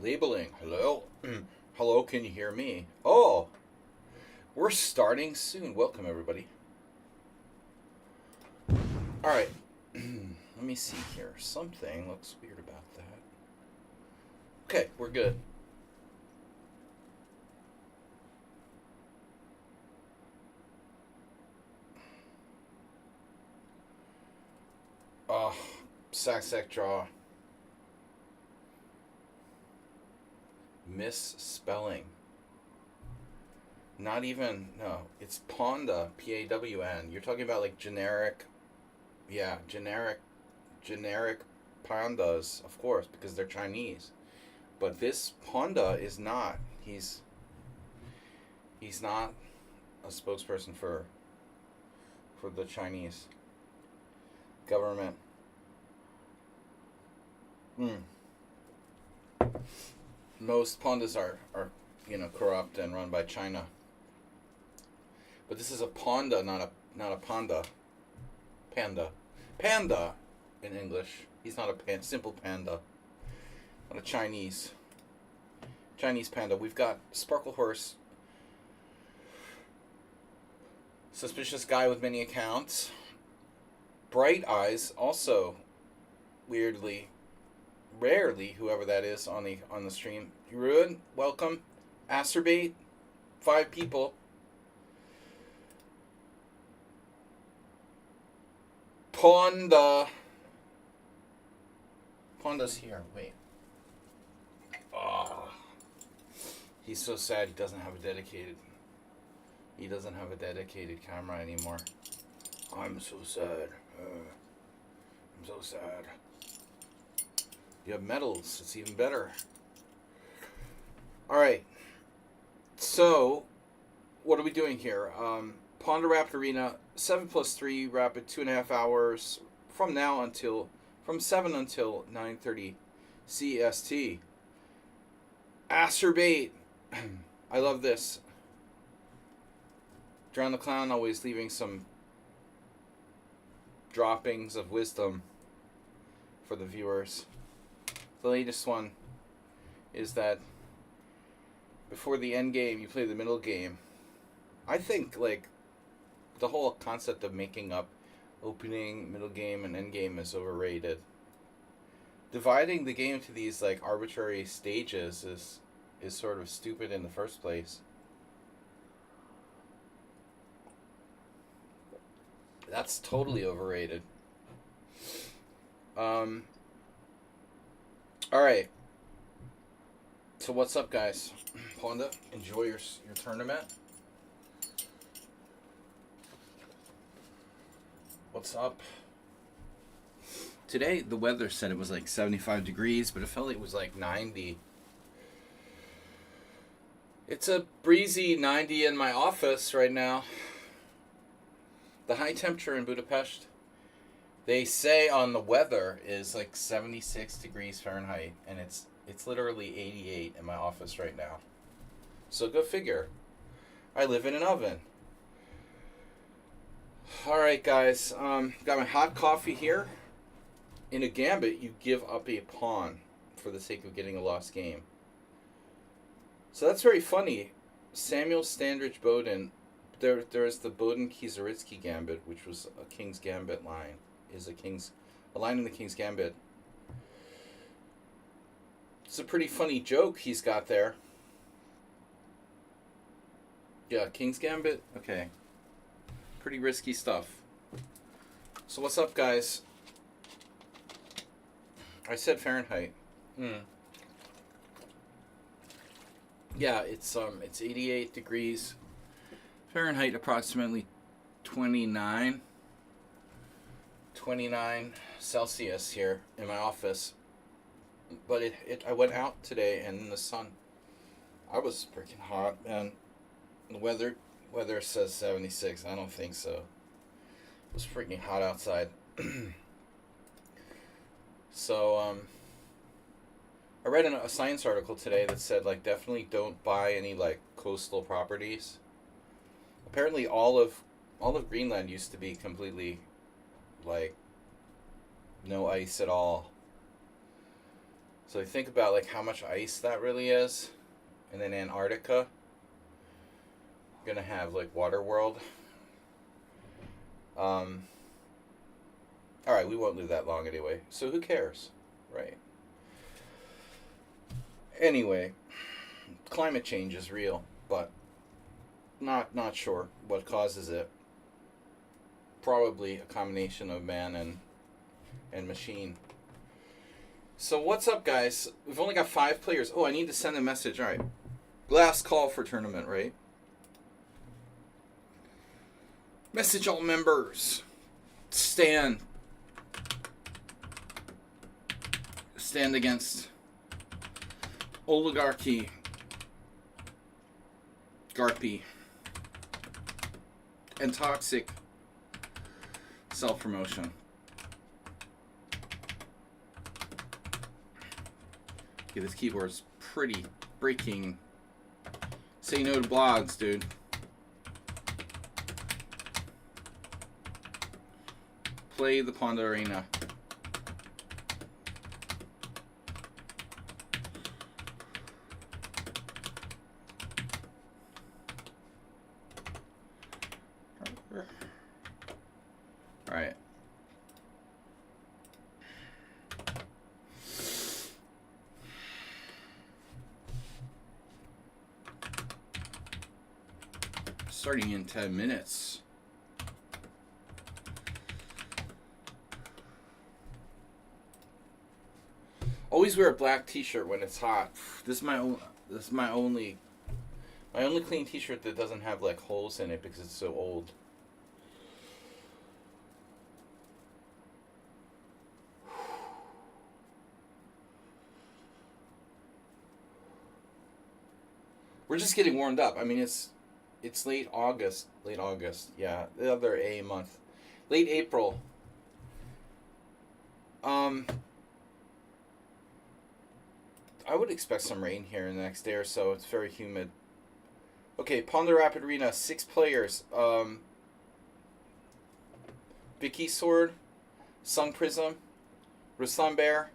Labeling. Hello? Hello, can you hear me? Oh, we're starting soon. Welcome, everybody. Alright. Let me see here. Something looks weird about that. Okay, we're good. Oh, sack draw. Misspelling. Not even, no, it's Pawnda, P-A-W-N. You're talking about like generic, yeah, generic pandas, of course, because they're Chinese. But this Pawnda is not. He's not a spokesperson for the Chinese government. Most Pawndas are corrupt and run by China. But this is a Pawnda, not a panda. Panda in English. He's not a simple panda. Not a Chinese panda. We've got Sparkle Horse. Suspicious guy with many accounts. Bright Eyes, also rarely, whoever that is on the stream. Ruin, welcome. Acerbate, 5 people. Pawnda's here. Wait. Oh, he's so sad he doesn't have a dedicated camera anymore. I'm so sad. I'm so sad. You have medals. It's even better. All right. So, what are we doing here? Pawnda Rapid Arena, 7+3 Rapid, 2.5 hours from 7 until 9:30 CST. Acerbate. I love this. Drown the Clown, always leaving some droppings of wisdom for the viewers. The latest one is that before the end game, you play the middle game. I think, like, the whole concept of making up opening, middle game, and end game is overrated. Dividing the game into these, like, arbitrary stages is sort of stupid in the first place. That's totally overrated. Alright. So what's up, guys? Pawnda, enjoy your tournament. What's up? Today, the weather said it was like 75 degrees, but it felt like it was like 90. It's a breezy 90 in my office right now. The high temperature in Budapest, they say on the weather, is like 76 degrees Fahrenheit, and it's literally 88 in my office right now. So go figure. I live in an oven. Alright, guys. Got my hot coffee here. In a gambit, you give up a pawn for the sake of getting a lost game. So that's very funny. Samuel Standridge Bowden. There's the Bowden-Kieseritzky gambit, which was a King's Gambit line. A line in the King's Gambit. It's a pretty funny joke he's got there. Yeah, King's Gambit? Okay. Pretty risky stuff. So what's up, guys? I said Fahrenheit. Yeah, it's 88 degrees Fahrenheit, approximately 29 Celsius here in my office. But I went out today and in the sun, I was freaking hot, and the weather says 76. I don't think so. It was freaking hot outside. So I read a science article today that said, like, definitely don't buy any, like, coastal properties. Apparently all of Greenland used to be completely, like, no ice at all. So think about like how much ice that really is. And then Antarctica. You're gonna have like Water World. Alright, we won't live that long anyway. So who cares? Right. Anyway, climate change is real, but not sure what causes it. Probably a combination of man and machine. So what's up, guys? We've only got 5 players. Oh, I need to send a message. All right. Last call for tournament, right? Message all members. Stand against Oligarchy. Garpy. And toxic self-promotion. Okay, this keyboard's pretty breaking. Say no to blogs, dude. Play the Pawnda Arena. Alright. Starting in 10 minutes. Always wear a black t-shirt when it's hot. This is my only clean t-shirt that doesn't have like holes in it because it's so old. We're just getting warmed up. I mean, it's late August. Yeah, the other A month. Late April. I would expect some rain here in the next day or so. It's very humid. Okay, Pawnda Rapid Arena, 6 players. Vicky Sword, Sung Prism, Ruslan Bear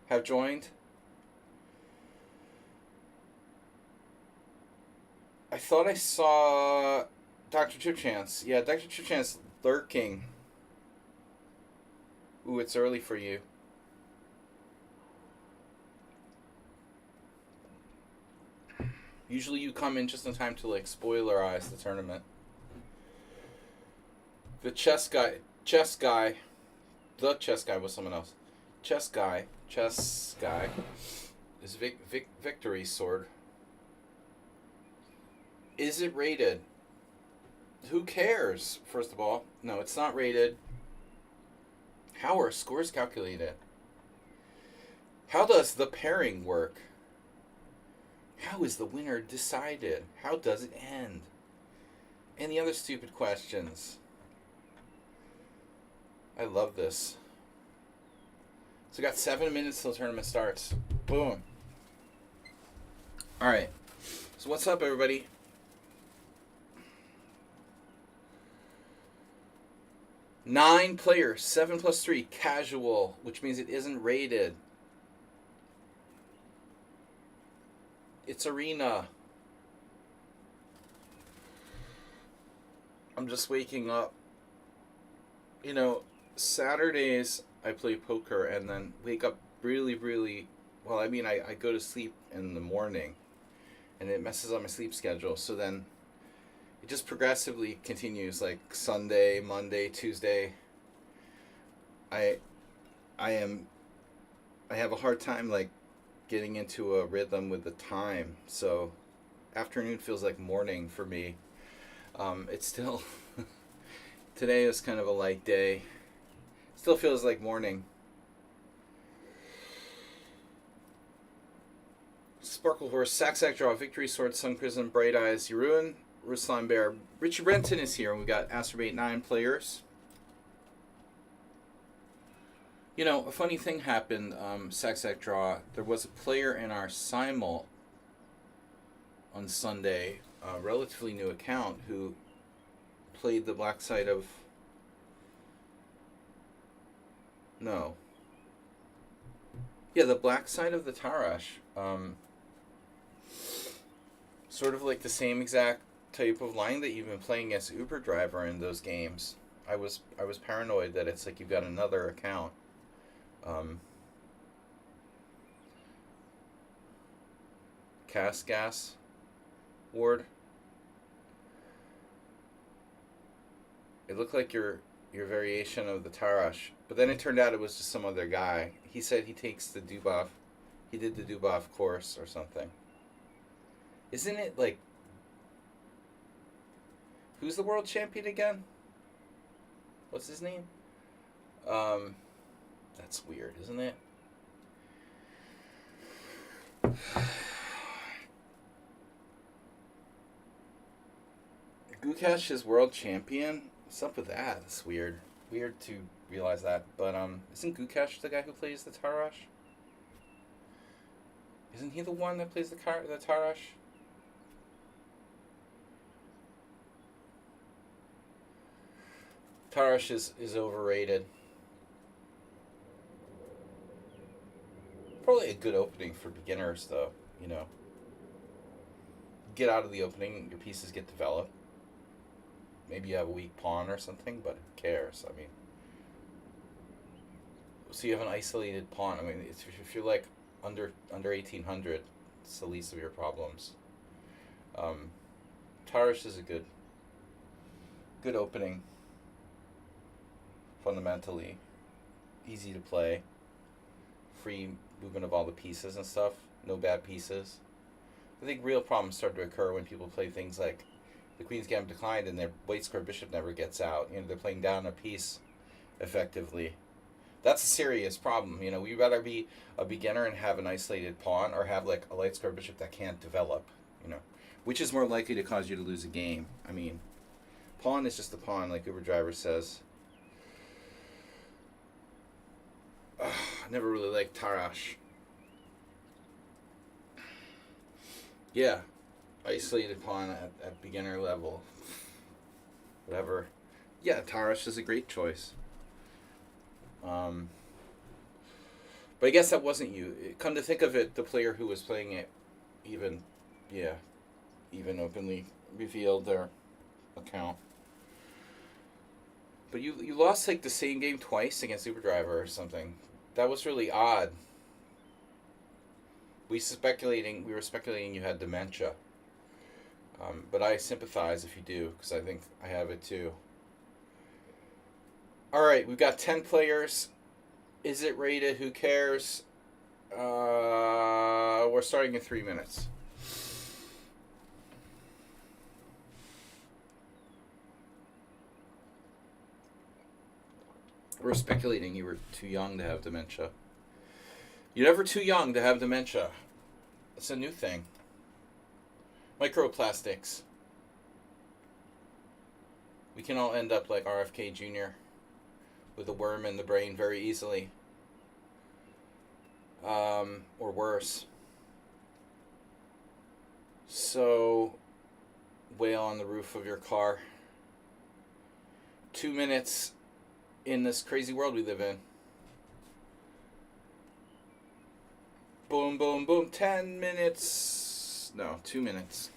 have joined. I thought I saw Dr. Chip Chance. Yeah, Dr. Chip Chance lurking. Ooh, it's early for you. Usually you come in just in time to like spoilerize the tournament. The chess guy was someone else. Chess guy is Victory Sword. Is it rated? Who cares, first of all? No, it's not rated. How are scores calculated? How does the pairing work? How is the winner decided? How does it end? Any other stupid questions? I love this. So we got 7 minutes till the tournament starts. Boom. Alright. So what's up, everybody? Nine players, 7 plus 3, casual, which means it isn't rated. It's arena. I'm just waking up. You know, Saturdays I play poker and then wake up really, well, I mean, I go to sleep in the morning and it messes up my sleep schedule. So then it just progressively continues, like Sunday, Monday, Tuesday. I have a hard time like getting into a rhythm with the time. So afternoon feels like morning for me. It's still today is kind of a light day. Still feels like morning. Sparkle Horse, Sack Draw, Victory Sword, Sun Prism, Bright Eyes, Yeruin, Ruslan Bear. Richie Renton is here, and we've got Astrobate 9 players. You know, a funny thing happened, Sack Draw. There was a player in our Simul on Sunday, a relatively new account, who played the black side of... Yeah, the black side of the Tarash. Sort of like the same exact type of line that you've been playing as Uber driver in those games. I was paranoid that it's like you've got another account. Um, Cast gas ward. It looked like your variation of the Tarash, but then it turned out it was just some other guy. He said he takes the Dubov. He did the Dubov course or something. Isn't it like who's the world champion again? What's his name? Um, that's weird, isn't it? Gukash is world champion. What's up with that? It's weird. Weird to realize that. But isn't Gukash the guy who plays the Tarash? Isn't he the one that plays the Tarash? Tarash is overrated. Probably a good opening for beginners, though. You know, get out of the opening, your pieces get developed. Maybe you have a weak pawn or something, but who cares? I mean, so you have an isolated pawn. I mean, if you're like under 1800, it's the least of your problems. Um, Tarash is a good opening. Fundamentally, easy to play. Free movement of all the pieces and stuff. No bad pieces. I think real problems start to occur when people play things like the Queen's Gambit declined and their white square bishop never gets out. You know, they're playing down a piece effectively. That's a serious problem. You know, we rather be a beginner and have an isolated pawn or have like a light square bishop that can't develop, you know, which is more likely to cause you to lose a game. I mean, pawn is just a pawn, like Uber Driver says. I never really liked Tarash. Yeah, isolated pawn at beginner level. Whatever. Yeah, Tarash is a great choice. But I guess that wasn't you. Come to think of it, the player who was playing it even openly revealed their account. But you lost like the same game twice against Superdriver or something. That was really odd. We were speculating you had dementia. But I sympathize if you do, because I think I have it too. Alright, we've got 10 players. Is it rated? Who cares? We're starting in 3 minutes. We're speculating you were too young to have dementia. You're never too young to have dementia. It's a new thing. Microplastics. We can all end up like RFK Jr. with a worm in the brain very easily. Or worse. So, whale on the roof of your car. 2 minutes in this crazy world we live in. Boom, boom, boom. 10 minutes. No, 2 minutes.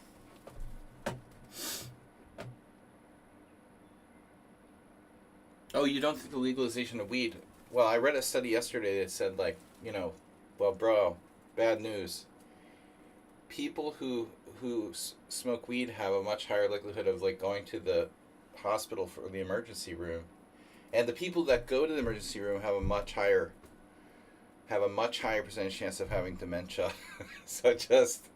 Oh, you don't think the legalization of weed? Well, I read a study yesterday that said, like, you know, well, bro, bad news. People who smoke weed have a much higher likelihood of, like, going to the hospital for the emergency room. And the people that go to the emergency room have a much higher percentage chance of having dementia. So just,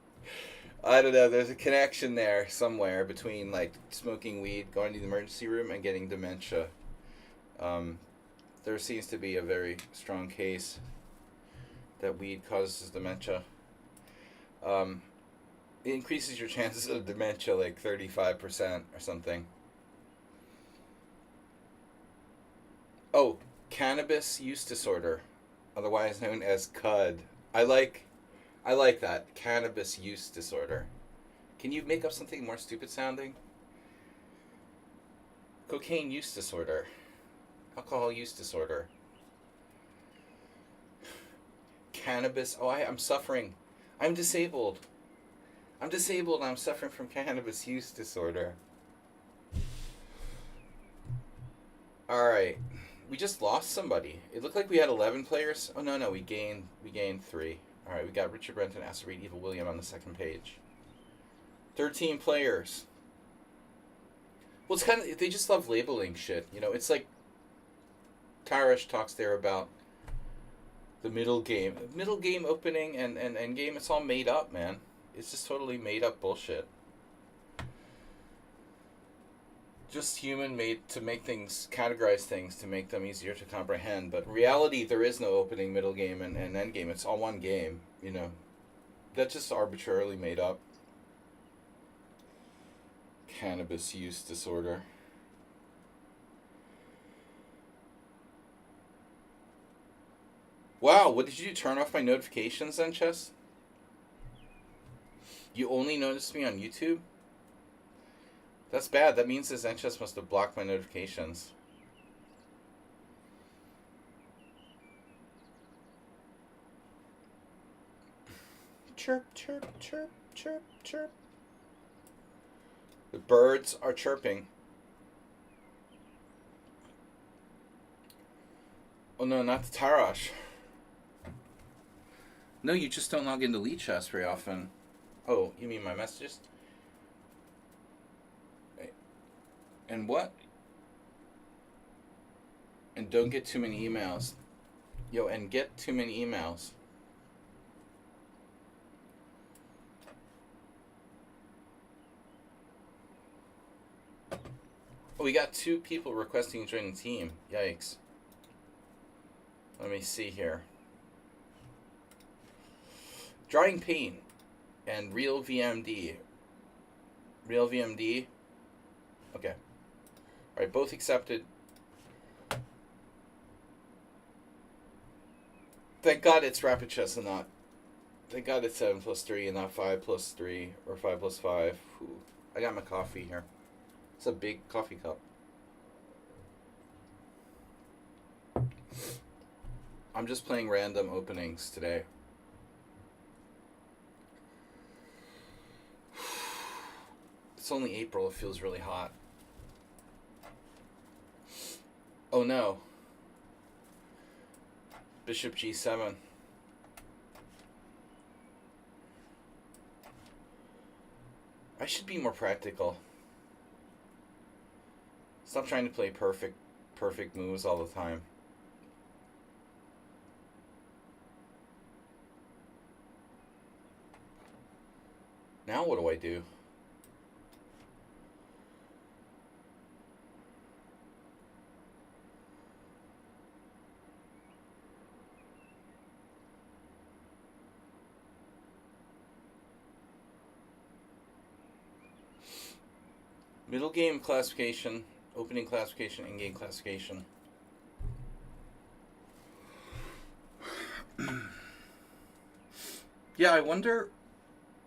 I don't know, there's a connection there somewhere between, like, smoking weed, going to the emergency room, and getting dementia. There seems to be a very strong case that weed causes dementia. It increases your chances of dementia like 35% or something. Oh, cannabis use disorder, otherwise known as CUD. I like that. Cannabis use disorder. Can you make up something more stupid sounding? Cocaine use disorder. Alcohol use disorder. cannabis. Oh, I'm suffering. I'm disabled. I'm disabled and I'm suffering from cannabis use disorder. Alright. We just lost somebody. It looked like we had 11 players. Oh, no, we gained 3. Alright, we got Richard Brenton, Asa Reed, Evil William on the second page. 13 players. Well, it's kind of... They just love labeling shit. You know, it's like... Tarash talks there about the middle game. Middle game opening and end game, it's all made up, man. It's just totally made up bullshit. Just human made to make things, categorize things to make them easier to comprehend. But in reality, there is no opening, middle game, and end game. It's all one game, you know. That's just arbitrarily made up. Cannabis use disorder. Wow, what did you do? Turn off my notifications then, Chess? You only noticed me on YouTube? That's bad. That means the Zenchess must have blocked my notifications. Chirp, chirp, chirp, chirp, chirp. The birds are chirping. Oh no, not the Tarash. No, you just don't log into Lead Chess very often. Oh, you mean my messages? And what? And don't get too many emails. Yo, and get too many emails. Oh, we got 2 people requesting to join the team. Yikes. Let me see here. Drawing Pain and Real VMD. Real VMD. Okay. Alright, both accepted. Thank God it's Rapid Chess and not... Thank God it's 7+3 and not 5+3 or 5+5. Whew. I got my coffee here. It's a big coffee cup. I'm just playing random openings today. It's only April. It feels really hot. Oh no. Bishop G7. I should be more practical. Stop trying to play perfect moves all the time. Now what do I do? Middle game classification, opening classification, end game classification. Yeah, I wonder,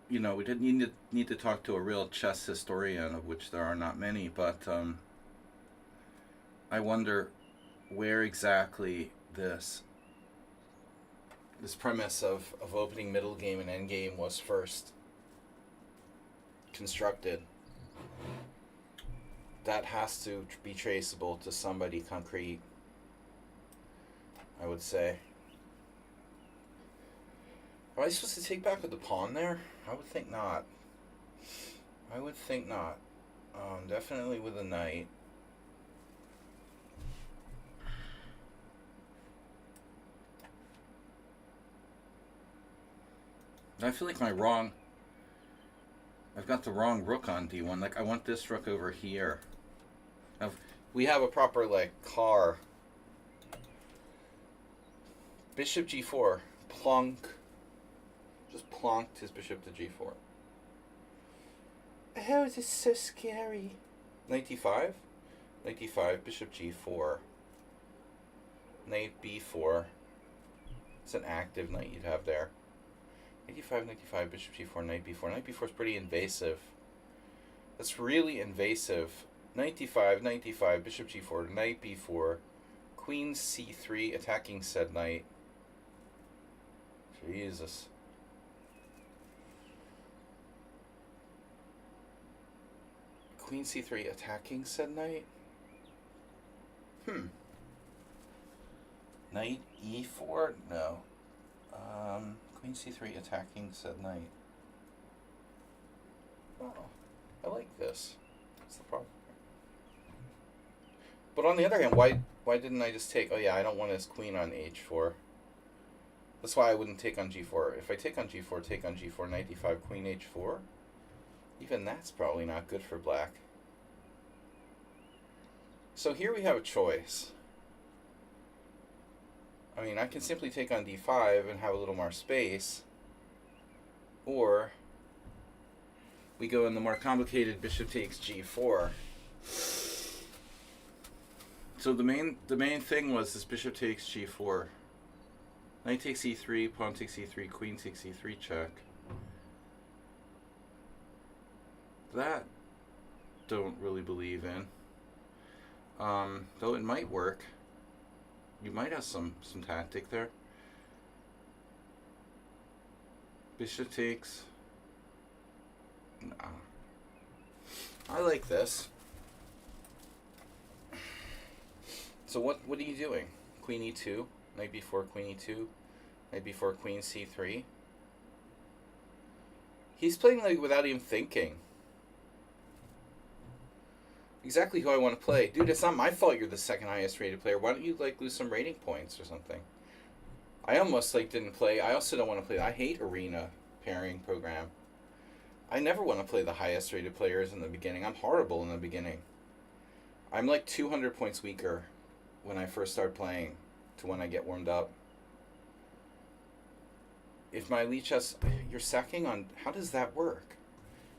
you know, we didn't need to talk to a real chess historian, of which there are not many, but I wonder where exactly this premise of opening, middle game, and end game was first constructed. That has to be traceable to somebody concrete, I would say. Am I supposed to take back with the pawn there? I would think not. I would think not. Definitely with a knight. I feel like I've got the wrong rook on D1. Like, I want this rook over here. Now, we have a proper, like, car. Bishop G4. Plunk. Just plonked his bishop to G4. How is this so scary? Knight D5? Knight D5, bishop G4. Knight B4. It's an active knight you'd have there. Knight D5, Knight D5, bishop G4, Knight B4. Knight B4 is pretty invasive. That's really invasive. Knight D5, bishop G4, Knight B4, Queen C3, attacking said knight. Jesus. Queen c3 attacking said knight? Knight e4? No. Queen c3 attacking said knight. Oh, I like this. What's the problem? But on the other hand, why didn't I just take... Oh yeah, I don't want his queen on h4. That's why I wouldn't take on g4. If I take on g4, take on g4, knight d5, queen h4. Even that's probably not good for black. So here we have a choice. I mean, I can simply take on d5 and have a little more space. Or we go in the more complicated bishop takes g4. So the main thing was this bishop takes g4. Knight takes e3, pawn takes e3, queen takes e3 check. That don't really believe in. Though it might work. You might have some tactic there. Bishop takes. Nah. I like this. So what are you doing? Queen e2, knight b4, queen e2, knight b4, queen c3. He's playing like without even thinking. Exactly who I want to play. Dude, it's not my fault you're the second highest rated player. Why don't you like lose some rating points or something? I almost like didn't play. I also don't want to play. I hate arena pairing program. I never want to play the highest rated players in the beginning. I'm horrible in the beginning. I'm like 200 points weaker when I first start playing to when I get warmed up. If my lead chess... You're sacking on... How does that work?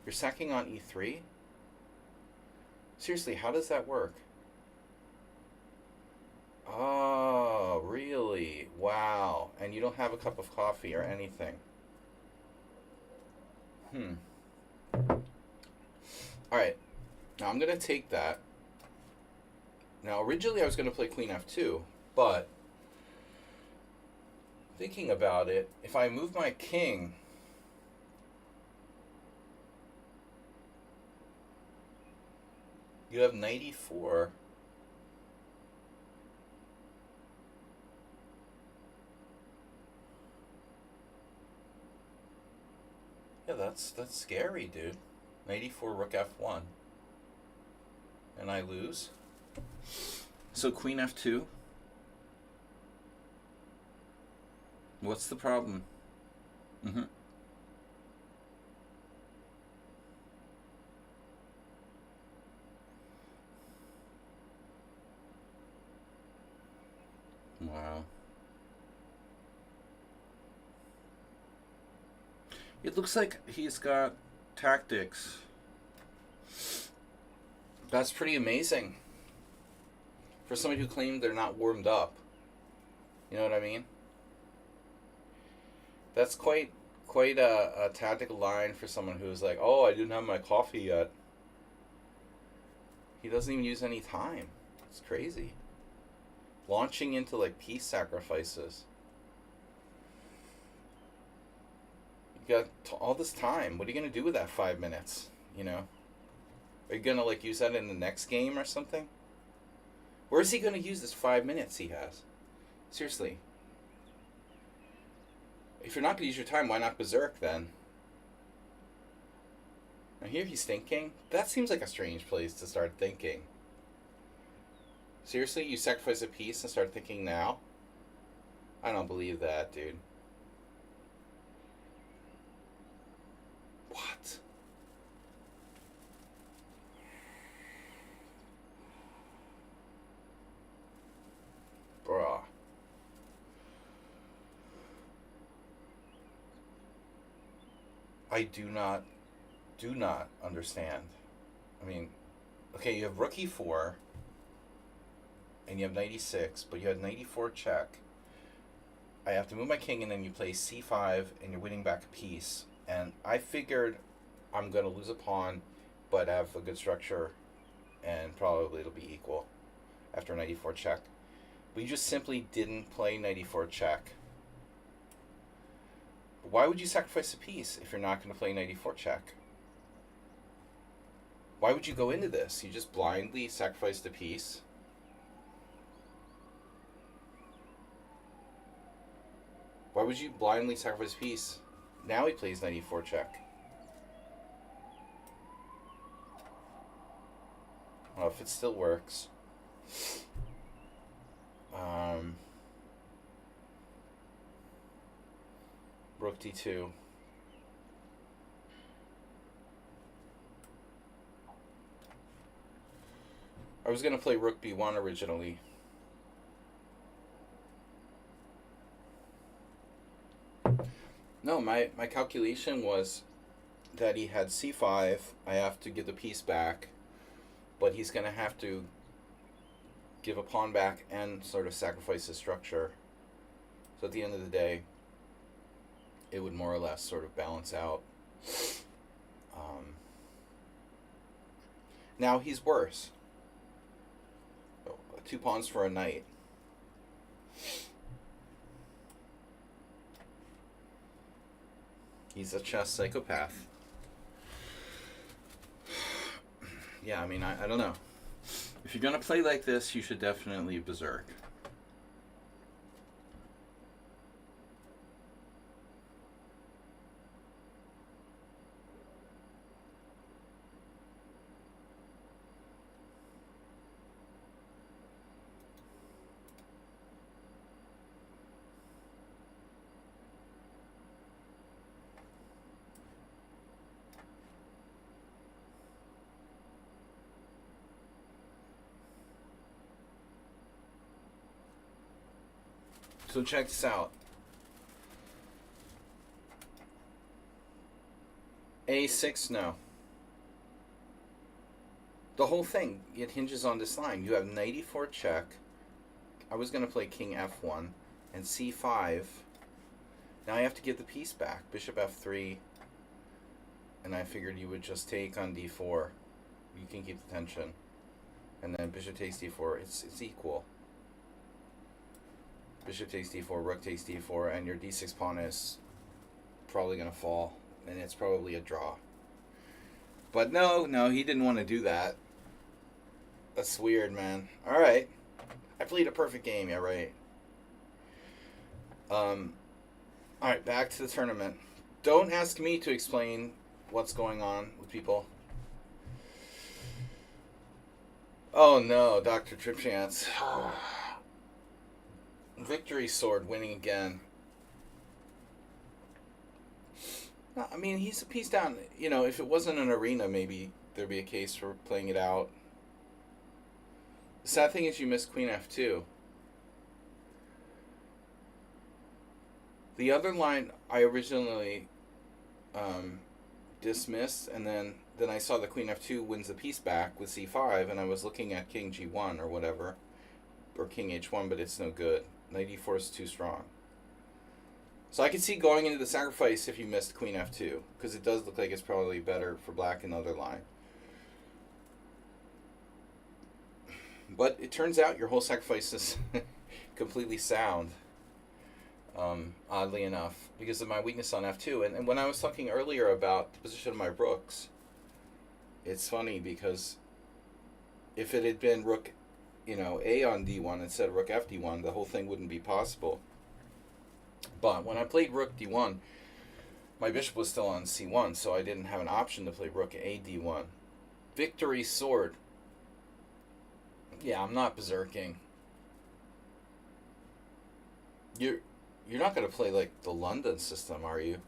You're sacking on e3? Seriously, how does that work? Oh, really? Wow. And you don't have a cup of coffee or anything. Alright. Now I'm going to take that. Now, originally I was going to play queen f2, but thinking about it, if I move my king... You have knight e4. Yeah, that's scary, dude. Knight e4, rook f1. And I lose. So queen f2. What's the problem? Wow. It looks like he's got tactics. That's pretty amazing. For somebody who claimed they're not warmed up. You know what I mean? That's quite a tactical line for someone who's like, oh, I didn't have my coffee yet. He doesn't even use any time. It's crazy. Launching into like peace sacrifices. You got all this time. What are you going to do with that 5 minutes? You know? Are you going to like use that in the next game or something? Where is he going to use this 5 minutes he has? Seriously. If you're not going to use your time, why not berserk then? Now here he's thinking. That seems like a strange place to start thinking. Seriously? You sacrifice a piece and start thinking now? I don't believe that, dude. What? Bruh. I do not understand. I mean, okay, you have rook e4, and you have knight e6, but you had knight e4 check. I have to move my king, and then you play c5, and you're winning back a piece. And I figured I'm going to lose a pawn, but have a good structure, and probably it'll be equal after knight e4 check. But you just simply didn't play knight e4 check. Why would you sacrifice a piece if you're not going to play knight e4 check? Why would you go into this? You just blindly sacrificed a piece. Why would you blindly sacrifice a piece? Now he plays knight e4 check. Well, if it still works. Rook d2. I was going to play rook b1 originally. No, my calculation was that he had c5. I have to give the piece back, but he's going to have to give a pawn back and sort of sacrifice his structure. So at the end of the day, it would more or less sort of balance out. Now he's worse. 2 pawns for a knight. He's a chess psychopath. Yeah, I mean, I don't know. If you're going to play like this, you should definitely berserk. So check this out. A6, no. The whole thing, it hinges on this line. You have knight e4 check. I was going to play king f1 and c5. Now I have to get the piece back. Bishop f3. And I figured you would just take on d4. You can keep the tension. And then bishop takes d4. It's equal. Bishop takes d4, rook takes d4, and your d6 pawn is probably going to fall. And it's probably a draw. But no, he didn't want to do that. That's weird, man. Alright. I played a perfect game, yeah, right. Alright, back to the tournament. Don't ask me to explain what's going on with people. Oh no, Dr. Tripchance. Victory Sword winning again. I mean, he's a piece down. You know, if it wasn't an arena, maybe there'd be a case for playing it out. The sad thing is you missed Queen F2. The other line I originally dismissed, and then I saw the Queen F2 wins the piece back with C5, and I was looking at King G1 or whatever, or King H1, but it's no good. Knight E4 is too strong. So I could see going into the sacrifice if you missed Queen F2, because it does look like it's probably better for black in the other line. But it turns out your whole sacrifice is completely sound, oddly enough, because of my weakness on F2. And when I was talking earlier about the position of my rooks, it's funny because if it had been rook, A on D1 instead of rook FD1, the whole thing wouldn't be possible. But when I played rook D1, my bishop was still on C1, so I didn't have an option to play rook A D1. Victory Sword. Yeah, I'm not berserking. You're not going to play like the London system, are you?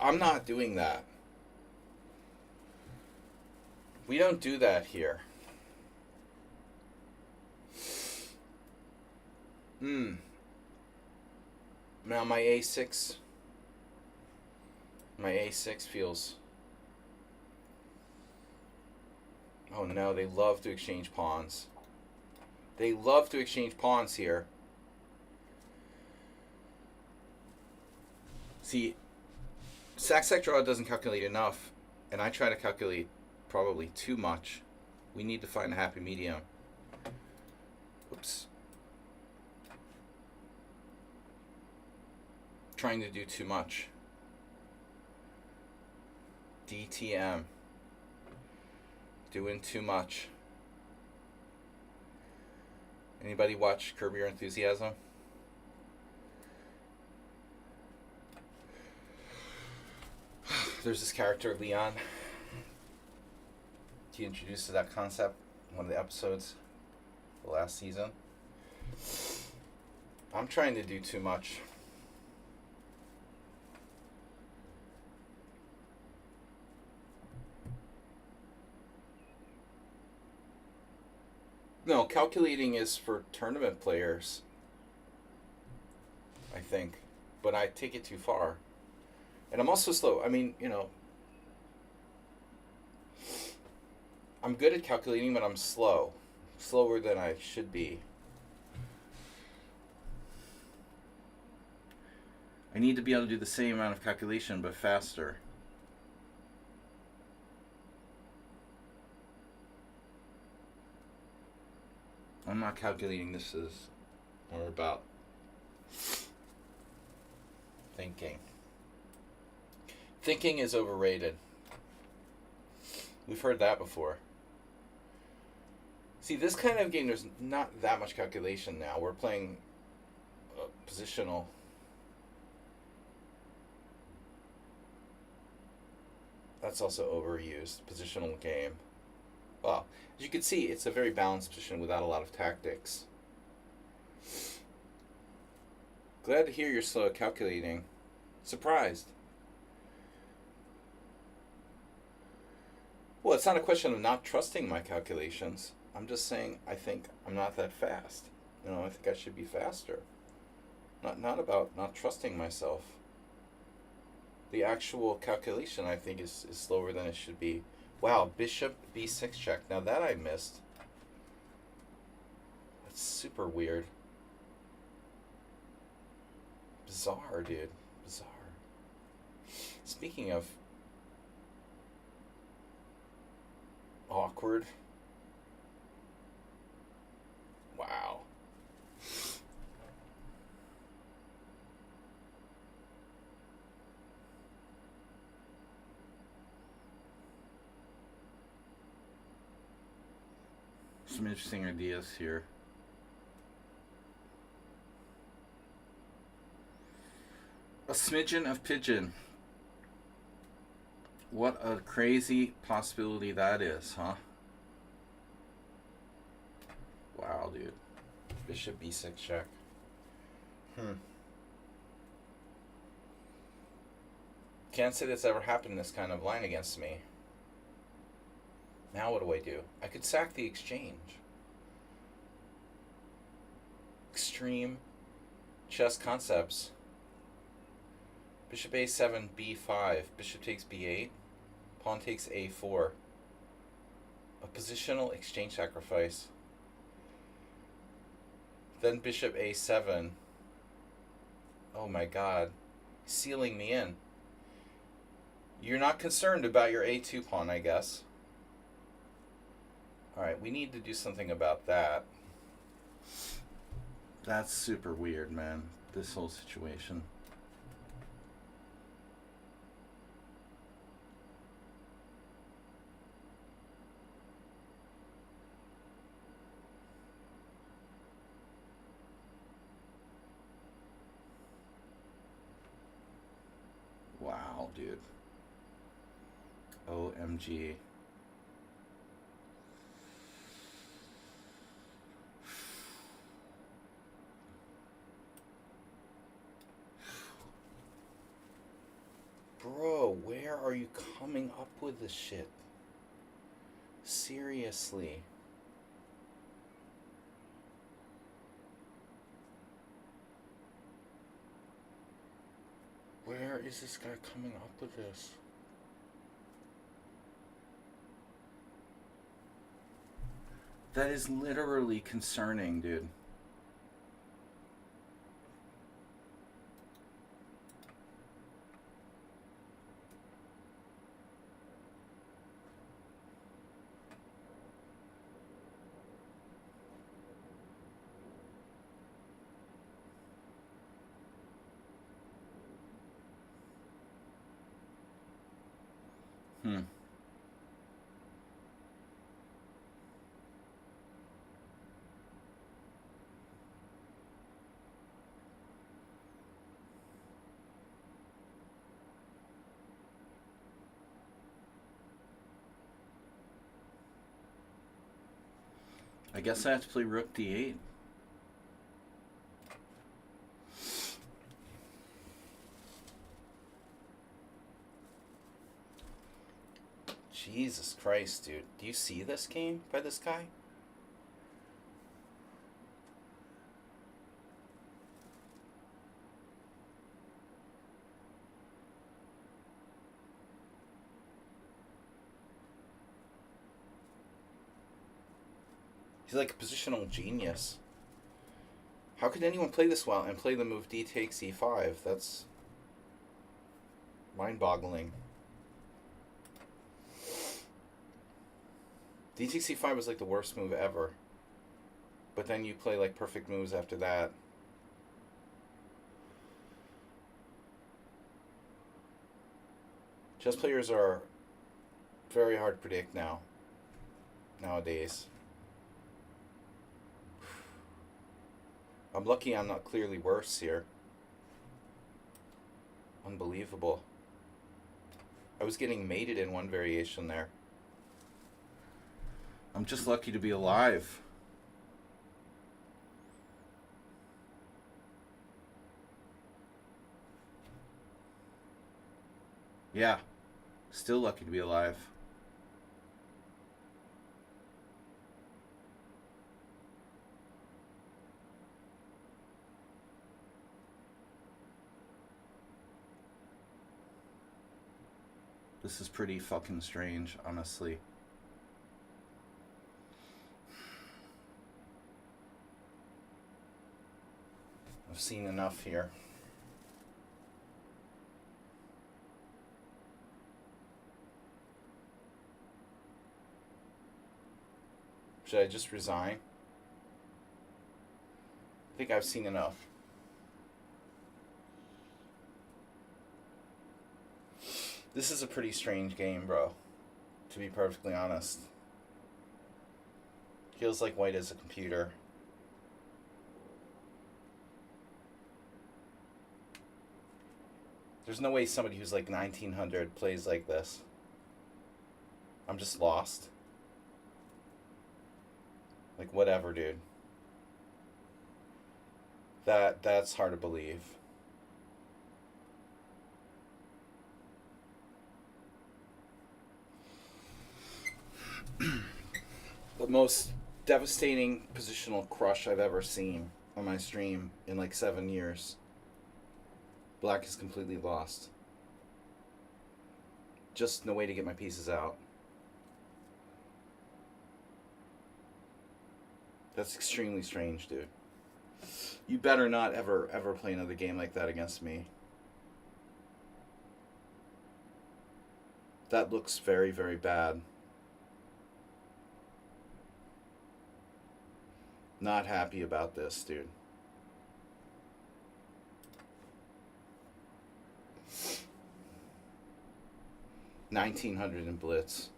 I'm not doing that. We don't do that here. Now my A6 feels... Oh no, they love to exchange pawns. They love to exchange pawns here. See, sac draw doesn't calculate enough, and I try to calculate probably too much. We need to find a happy medium. Oops. Trying to do too much. DTM. Doing too much. Anybody watch Curb Your Enthusiasm? There's this character, Leon. He introduces that concept in one of the episodes, the last season. I'm trying to do too much. No, calculating is for tournament players, I think. But I take it too far. And I'm also slow. I mean, I'm good at calculating, but I'm slow. Slower than I should be. I need to be able to do the same amount of calculation, but faster. I'm not calculating. This is more about thinking. Thinking is overrated. We've heard that before. See, this kind of game, there's not that much calculation now. We're playing positional. That's also overused. Positional game. Well, as you can see, it's a very balanced position without a lot of tactics. Glad to hear you're slow at calculating. Surprised. Well, it's not a question of not trusting my calculations. I'm just saying I think I'm not that fast. I think I should be faster. Not about not trusting myself. The actual calculation, I think, is slower than it should be. Wow, bishop b6 check. Now that I missed. That's super weird. Bizarre, dude. Bizarre. Speaking of awkward. Wow. Some interesting ideas here. A smidgen of pigeon. What a crazy possibility that is, huh? Wow, dude. Bishop b6 check. Can't say that's ever happened in this kind of line against me. Now what do I do? I could sack the exchange. Extreme chess concepts. Bishop a7, b5. Bishop takes b8. Pawn takes a4. A positional exchange sacrifice. Then bishop a7. Oh my god. Sealing me in. You're not concerned about your a2 pawn, I guess. Alright, we need to do something about that. That's super weird, man. This whole situation. Wow, dude. OMG. Bro, where are you coming up with this shit? Seriously. Where is this guy coming up with this? That is literally concerning, dude. Hmm. I guess I have to play rook d8. Jesus Christ, dude. Do you see this game by this guy? He's like a positional genius. How could anyone play this well and play the move d takes e5? That's mind-boggling. D takes e5 was like the worst move ever. But then you play like perfect moves after that. Chess players are very hard to predict nowadays. I'm lucky I'm not clearly worse here. Unbelievable. I was getting mated in one variation there. I'm just lucky to be alive. Yeah, still lucky to be alive. This is pretty fucking strange, honestly. I've seen enough here. Should I just resign? I think I've seen enough. This is a pretty strange game, bro. To be perfectly honest. Feels like white is a computer. There's no way somebody who's like 1900 plays like this. I'm just lost. Like, whatever, dude. That's hard to believe. The most devastating positional crush I've ever seen on my stream in like 7 years. Black is completely lost. Just no way to get my pieces out. That's extremely strange, dude. You better not ever play another game like that against me. That looks very, very bad. Not happy about this, dude. $1,900 in blitz.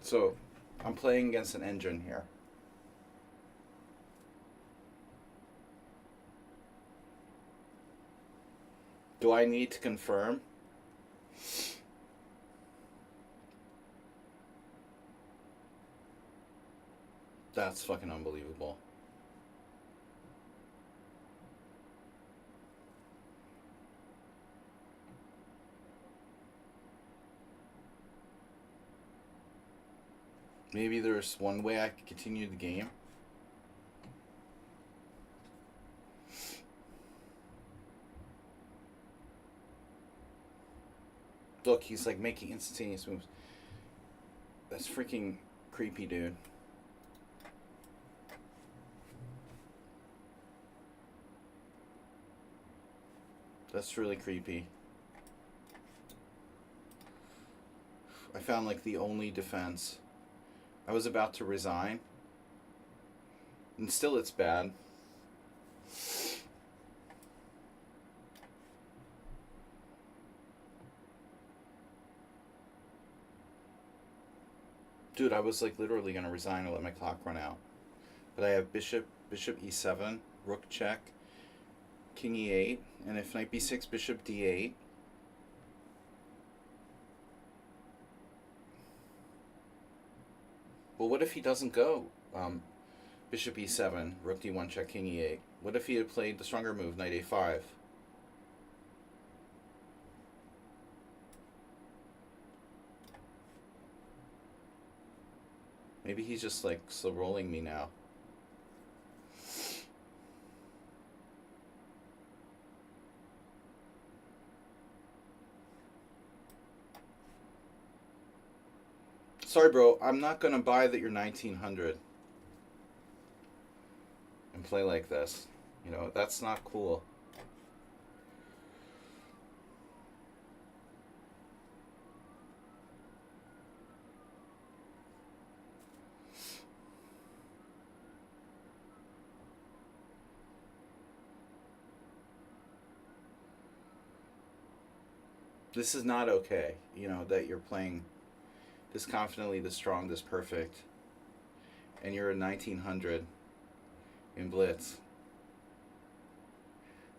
So, I'm playing against an engine here. Do I need to confirm? That's fucking unbelievable. Maybe there's one way I could continue the game. Look, he's like making instantaneous moves. That's freaking creepy, dude. That's really creepy. I found like the only defense I was about to resign. And still it's bad. Dude, I was like literally going to resign and let my clock run out. But I have bishop e7, rook check, king e8, and if knight b6, bishop d8. Well, what if he doesn't go bishop e7, rook d1 check, king e8? What if he had played the stronger move, knight a5? Maybe he's just like slow rolling me now. Sorry, bro. I'm not going to buy that you're 1900 and play like this. You know, that's not cool. This is not okay, you know, that you're playing this confidently, this strong, this perfect, and you're a 1900 in blitz.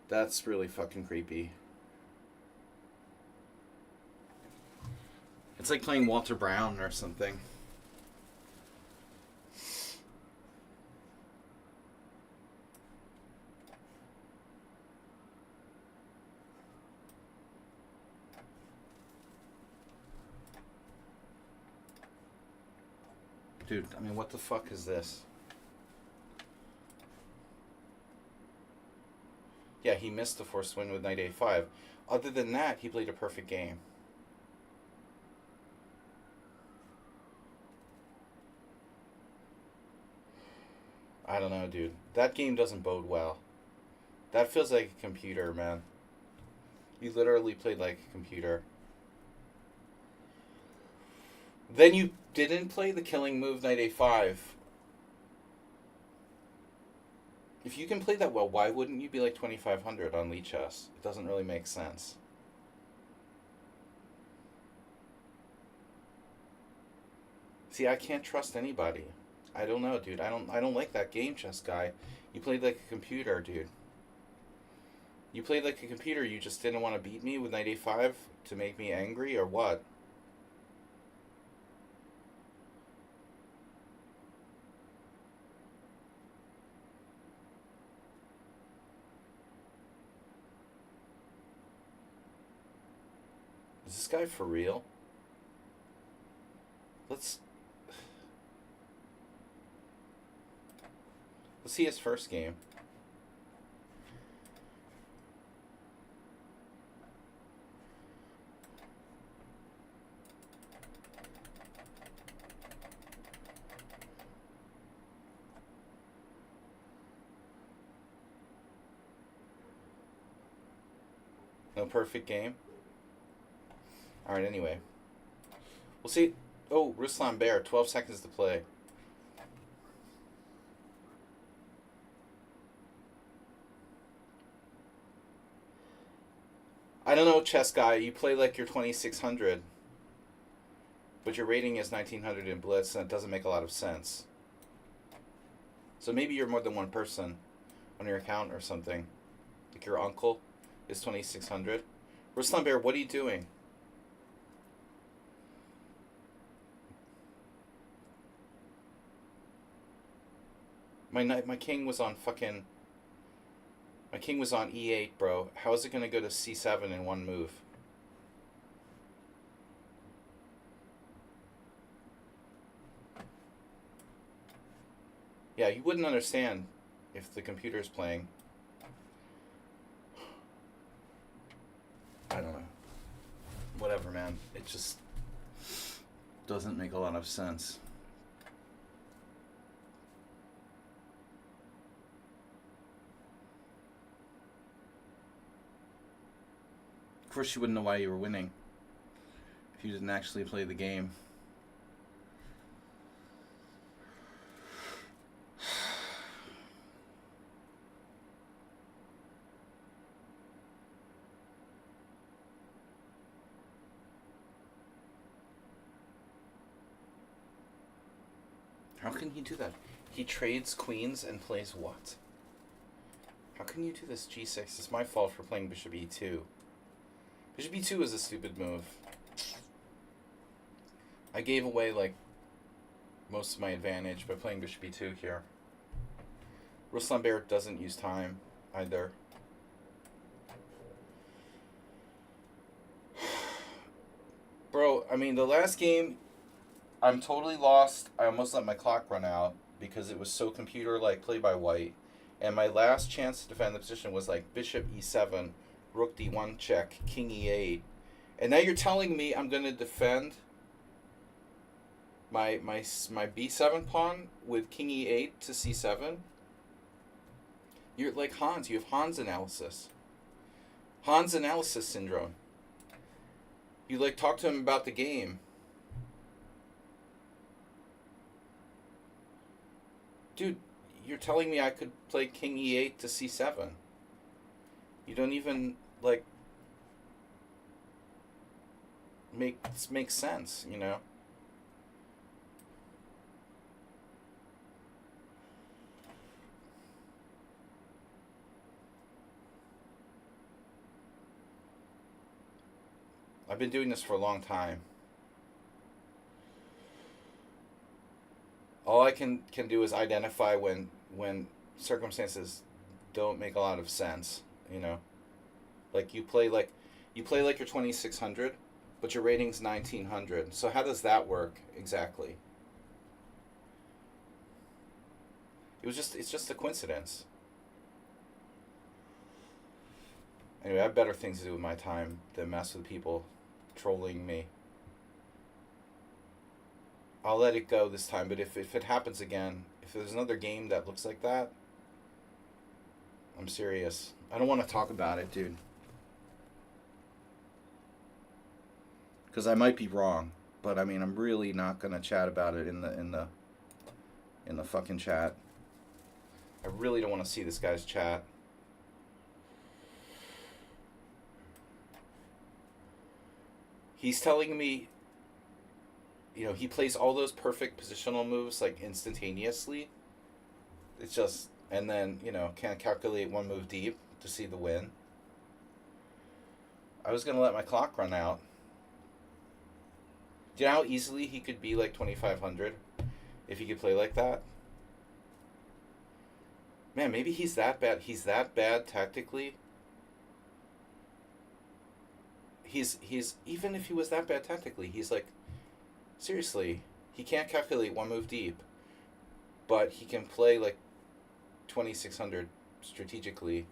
That's really fucking creepy. It's like playing Walter Brown or something. Dude, I mean, what the fuck is this? Yeah, he missed the forced win with knight a5. Other than that, he played a perfect game. I don't know, dude. That game doesn't bode well. That feels like a computer, man. You literally played like a computer. Then you didn't play the killing move, knight a5. If you can play that well, why wouldn't you be like 2500 on Lee Chess? It doesn't really make sense. See, I can't trust anybody. I don't know, dude. I don't like that game chess guy. You played like a computer, dude. You played like a computer. You just didn't want to beat me with knight a5 to make me angry, or what? Is this guy for real? Let's see his first game. No perfect game. Alright, anyway. We'll see. Oh, Ruslan Bear, 12 seconds to play. I don't know, chess guy. You play like you're 2600. But your rating is 1900 in Blitz, and it doesn't make a lot of sense. So maybe you're more than one person on your account or something. Like your uncle is 2600. Ruslan Bear, what are you doing? My king was on fucking... My king was on e8, bro. How is it going to go to c7 in one move? Yeah, you wouldn't understand if the computer's playing. I don't know. Whatever, man. It just doesn't make a lot of sense. Of course, you wouldn't know why you were winning if you didn't actually play the game. How can he do that? He trades queens and plays what? How can you do this g6? It's my fault for playing bishop e2. Bishop e2 is a stupid move. I gave away, like, most of my advantage by playing bishop e2 here. Ruslan Bear doesn't use time either. Bro, I mean, the last game, I'm totally lost. I almost let my clock run out because it was so computer-like play by white. And my last chance to defend the position was like bishop e7, rook d1 check, king e8. And now you're telling me I'm going to defend my b7 pawn with king e8 to c7? You're like Hans. You have Hans analysis. Hans analysis syndrome. You like talk to him about the game. Dude, you're telling me I could play king e8 to c7. You don't even like make sense, you know? I've been doing this for a long time. All I can do is identify when circumstances don't make a lot of sense, you know? Like you play like you're 2600, but your rating's 1900. So how does that work exactly? It's just a coincidence. Anyway, I have better things to do with my time than mess with people trolling me. I'll let it go this time, but if it happens again, if there's another game that looks like that, I'm serious. I don't want to talk about it, dude. Because I might be wrong, but I mean, I'm really not gonna chat about it in the fucking chat. I really don't want to see this guy's chat. He's telling me, you know, he plays all those perfect positional moves like instantaneously. It's just, and then, you know, can't calculate one move deep to see the win. I was going to let my clock run out. Do you know how easily he could be like 2500 if he could play like that? Man, maybe he's that bad. He's that bad tactically. He's even if he was that bad tactically, he's like, seriously, he can't calculate one move deep, but he can play like 2600 strategically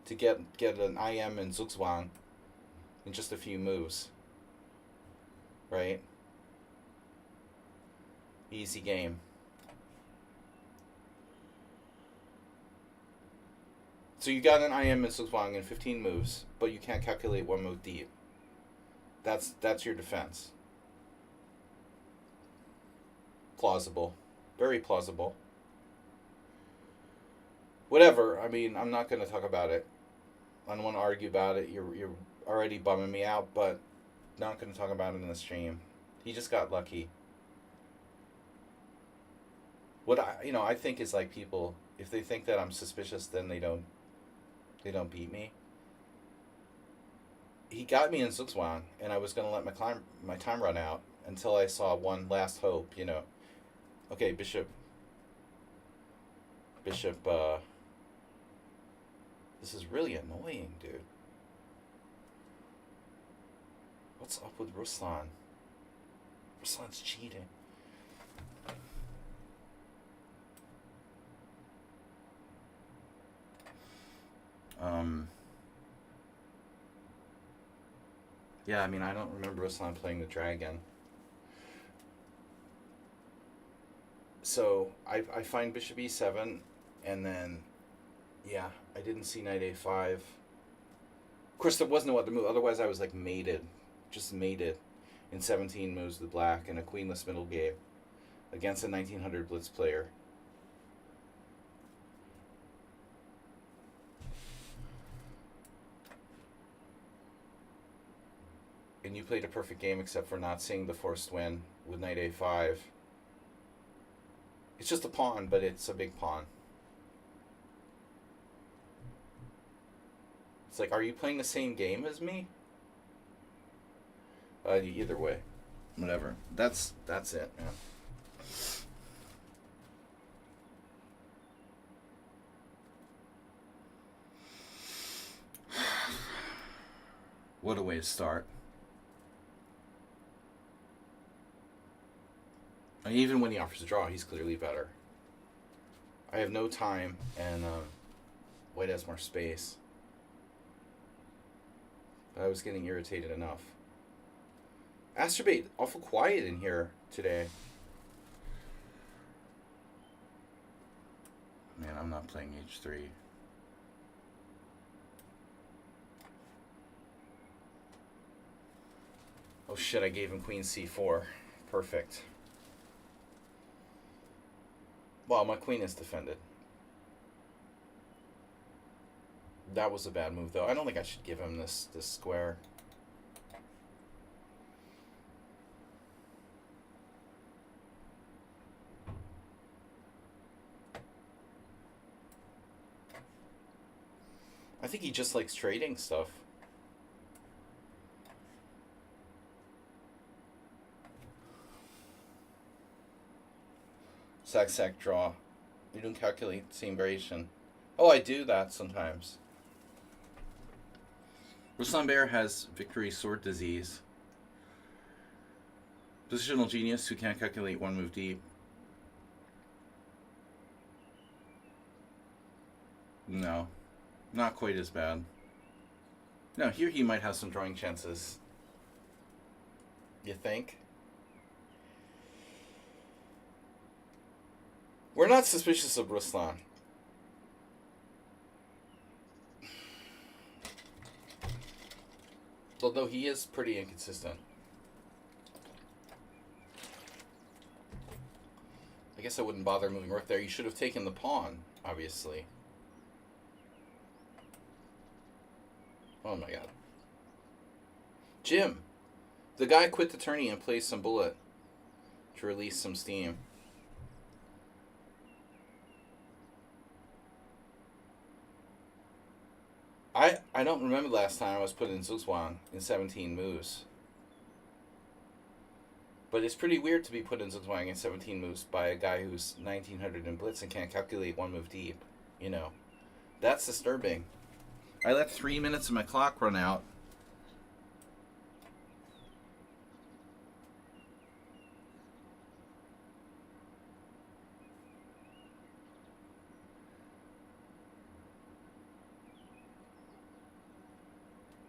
to get an IM and Zugzwang in just a few moves. Right? Easy game. So you got an IM and Zugzwang in 15 moves, but you can't calculate one move deep. That's your defense. Plausible. Very plausible. Whatever. I mean, I'm not going to talk about it. I don't want to argue about it. You're already bumming me out, but not going to talk about it in the stream. He just got lucky. What I think is like people, if they think that I'm suspicious, then they don't beat me. He got me in Zugzwang, and I was going to let my time run out until I saw one last hope, you know. Okay, Bishop, this is really annoying, dude. What's up with Ruslan? Ruslan's cheating. Yeah, I mean, I don't remember Ruslan playing the dragon. So, I find bishop e7, and then, yeah, I didn't see knight a5. Of course, there was no other move. Otherwise, I was, like, mated. Just mated in 17 moves with black in a queenless middle game against a 1900 blitz player. And you played a perfect game except for not seeing the forced win with knight a5. It's just a pawn, but it's a big pawn. It's like, are you playing the same game as me? Either way, whatever. That's it, man. What a way to start. And even when he offers a draw, he's clearly better. I have no time, and White has more space. But I was getting irritated enough. Astrobate, awful quiet in here today. Man, I'm not playing H3. Oh shit, I gave him Queen C4. Perfect. Well, my queen is defended. That was a bad move, though. I don't think I should give him this square. I think he just likes trading stuff. Sac draw. You don't calculate the same variation. Oh, I do that sometimes. Ruslan Bear has Victory Sword Disease. Positional Genius who can't calculate one move deep. No. Not quite as bad. No, here he might have some drawing chances. You think? We're not suspicious of Ruslan. Although he is pretty inconsistent. I guess I wouldn't bother moving rook there. You should have taken the pawn, obviously. Oh my god. Jim! The guy quit the tourney and plays some bullet to release some steam. I don't remember the last time I was put in Zugzwang in 17 moves. But it's pretty weird to be put in Zugzwang in 17 moves by a guy who's 1900 in Blitz and can't calculate one move deep. You know. That's disturbing. I let 3 minutes of my clock run out.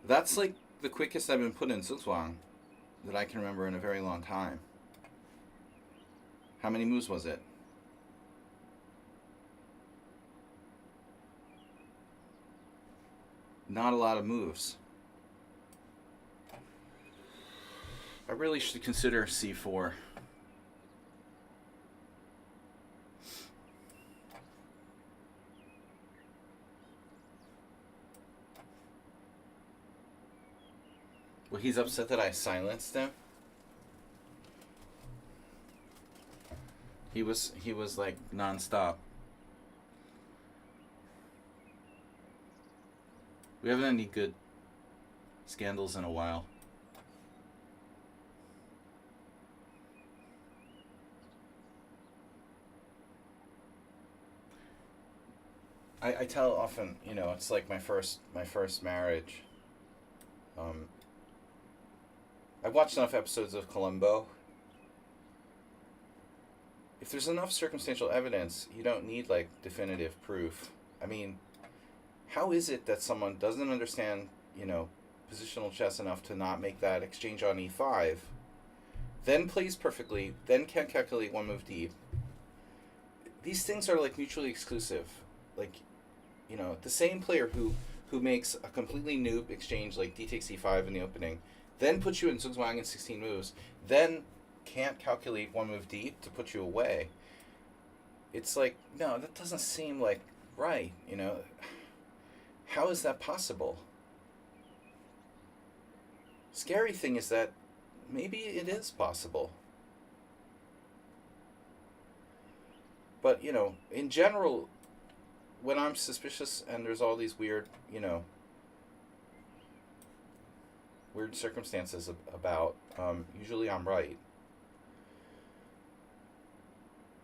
That's like the quickest I've been put in Zugzwang that I can remember in a very long time. How many moves was it? Not a lot of moves. I really should consider C4. Well, he's upset that I silenced him. He was like nonstop. We haven't had any good scandals in a while. I tell often, you know, it's like my first marriage. I've watched enough episodes of Columbo. If there's enough circumstantial evidence, you don't need, like, definitive proof. I mean, how is it that someone doesn't understand, you know, positional chess enough to not make that exchange on e5, then plays perfectly, then can't calculate one move deep? These things are, like, mutually exclusive. Like, you know, the same player who makes a completely noob exchange like d takes e5 in the opening, then puts you in Zugzwang in 16 moves, then can't calculate one move deep to put you away. It's like, no, that doesn't seem like right, you know. How is that possible? Scary thing is that maybe it is possible. But, you know, in general, when I'm suspicious and there's all these weird, you know, weird circumstances about, usually I'm right.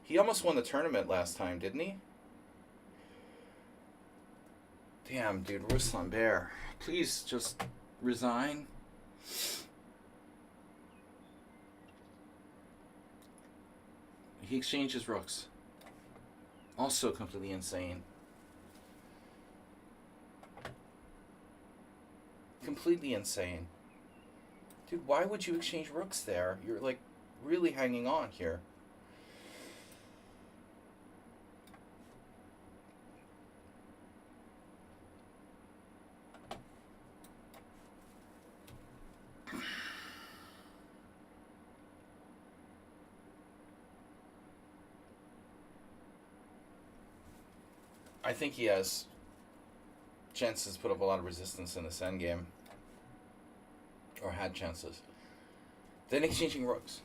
He almost won the tournament last time, didn't he? Damn, dude, Ruslan Bear. Please just resign. He exchanges rooks. Also completely insane. Completely insane. Dude, why would you exchange rooks there? You're, like, really hanging on here. I think he has chances to put up a lot of resistance in this endgame. Or had chances. Then exchanging rooks.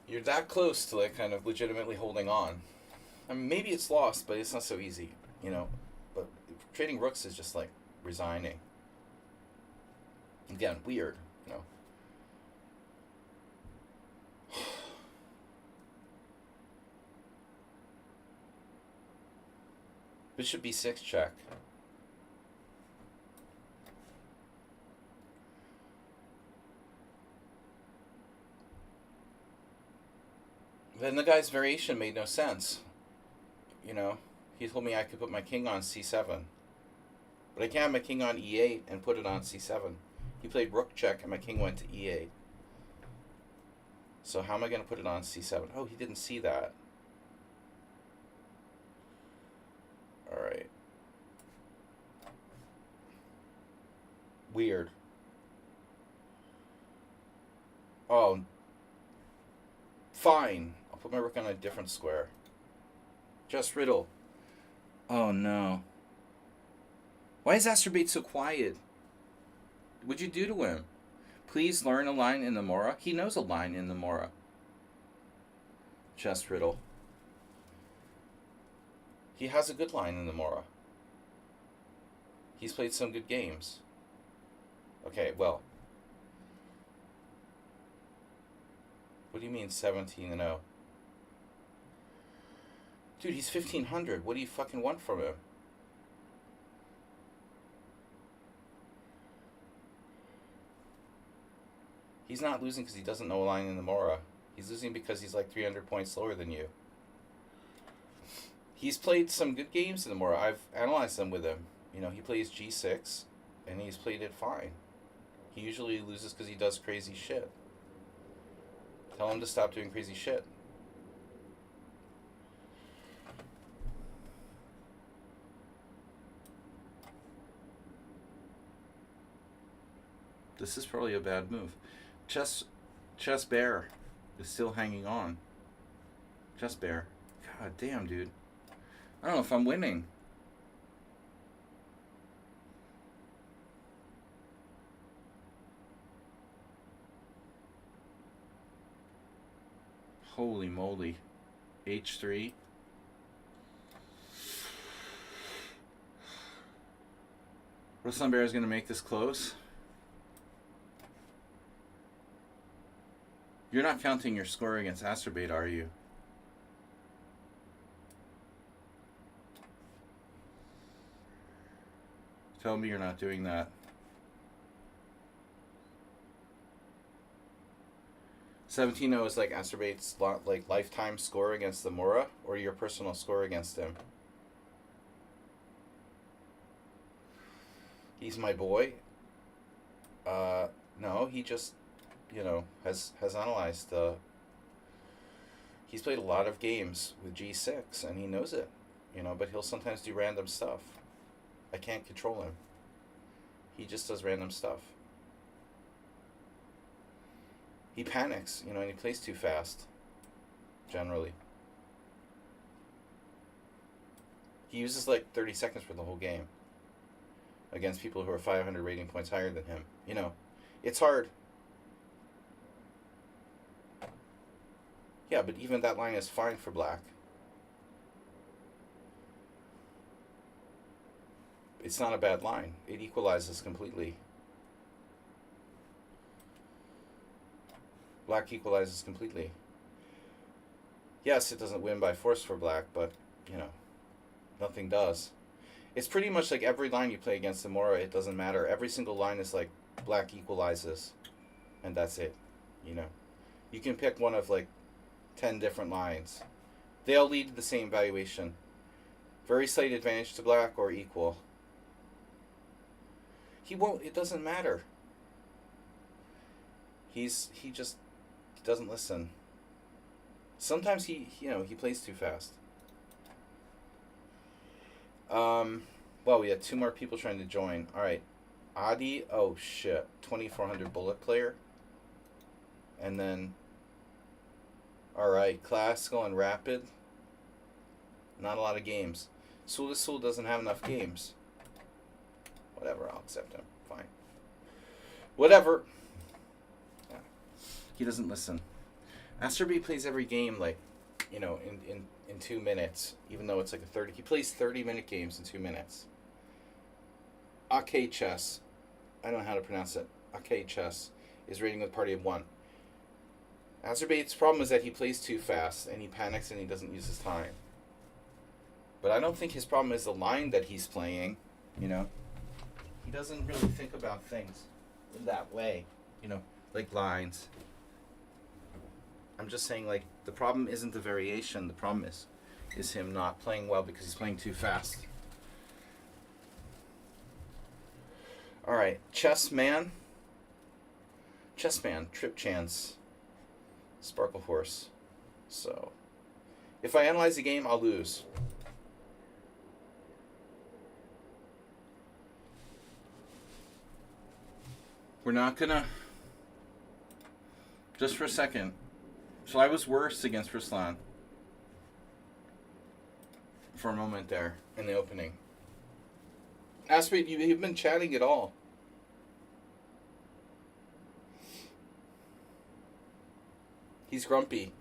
You're that close to, like, kind of legitimately holding on. I mean, maybe it's lost, but it's not so easy, you know. But trading rooks is just, like, resigning. Again, weird, you know. Bishop b6 check. Then the guy's variation made no sense. You know, he told me I could put my king on c7. But I can't have my king on e8 and put it on c7. He played rook check and my king went to e8. So how am I going to put it on c7? Oh, he didn't see that. Alright. Weird. Oh. Fine. I'll put my rook on a different square. Just riddle. Oh no. Why is Asterbait so quiet? What'd you do to him? Please learn a line in the Mora. He knows a line in the Mora. Just riddle. He has a good line in the Mora. He's played some good games. Okay, well. What do you mean 17-0? Dude, he's 1500. What do you fucking want from him? He's not losing because he doesn't know a line in the Mora. He's losing because he's like 300 points lower than you. He's played some good games in the Mora. I've analyzed them with him. You know, he plays g6, and he's played it fine. He usually loses because he does crazy shit. Tell him to stop doing crazy shit. This is probably a bad move. Chess Bear is still hanging on. Chess Bear. God damn, dude. I don't know if I'm winning. Holy moly. H3. Ruslan Bear is going to make this close. You're not counting your score against Asterbait, are you? Tell me you're not doing that. 17-0 is like Asterbait's like lifetime score against the Mora, or your personal score against him? He's my boy. No, he just, you know, has analyzed the. He's played a lot of games with G6, and he knows it, you know. But he'll sometimes do random stuff. I can't control him. He just does random stuff. He panics, you know, and he plays too fast. Generally. He uses like 30 seconds for the whole game. Against people who are 500 rating points higher than him. You know, it's hard. Yeah, but even that line is fine for black. It's not a bad line. It equalizes completely. Black equalizes completely. Yes, it doesn't win by force for black, but, you know, nothing does. It's pretty much like every line you play against the Mora, it doesn't matter. Every single line is like black equalizes, and that's it, you know. You can pick one of like 10 different lines. They all lead to the same valuation. Very slight advantage to black or equal. He won't, it doesn't matter. He doesn't listen. Sometimes he plays too fast. Well, we had 2 more people trying to join. All right. Adi, oh shit, 2400 bullet player. And then, all right, classical and rapid. Not a lot of games. Sul doesn't have enough games. Whatever, I'll accept him. Fine. Whatever. Yeah. He doesn't listen. Asterby plays every game like, you know, in 2 minutes, even though it's like a 30. He plays 30-minute games in 2 minutes. Ake Chess, I don't know how to pronounce it. Ake Chess is rating with party of 1. Azerbaid's problem is that he plays too fast and he panics and he doesn't use his time. But I don't think his problem is the line that he's playing, you know. He doesn't really think about things in that way, you know, like lines. I'm just saying, like, the problem isn't the variation. The problem is him not playing well because he's playing too fast. All right, Chessman, Trip Chance, Sparkle Horse. So, if I analyze the game, I'll lose. We're not gonna, just for a second. So I was worse against Ruslan for a moment there in the opening. Aspie, you've been chatting at all. He's grumpy.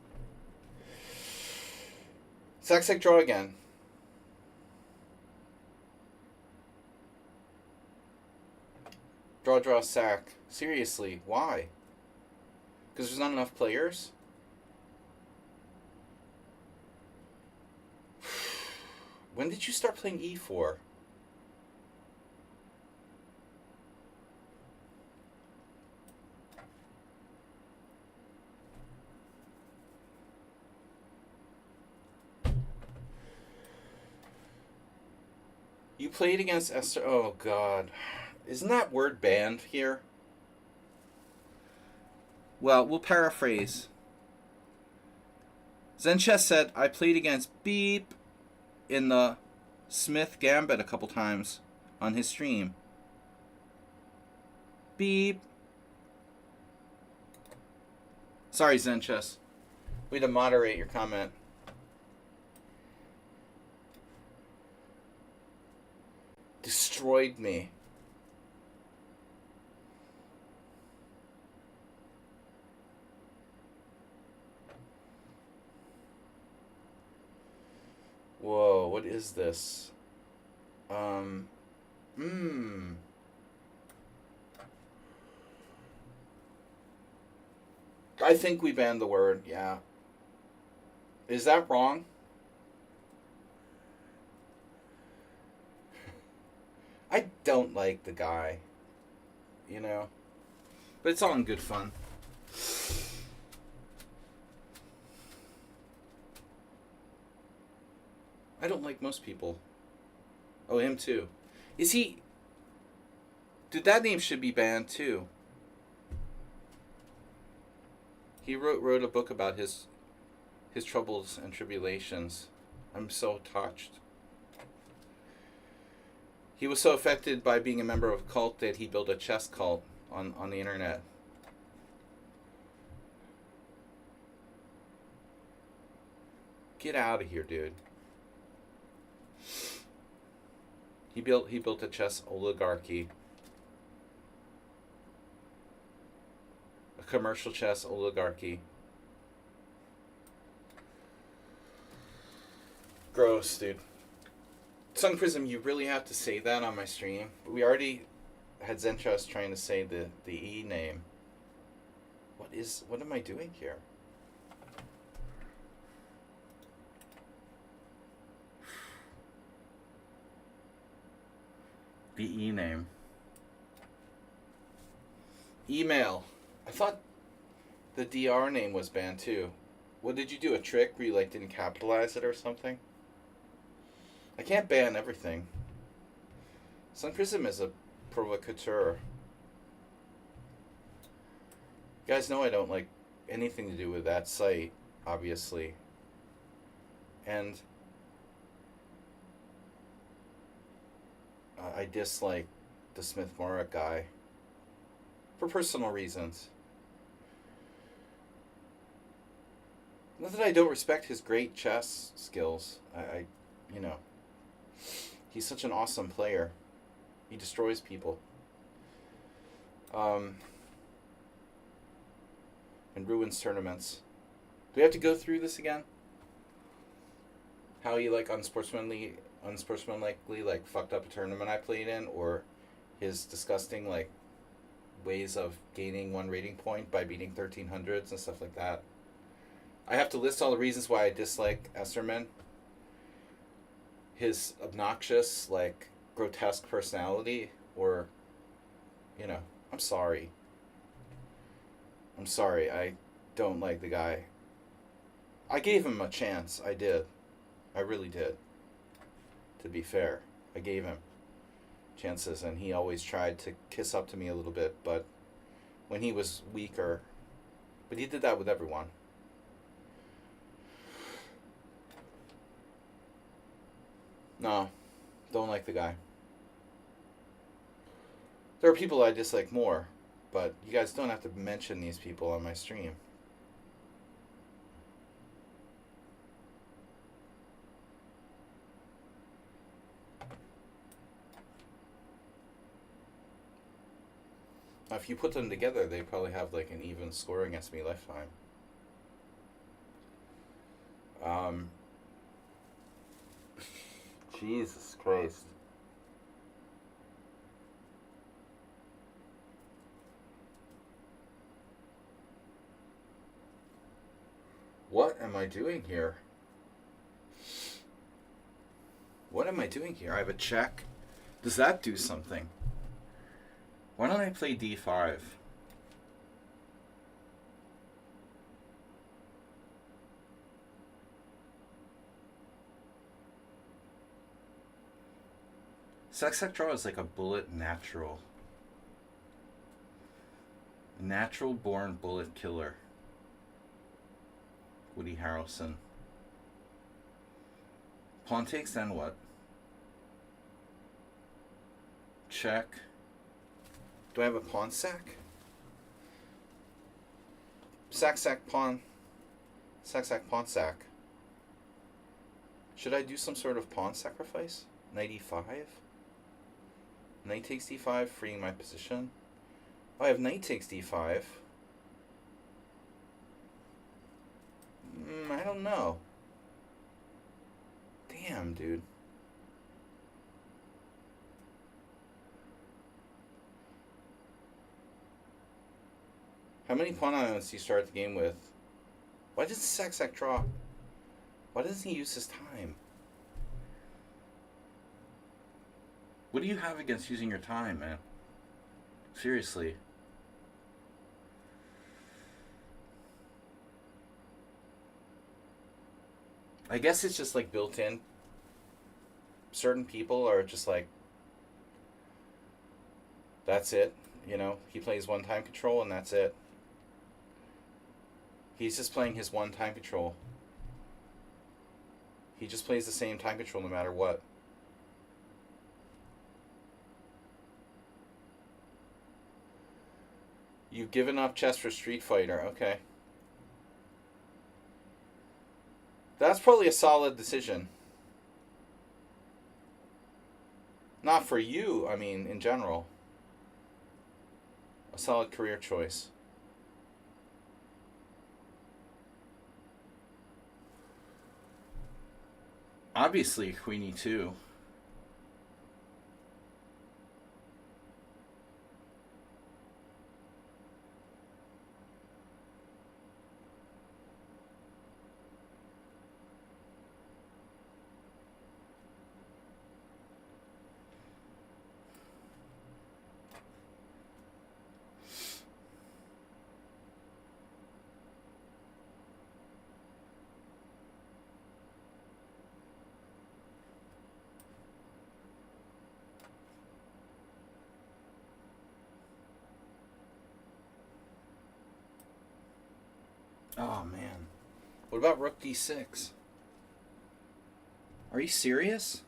Sack draw again. Draw, sack. Seriously, why? Because there's not enough players? When did you start playing E4? You played against Esther. Oh, God. Isn't that word banned here? Well, we'll paraphrase. Zenchess said, I played against Beep in the Smith Gambit a couple times on his stream. Beep. Sorry, Zenchess. We had to moderate your comment. Destroyed me. Whoa, what is this? I think we banned the word, yeah. Is that wrong? I don't like the guy, you know, but it's all in good fun. I don't like most people. Oh, him too. Is he... Dude, that name should be banned too. He wrote a book about his troubles and tribulations. I'm so touched. He was so affected by being a member of a cult that he built a chess cult on the internet. Get out of here, dude. He built a chess oligarchy. A commercial chess oligarchy. Gross, dude. Sun Prism, you really have to say that on my stream. We already had Zentrust trying to say the E name. What am I doing here? The E name. Email. I thought the DR name was banned too. What did you do? A trick where you like didn't capitalize it or something? I can't ban everything. Sun Prism is a provocateur. You guys know I don't like anything to do with that site, obviously. And I dislike the Smith Mora guy for personal reasons. Not that I don't respect his great chess skills. I you know, he's such an awesome player. He destroys people. And ruins tournaments. Do we have to go through this again? How he like unsportsmanlikely like fucked up a tournament I played in, or his disgusting like ways of gaining one rating point by beating 1300s and stuff like that. I have to list all the reasons why I dislike Esserman. His obnoxious, like, grotesque personality, or, you know, I'm sorry. I don't like the guy. I gave him a chance. I did. I really did. To be fair, I gave him chances, and he always tried to kiss up to me a little bit, but when he was weaker. But he did that with everyone. No, don't like the guy. There are people I dislike more, but you guys don't have to mention these people on my stream. Now, if you put them together, they probably have like an even score against me lifetime. Jesus Christ. What am I doing here? What am I doing here? I have a check. Does that do something? Why don't I play d5? Sac draw is like a bullet natural. Natural born bullet killer. Woody Harrelson. Pawn takes, then what? Check. Do I have a pawn sack? Sack, pawn. Sack, pawn, sack. Should I do some sort of pawn sacrifice? Knight e5? Knight takes d5, freeing my position. Oh, I have knight takes d5. I don't know. Damn, dude. How many pawn islands do you start the game with? Why does Sack draw? Why doesn't he use his time? What do you have against using your time, man? Seriously. I guess it's just like built in. Certain people are just like, that's it. You know, he plays one time control and that's it. He's just playing his one time control. He just plays the same time control no matter what. You've given up chess for Street Fighter. Okay. That's probably a solid decision. Not for you, I mean, in general. A solid career choice. Obviously, Queen E2. Oh, man. What about rook d6? Are you serious?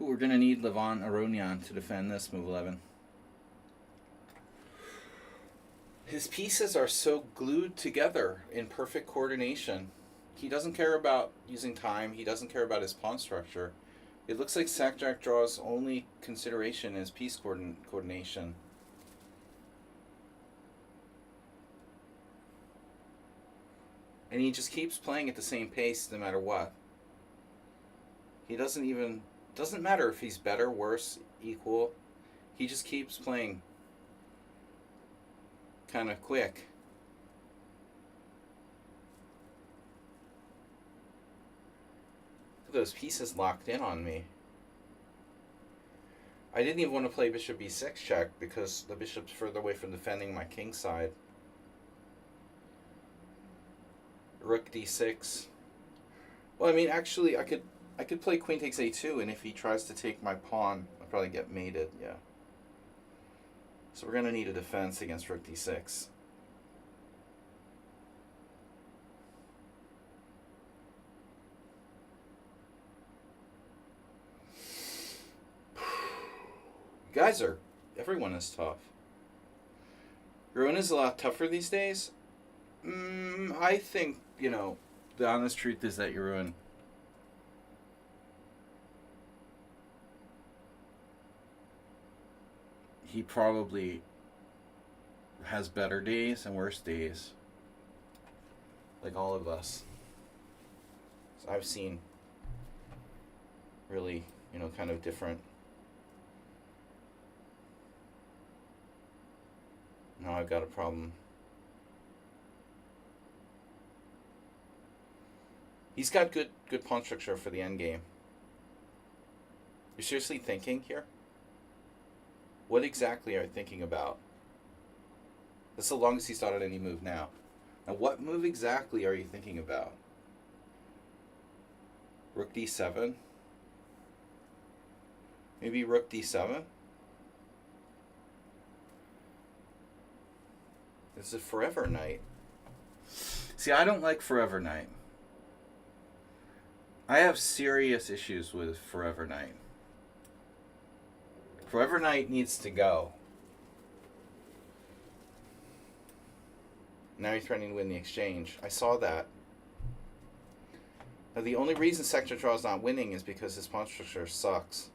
Ooh, we're going to need Levon Aronian to defend this move 11. His pieces are so glued together in perfect coordination. He doesn't care about using time. He doesn't care about his pawn structure. It looks like Sack-Jack Draw's only consideration is piece coordination. And he just keeps playing at the same pace no matter what. He doesn't matter if he's better, worse, equal. He just keeps playing kind of quick. Look at those pieces locked in on me. I didn't even want to play bishop b6 check because the bishop's further away from defending my king side. Rook d6. Well, I mean, actually, I could play queen takes a2, and if he tries to take my pawn, I'll probably get mated, yeah. So we're going to need a defense against rook d6. Everyone is tough. Ruin is a lot tougher these days. I think, the honest truth is that Ruin. He probably has better days and worse days. Like all of us. So I've seen really, kind of different. Now I've got a problem. He's got good pawn structure for the endgame. You're seriously thinking here? What exactly are you thinking about? That's the longest he's started any move now. Now what move exactly are you thinking about? Rook d7? Maybe rook d7? This is Forever Knight. See, I don't like Forever Knight. I have serious issues with Forever Knight. Forever Knight needs to go. Now you're threatening to win the exchange. I saw that. Now the only reason Sector Draw is not winning is because his pawn structure sucks.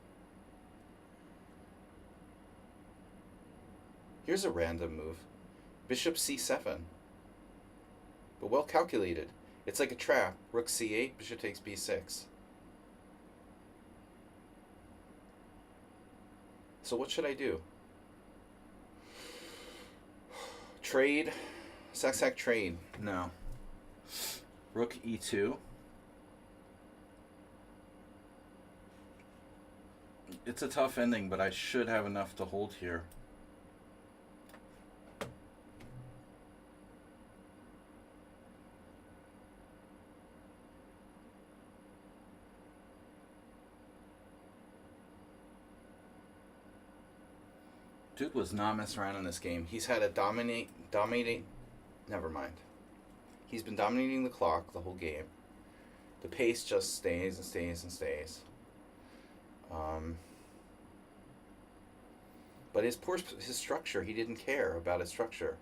Here's a random move. Bishop c7. But well calculated. It's like a trap. Rook c8, bishop takes b6. So what should I do? Trade? Sack trade? No. Rook e2. It's a tough ending, but I should have enough to hold here. Dude was not messing around in this game. He's had a dominating. Never mind. He's been dominating the clock the whole game. The pace just stays and stays and stays. But his structure, he didn't care about his structure.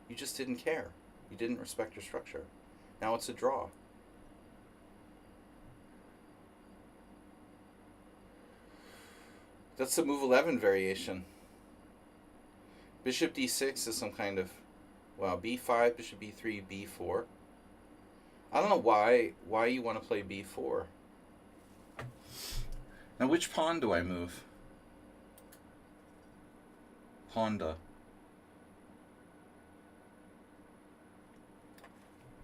You just didn't care. You didn't respect your structure. Now it's a draw. That's the move 11 variation. Bishop d6 is some kind of, b5, bishop b3, b4. I don't know why you want to play b4. Now which pawn do I move? Pawnda.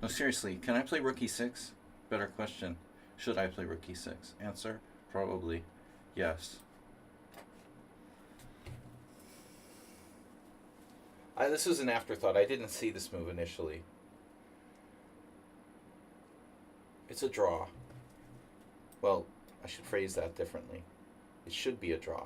No, seriously, can I play rook e6? Better question. Should I play rook e6? Answer, probably yes. This was an afterthought. I didn't see this move initially. It's a draw. Well, I should phrase that differently. It should be a draw.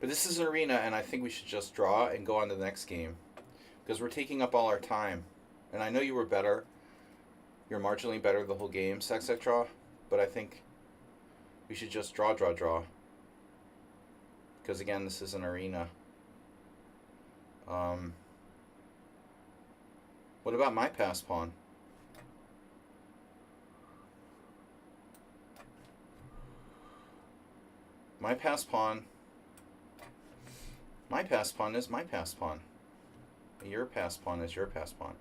But this is an arena, and I think we should just draw and go on to the next game. Because we're taking up all our time. And I know you were better. You're marginally better the whole game, Saxec Draw. But I think we should just draw. Because again, this is an arena. What about my pass pawn? My pass pawn is my pass pawn. Your pass pawn is your pass pawn.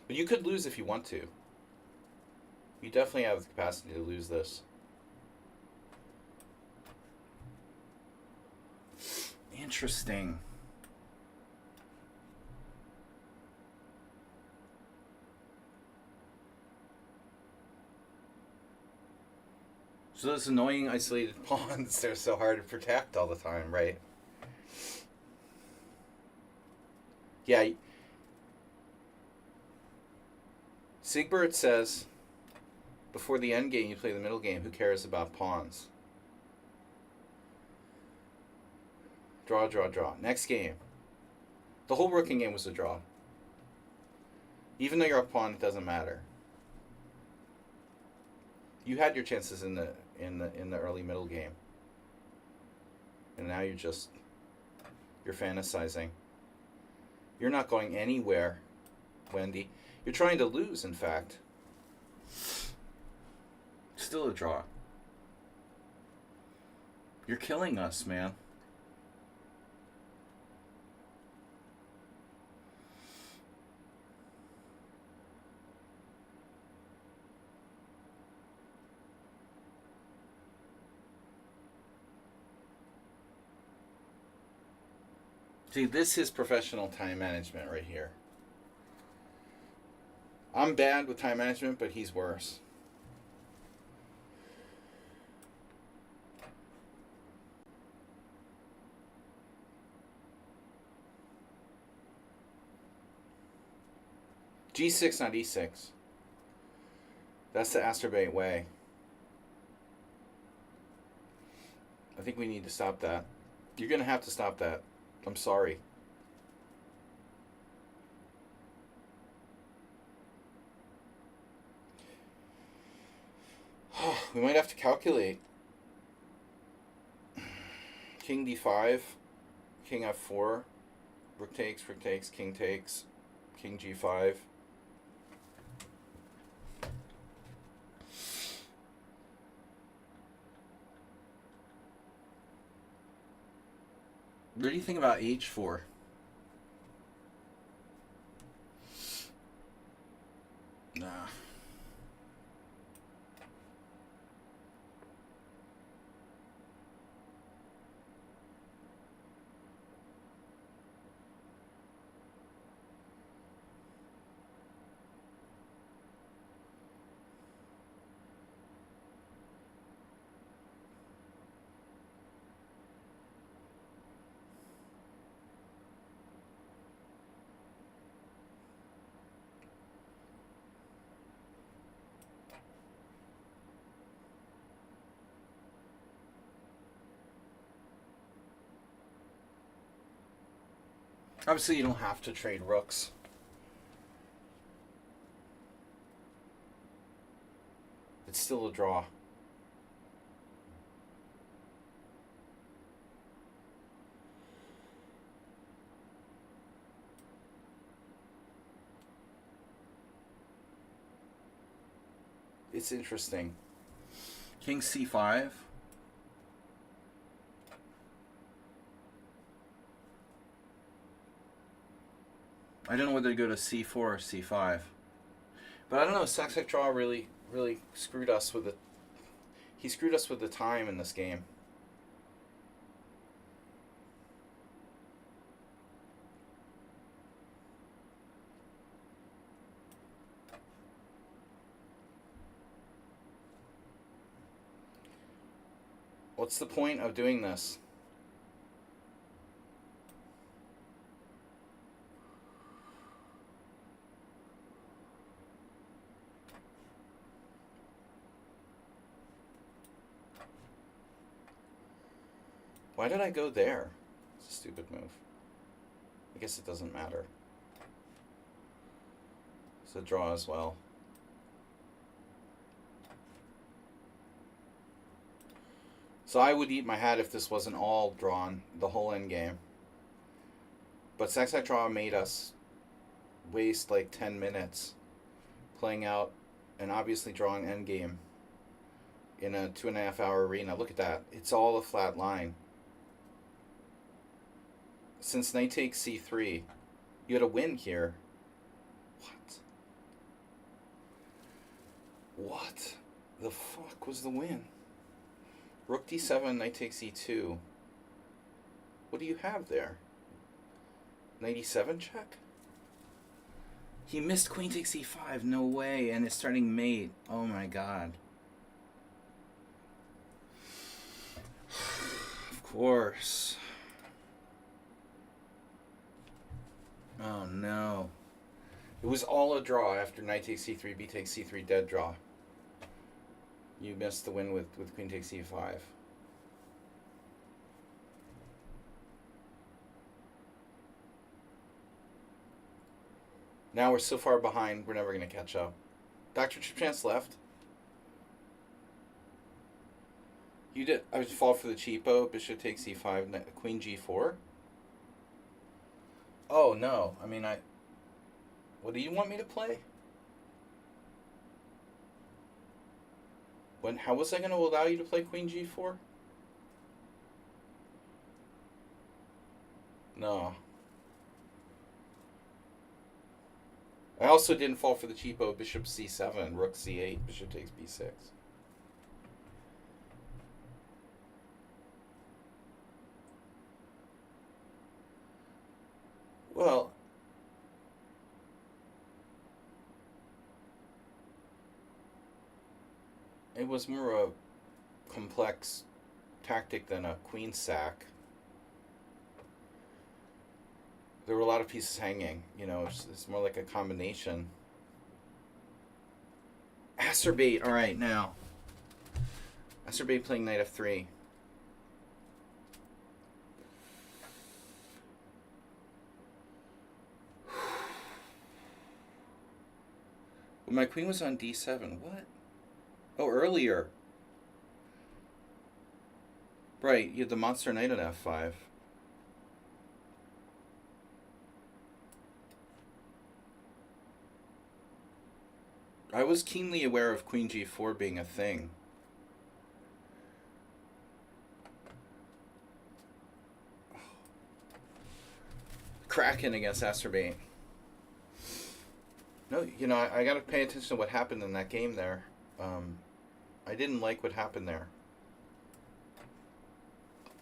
But you could lose if you want to. You definitely have the capacity to lose this. Interesting. So those annoying isolated pawns, they're so hard to protect all the time, right? Yeah. Siegbert says, before the end game, you play the middle game. Who cares about pawns? Draw. Next game. The whole working game was a draw. Even though you're up pawn, it doesn't matter. You had your chances in the early middle game, and now you're fantasizing. You're not going anywhere, Wendy. You're trying to lose, in fact. Still a draw. You're killing us, man. See, this is professional time management right here. I'm bad with time management, but he's worse. G6, not E6. That's the Asterbait way. I think we need to stop that. You're going to have to stop that. I'm sorry. We might have to calculate. King D5, King F4, Rook takes, King takes, King G5. What do you think about H4? Nah. Obviously, you don't have to trade rooks. It's still a draw. It's interesting. King C5. I don't know whether to go to C4 or C5. But I don't know, Saxec Draw really screwed us with it. He screwed us with the time in this game. What's the point of doing this? Why did I go there? Stupid move. I guess it doesn't matter. It's a draw as well. So I would eat my hat if this wasn't all drawn, the whole end game. But Sack Draw made us waste like 10 minutes playing out and obviously drawing end game in a 2.5 hour arena. Look at that. It's all a flat line. Since knight takes c3, you had a win here. What? What the fuck was the win? Rook d7, knight takes e2. What do you have there? Knight e7 check? He missed queen takes e5. No way. And it's starting mate. Oh my god. Of course. Oh no. It was all a draw after knight takes c3, b takes c3, dead draw. You missed the win with queen takes e5. Now we're so far behind, we're never going to catch up. Dr. Chipchance left. You did. I would fall for the cheapo. Bishop takes e5, queen g4. Oh, no. I mean, what do you want me to play? How was I going to allow you to play queen g4? No. I also didn't fall for the cheapo bishop c7, rook c8, bishop takes b6. Well, it was more a complex tactic than a queen sack. There were a lot of pieces hanging, you know, it's more like a combination. Acerbate, all right, now. Acerbate playing knight f3. Well, my queen was on d7, what? Oh, earlier. Right, you had the monster knight on f5. I was keenly aware of queen g4 being a thing. Kraken against Acerbate. No, you know, I got to pay attention to what happened in that game there. I didn't like what happened there.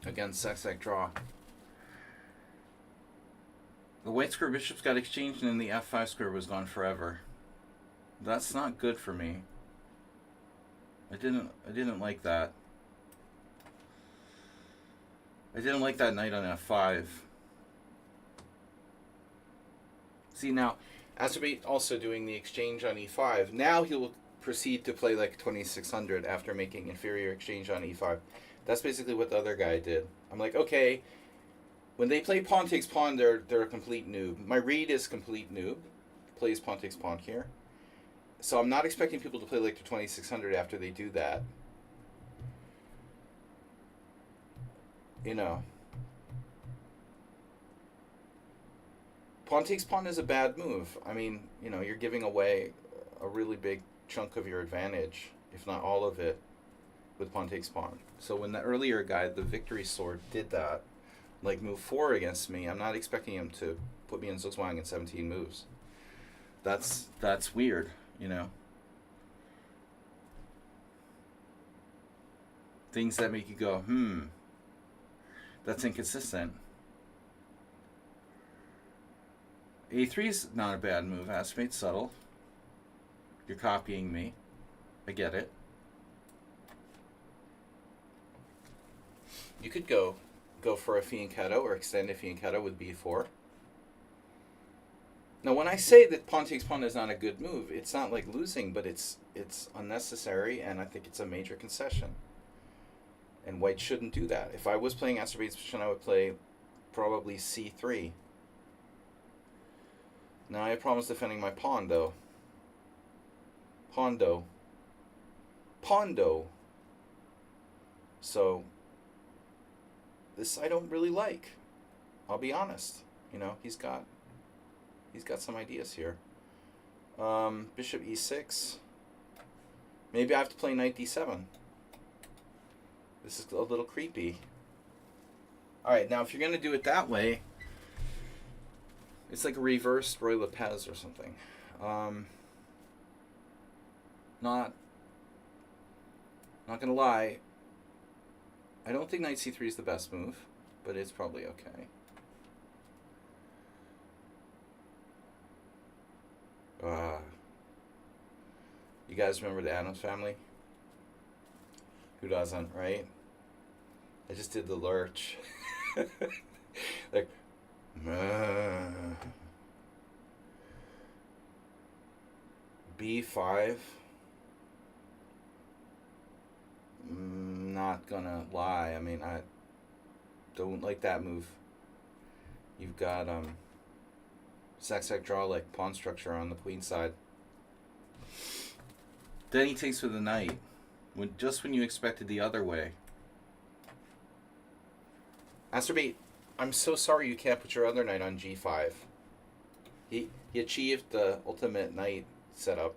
Against Sack Draw. The white square bishops got exchanged and then the f5 square was gone forever. That's not good for me. I didn't like that. I didn't like that knight on f5. See now, Acerbate also doing the exchange on e5. Now he'll proceed to play like 2600 after making inferior exchange on e5. That's basically what the other guy did. I'm like, okay, when they play pawn takes pawn, they're a complete noob. My read is complete noob. Plays pawn takes pawn here. So I'm not expecting people to play like to 2600 after they do that. You know. Pawn takes pawn is a bad move. I mean, you know, you're giving away a really big chunk of your advantage, if not all of it, with pawn takes pawn. So when the earlier guy, the victory sword, did that, like move 4 against me, I'm not expecting him to put me in Zugzwang in 17 moves. That's weird. You know, things that make you go, that's inconsistent. A3 is not a bad move. Acerbate, subtle. You're copying me. I get it. You could go for a fianchetto or extend a fianchetto with b4. Now, when I say that pawn takes pawn is not a good move, it's not like losing, but it's unnecessary, and I think it's a major concession. And white shouldn't do that. If I was playing Acerbate's position, I would play probably c3. Now I have problems defending my pawn, though. Pondo. So, this I don't really like. I'll be honest. You know, he's got some ideas here. Bishop e6. Maybe I have to play knight d7. This is a little creepy. Alright, now if you're going to do it that way, it's like a reversed Roy Lopez or something. Not gonna lie, I don't think knight c3 is the best move, but it's probably okay. You guys remember the Addams Family? Who doesn't, right? I just did the lurch. Like, b5. Not gonna lie, I mean, I don't like that move. You've got sac draw like pawn structure on the queen side. Then he takes with the knight, just when you expected the other way. Astrobate, I'm so sorry you can't put your other knight on g5. He achieved the ultimate knight setup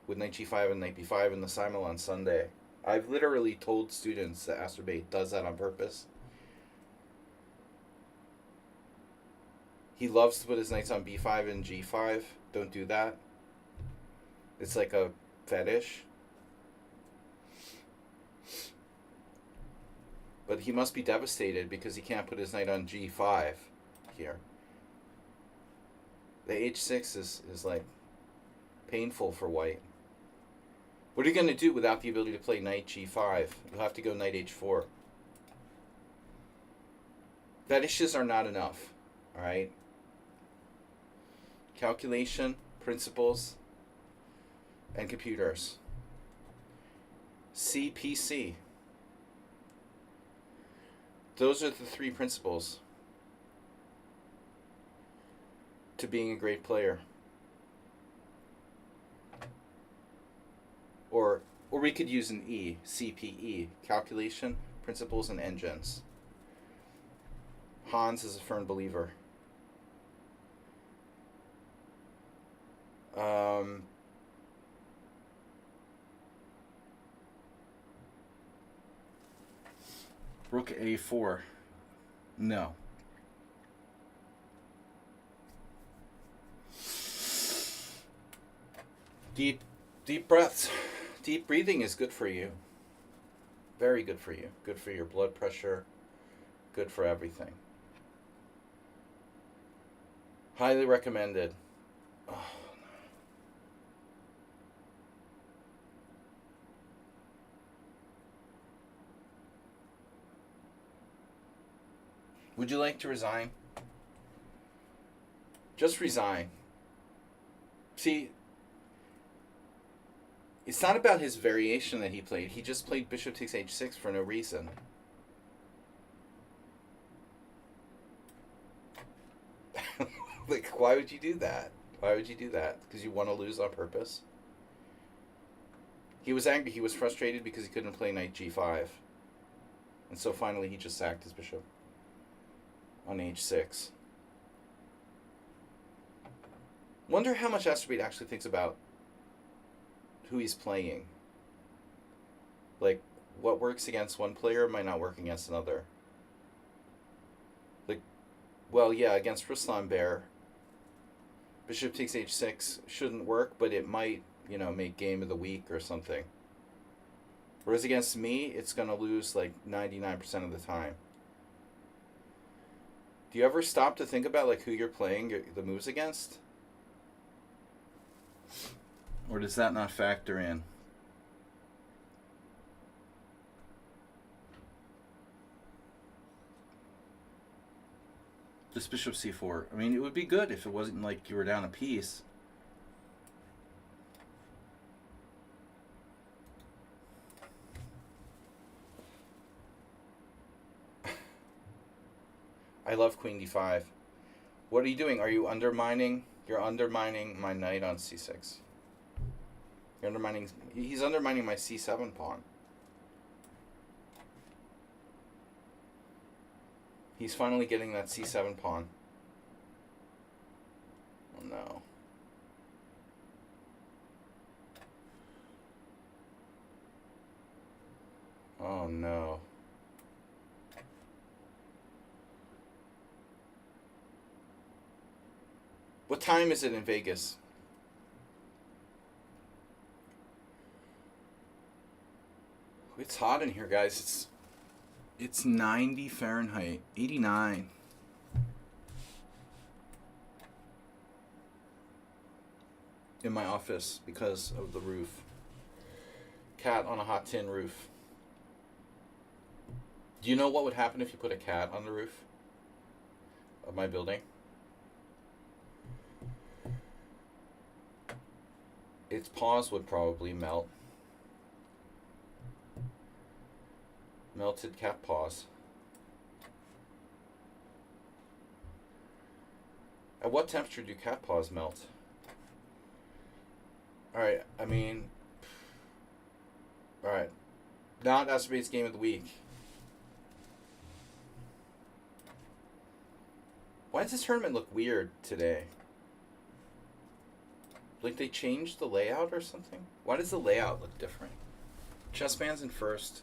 with knight g5 and knight b5 in the simul on Sunday. I've literally told students that Astrobate does that on purpose. He loves to put his knights on b5 and g5. Don't do that. It's like a fetish. But he must be devastated because he can't put his knight on g5 here. The h6 is like painful for white. What are you going to do without the ability to play knight g5? You'll have to go knight h4. Fetishes are not enough. Alright? Calculation, principles, and computers. CPC. Those are the three principles to being a great player. Or we could use an E, CPE, calculation, principles, and engines. Hans is a firm believer. Rook A4. No. Deep breaths. Deep breathing is good for you. Very good for you. Good for your blood pressure. Good for everything. Highly recommended. Oh. Would you like to resign? Just resign. See, it's not about his variation that he played. He just played bishop takes h6 for no reason. Like, why would you do that? Why would you do that? Because you want to lose on purpose? He was angry. He was frustrated because he couldn't play knight g5. And so finally he just sacked his bishop on h6. Wonder how much Astrobate actually thinks about who he's playing. Like, what works against one player might not work against another. Like, well, yeah, against Ruslan Bear, bishop takes h6 shouldn't work, but it might, you know, make game of the week or something. Whereas against me, it's going to lose like 99% of the time. Do you ever stop to think about like who you're playing the moves against? Or does that not factor in? Just bishop c4. I mean, it would be good if it wasn't like you were down a piece. I love queen d5. What are you doing? Are you undermining? You're undermining my knight on c6. You're undermining... He's undermining my c7 pawn. He's finally getting that c7 pawn. Oh no. Oh no. What time is it in Vegas? It's hot in here, guys. It's 90 Fahrenheit, 89. In my office because of the roof. Cat on a hot tin roof. Do you know what would happen if you put a cat on the roof of my building? Its paws would probably melt. Melted cat paws. At what temperature do cat paws melt? Alright, I mean... Alright. Not Asperbate's game of the week. Why does this tournament look weird today? Like they changed the layout or something? Why does the layout look different? Chessman's in first.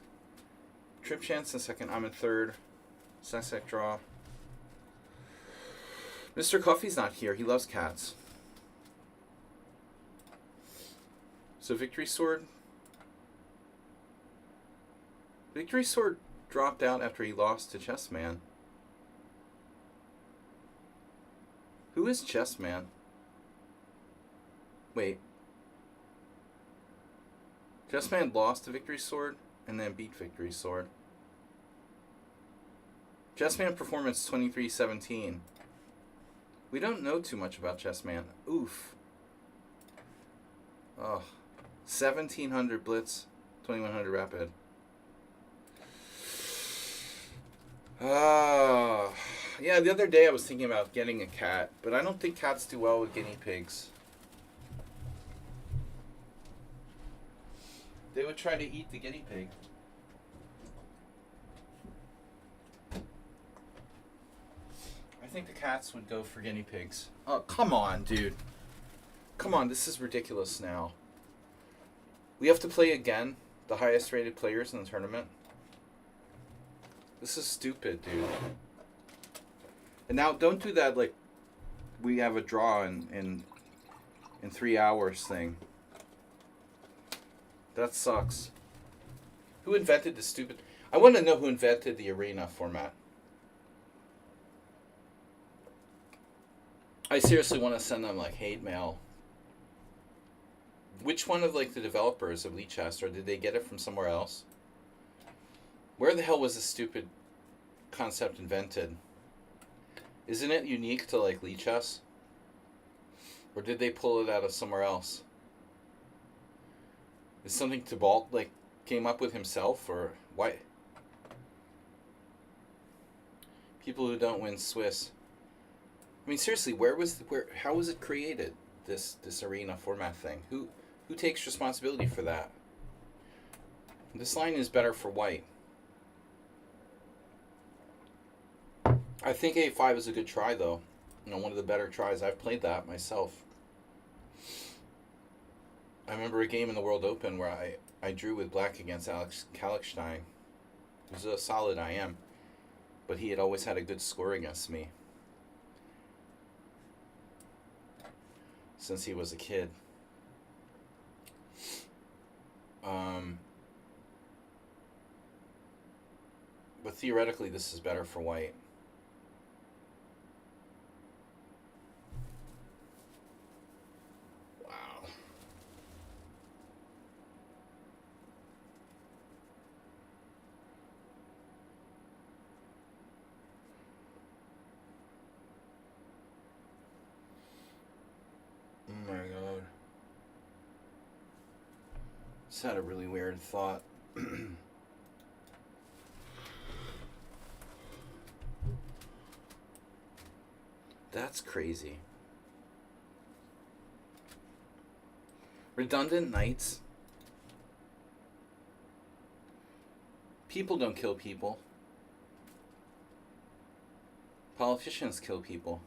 Trip Chance in second. I'm in third. Sesek draw. Mr. Coffee's not here. He loves cats. So Victory Sword. Victory Sword dropped out after he lost to Chessman. Who is Chessman? Wait. Chessman lost to Victory Sword and then beat Victory Sword. Chessman performance 23-17. We don't know too much about Chessman. Oof. Oh. 1700 Blitz, 2100 Rapid. Yeah, the other day I was thinking about getting a cat, but I don't think cats do well with guinea pigs. They would try to eat the guinea pig. I think the cats would go for guinea pigs. Oh, come on, dude. Come on, this is ridiculous now. We have to play again, the highest rated players in the tournament. This is stupid, dude. And now, don't do that like we have a draw in 3 hours thing. That sucks. Who invented this stupid... I want to know who invented the arena format. I seriously want to send them like hate mail. Which one of like the developers of Lee Chess, or did they get it from somewhere else? Where the hell was this stupid concept invented? Isn't it unique to like Lee Chess? Or did they pull it out of somewhere else? Is something Tybalt like came up with himself, or why? People who don't win Swiss. I mean, seriously, how was it created? This arena format thing. Who takes responsibility for that? This line is better for white. I think A5 is a good try, though. You know, one of the better tries. I've played that myself. I remember a game in the World Open where I drew with black against Alex Kallichstein. He was a solid IM, but he had always had a good score against me since he was a kid. But theoretically, this is better for white. Wow. Oh my god. Just had a really weird thought. That's crazy. Redundant knights. People don't kill people. Politicians kill people.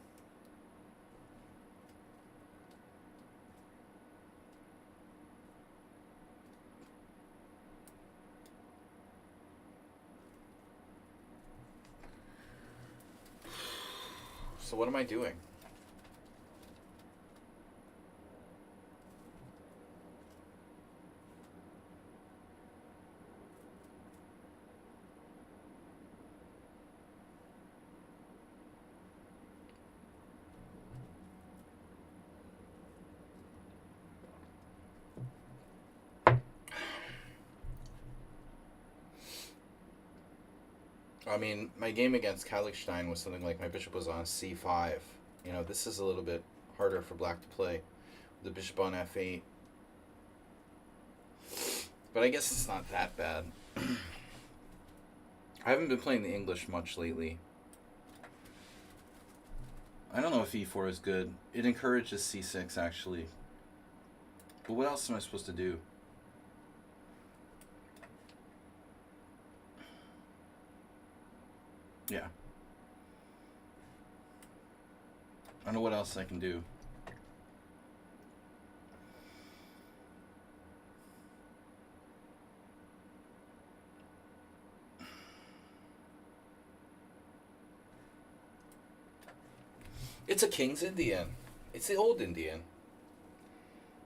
So what am I doing? I mean, my game against Kalikstein was something like my bishop was on c5. You know, this is a little bit harder for black to play. The bishop on f8. But I guess it's not that bad. I haven't been playing the English much lately. I don't know if e4 is good. It encourages c6, actually. But what else am I supposed to do? Yeah. I don't know what else I can do. It's a King's Indian. It's the old Indian.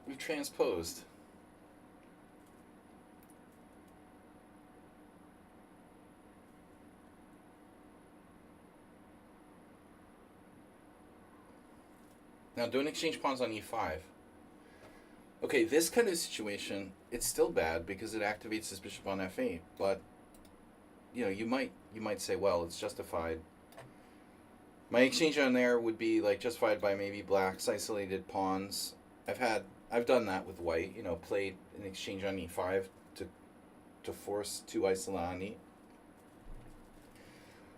We've transposed. Now, don't exchange pawns on e5. Okay, this kind of situation, it's still bad because it activates this bishop on f8. But, you know, you might say, well, it's justified. My exchange on there would be like justified by maybe black's isolated pawns. I've done that with white. You know, played an exchange on e5 to force two isolani.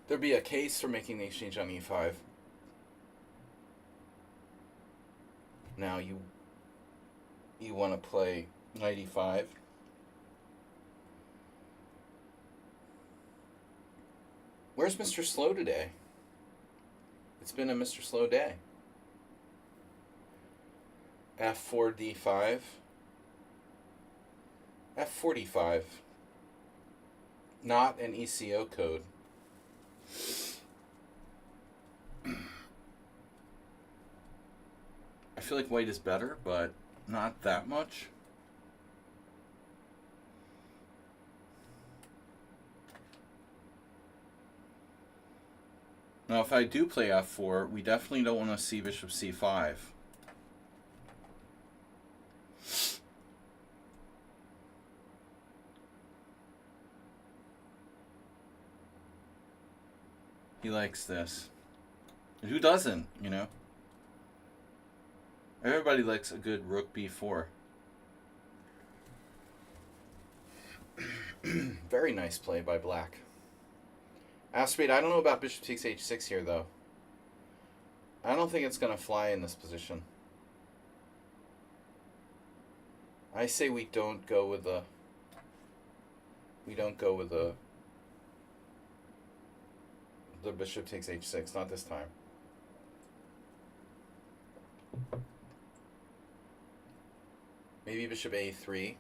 There'd be a case for making the exchange on e5. Now you want to play knight e5. Where's Mr. Slow today? It's been a Mr. Slow day. f4 d5. f45. Not an ECO code. I feel like white is better, but not that much. Now, if I do play f4, we definitely don't want to see bishop c5. He likes this. And who doesn't, you know? Everybody likes a good rook b4. Very nice play by black. Aspade, I don't know about bishop takes h6 here, though. I don't think it's going to fly in this position. I say we don't go with the... The bishop takes h6, not this time. Maybe bishop a3.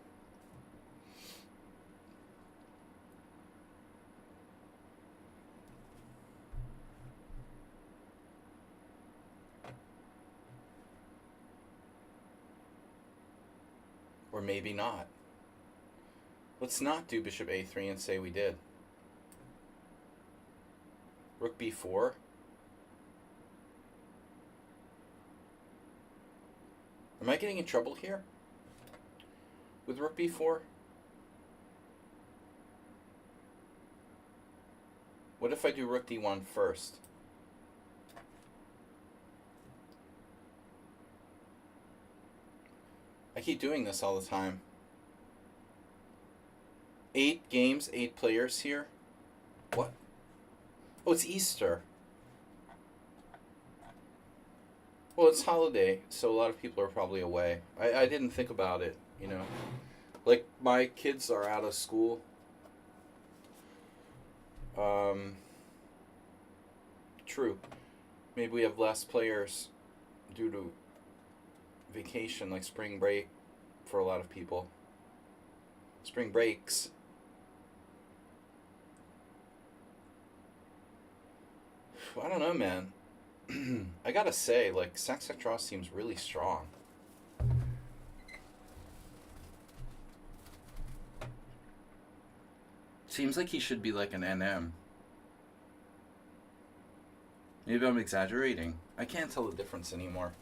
Or maybe not. Let's not do bishop a3 and say we did. Rook b4. Am I getting in trouble here? With rook b4? What if I do rook d1 first? I keep doing this all the time. 8 games, 8 players here. What? Oh, it's Easter. Well, it's holiday, so a lot of people are probably away. I didn't think about it, you know. Like, my kids are out of school. Um, True. Maybe we have less players due to vacation, like spring break for a lot of people. Spring breaks. I don't know, man. I gotta say, like, Saxec Draw seems really strong. Seems like he should be like an NM. Maybe I'm exaggerating. I can't tell the difference anymore.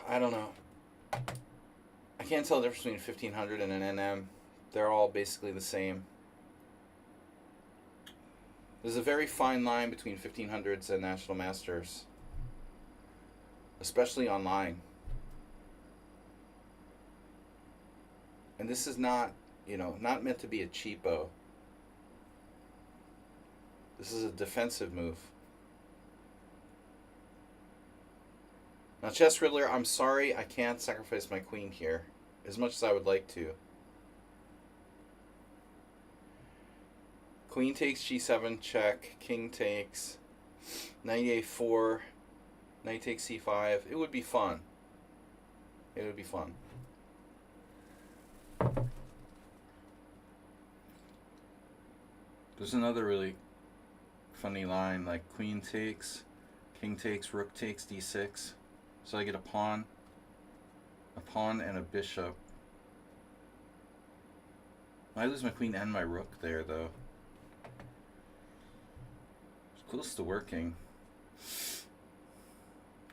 I don't know. I can't tell the difference between 1500 and an NM. They're all basically the same. There's a very fine line between 1500s and National Masters, especially online. And this is not, not meant to be a cheapo. This is a defensive move. Now, Chess Riddler, I'm sorry I can't sacrifice my queen here, as much as I would like to. Queen takes g7, check. King takes. Knight a4. Knight takes c5. It would be fun. It would be fun. There's another really funny line, like queen takes, king takes, rook takes, d6. So I get a pawn and a bishop. I lose my queen and my rook there, though. It's close to working.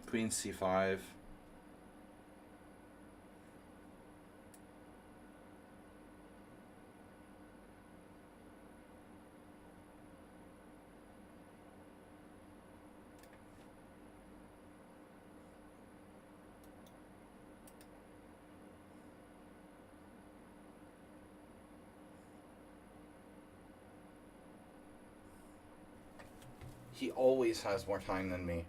Queen c5. He always has more time than me.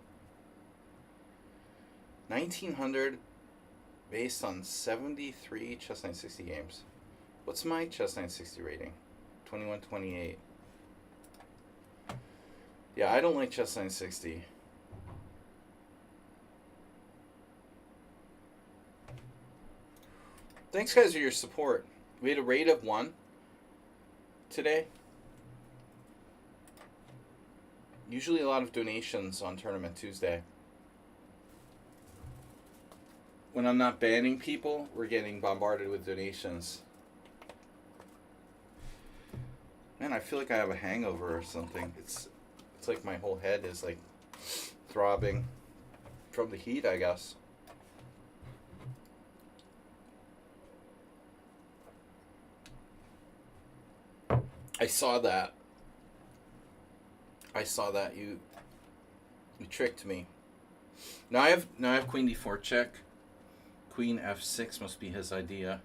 1900 based on 73 Chess 960 games. What's my Chess 960 rating? 2128. Yeah, I don't like Chess 960. Thanks, guys, for your support. We had a rate of 1 today. Usually a lot of donations on Tournament Tuesday. When I'm not banning people, we're getting bombarded with donations. Man, I feel like I have a hangover or something. It's like my whole head is like throbbing from the heat, I guess. I saw that. You tricked me. Now I have queen d4 check. Queen f6 must be his idea.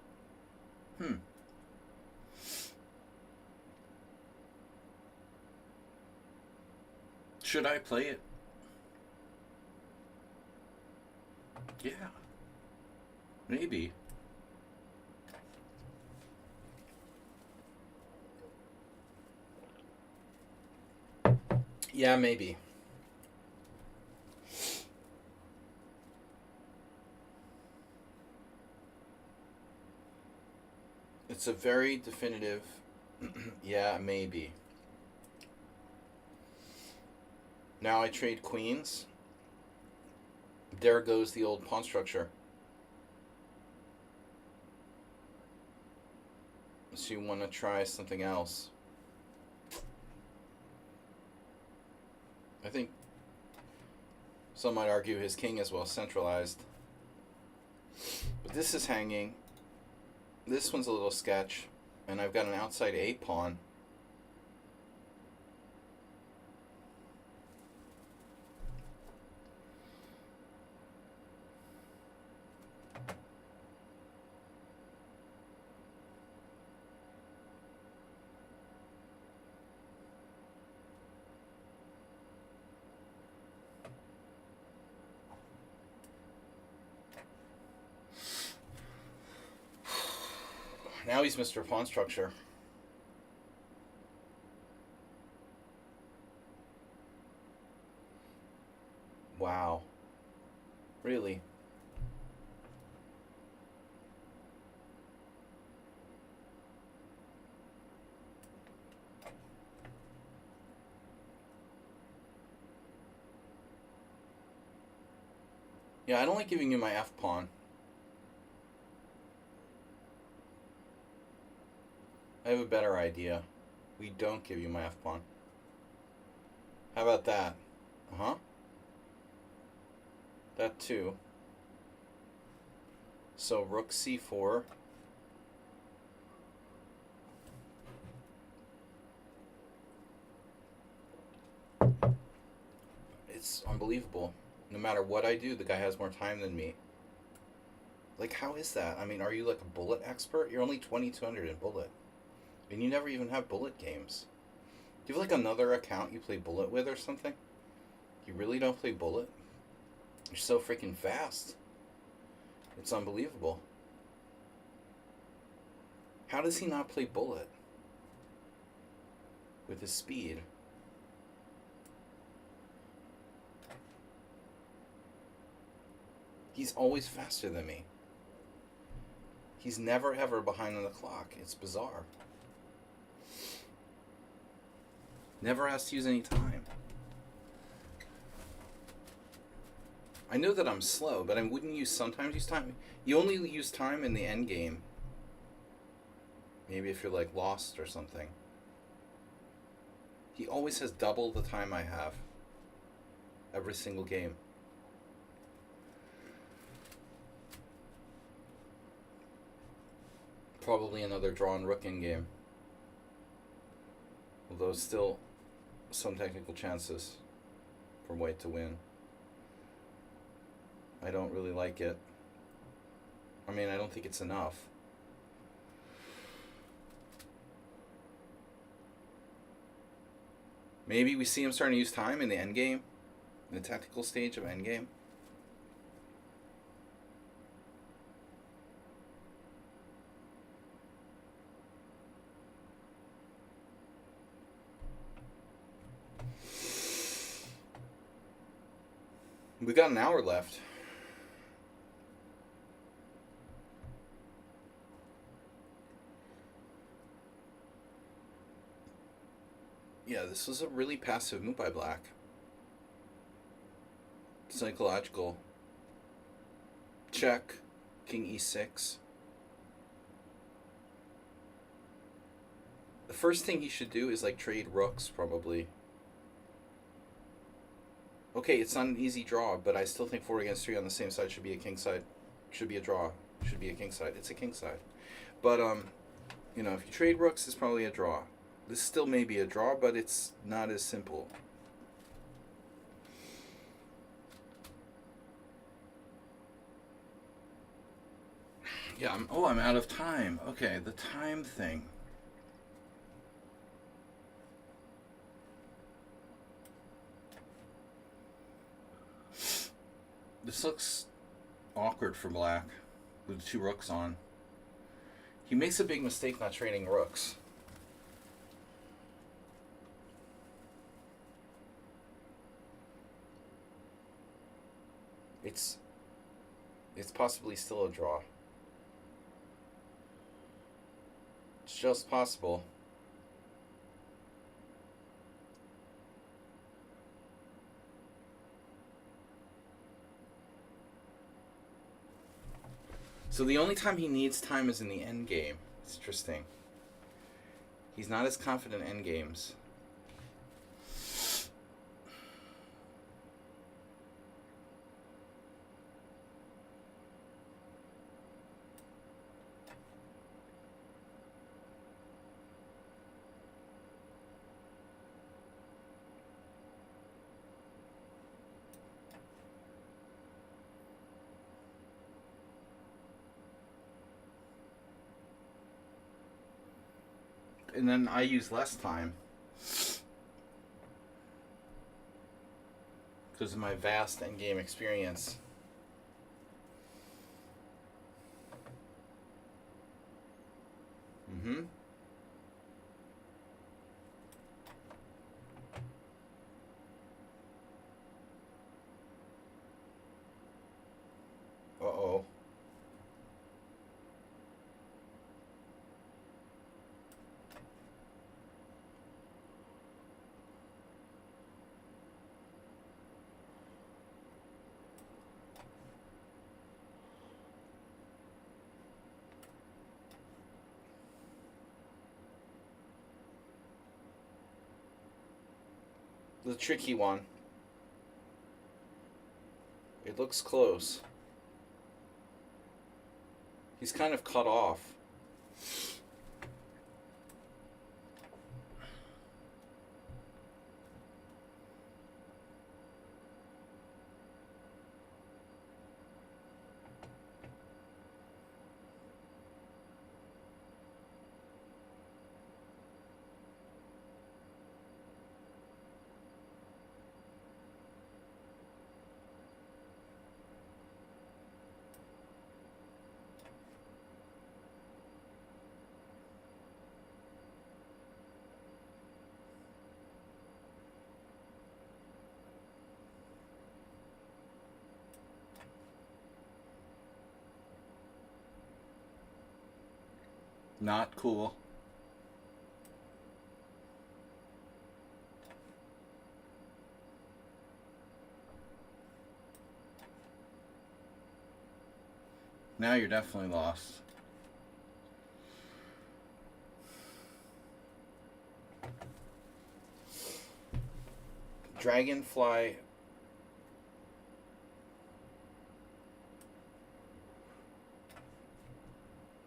Should I play it? Yeah. Maybe. Yeah, maybe. It's a very definitive, yeah, maybe. Now I trade queens. There goes the old pawn structure. So you want to try something else. I think some might argue his king is well centralized. But this is hanging. This one's a little sketch. And I've got an outside A pawn. Now he's Mr. Pawn Structure. Wow. Really? Yeah, I don't like giving you my F pawn. I have a better idea. We don't give you my F pawn. How about that? Uh-huh. That too. So rook c4. It's unbelievable. No matter what I do, the guy has more time than me. Like, how is that? I mean, are you like a bullet expert? You're only 2200 in bullet. And you never even have bullet games. Do you have like another account you play bullet with or something? You really don't play bullet? You're so freaking fast. It's unbelievable. How does he not play bullet? With his speed. He's always faster than me. He's never ever behind on the clock. It's bizarre. Never has to use any time. I know that I'm slow, but I wouldn't sometimes use time. You only use time in the end game. Maybe if you're like lost or something. He always has double the time I have. Every single game. Probably another drawn rook in game. Although still some technical chances for white to win. I don't really like it. I mean, I don't think it's enough. Maybe we see him starting to use time in the endgame, in the tactical stage of endgame. We got an hour left. Yeah, this was a really passive move by black. Psychological. Check. King e6. The first thing he should do is like trade rooks, probably. Okay, it's not an easy draw, but I still think 4 against 3 on the same side should be a king side. Should be a draw. Should be a king side. It's a king side. But, you know, if you trade rooks, it's probably a draw. This still may be a draw, but it's not as simple. Yeah, I'm out of time. Okay, the time thing. This looks awkward for black with 2 rooks on. He makes a big mistake not trading rooks. It's possibly still a draw. It's just possible. So the only time he needs time is in the end game. It's interesting. He's not as confident in end games. And then I use less time because of my vast endgame experience. Mm-hmm. Uh-oh. The tricky one. It looks close. He's kind of cut off. Not cool. Now you're definitely lost. Dragonfly.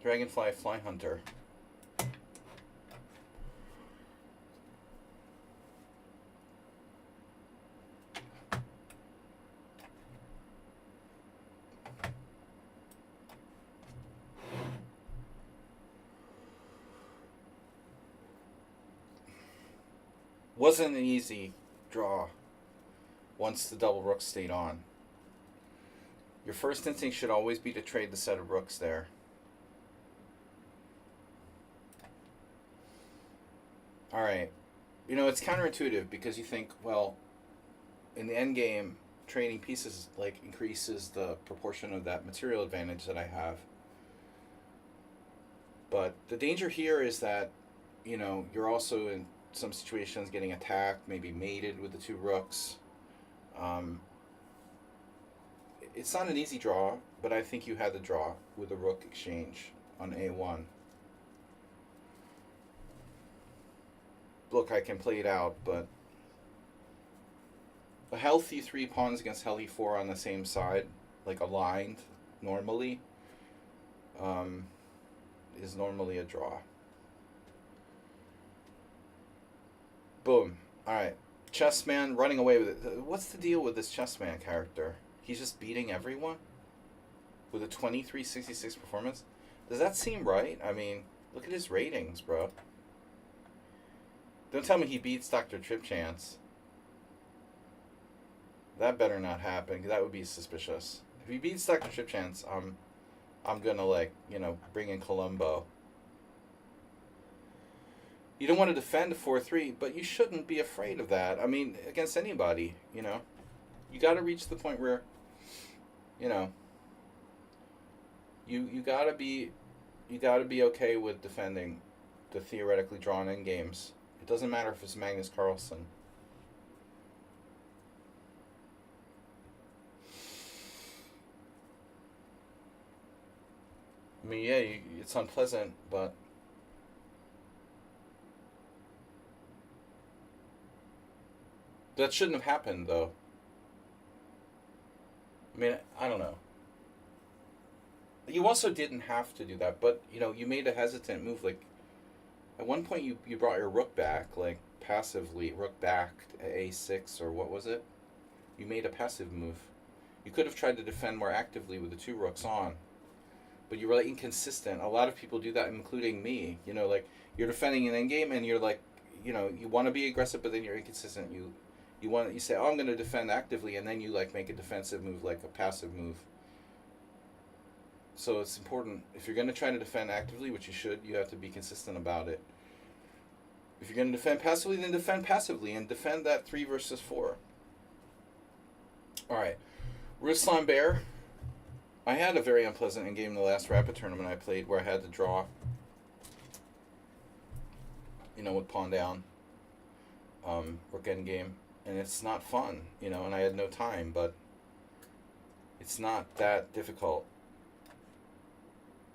Dragonfly Fly Hunter. Wasn't an easy draw once the double rook stayed on. Your first instinct should always be to trade the set of rooks there. Alright. You know, it's counterintuitive because you think, well, in the end game, trading pieces like increases the proportion of that material advantage that I have. But the danger here is that, you know, you're also in some situations getting attacked, maybe mated with the two rooks. Um, it's not an easy draw, but I think you had the draw with the rook exchange on A1. Look, I can play it out, but a healthy three pawns against healthy four on the same side, like aligned normally, um, is normally a draw. Boom. Alright. Chessman running away with it. What's the deal with this Chessman character? He's just beating everyone? With a 2366 performance? Does that seem right? I mean, look at his ratings, bro. Don't tell me he beats Dr. Tripchance. That better not happen, because that would be suspicious. If he beats Dr. Tripchance, I'm gonna, like, you know, bring in Columbo. You don't want to defend a 4-3, but you shouldn't be afraid of that. I mean, against anybody, you know. You got to reach the point where, you know, you got to be okay with defending the theoretically drawn end games. It doesn't matter if it's Magnus Carlsen. I mean, yeah, it's unpleasant, but that shouldn't have happened, though. I mean, I don't know. You also didn't have to do that, but, you know, you made a hesitant move. Like, at one point you brought your rook back, like, passively. Rook back to A6, or what was it? You made a passive move. You could have tried to defend more actively with the two rooks on. But you were, like, inconsistent. A lot of people do that, including me. You know, like, you're defending an endgame, and you're, like, you know, you want to be aggressive, but then you're inconsistent. You say, oh, I'm going to defend actively, and then you, like, make a defensive move, like a passive move. So it's important. If you're going to try to defend actively, which you should, you have to be consistent about it. If you're going to defend passively, then defend passively and defend that 3 versus 4. All right. Ruslan Bear. I had a very unpleasant endgame in the last Rapid tournament I played where I had to draw, with pawn down, rook endgame. And it's not fun, and I had no time, but it's not that difficult.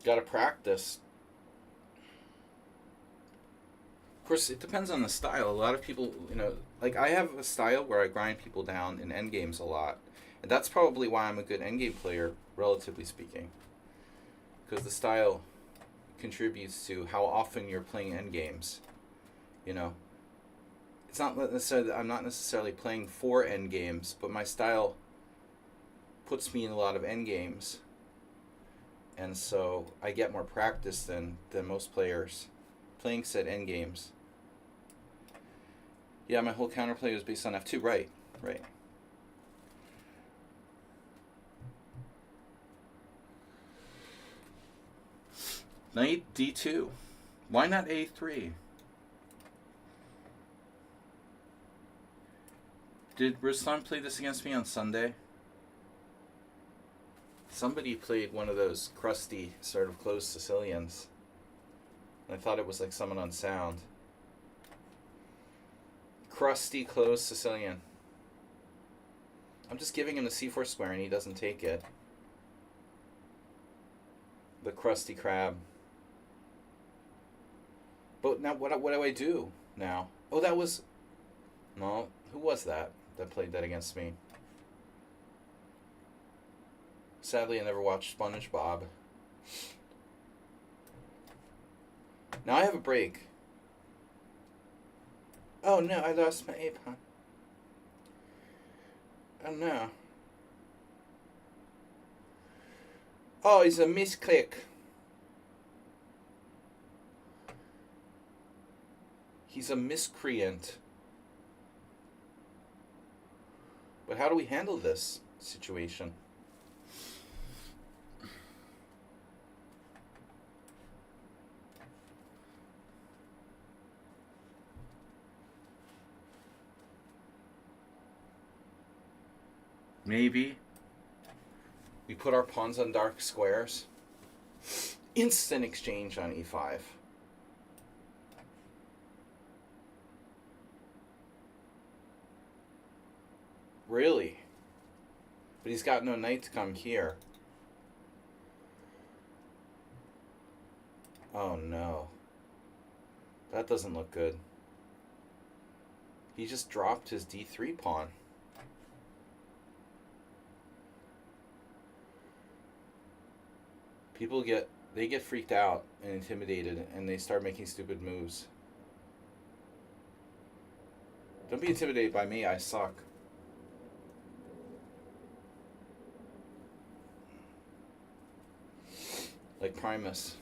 Got to practice. Of course, it depends on the style. A lot of people, like I have a style where I grind people down in endgames a lot. And that's probably why I'm a good endgame player, relatively speaking. Because the style contributes to how often you're playing endgames. It's not necessarily I'm not necessarily playing for endgames, but my style puts me in a lot of endgames. And so I get more practice than most players playing said endgames. Yeah, my whole counterplay was based on f2. Right. Knight d2. Why not a3? Did Ruslan play this against me on Sunday? Somebody played one of those crusty, sort of closed Sicilians. And I thought it was like someone on sound. Crusty, closed Sicilian. I'm just giving him the c4 square and he doesn't take it. The crusty crab. But now what do I do now? Oh, that was... No, who was that played that against me? Sadly, I never watched SpongeBob. Now I have a break. Oh no, I lost my A-pawn. Oh no. Oh, it's a misclick. He's a miscreant. But how do we handle this situation? Maybe we put our pawns on dark squares. Instant exchange on e5. Really? But he's got no knight to come here. Oh no. That doesn't look good. He just dropped his d3 pawn. People get freaked out and intimidated and they start making stupid moves. Don't be intimidated by me, I suck. Like Primus.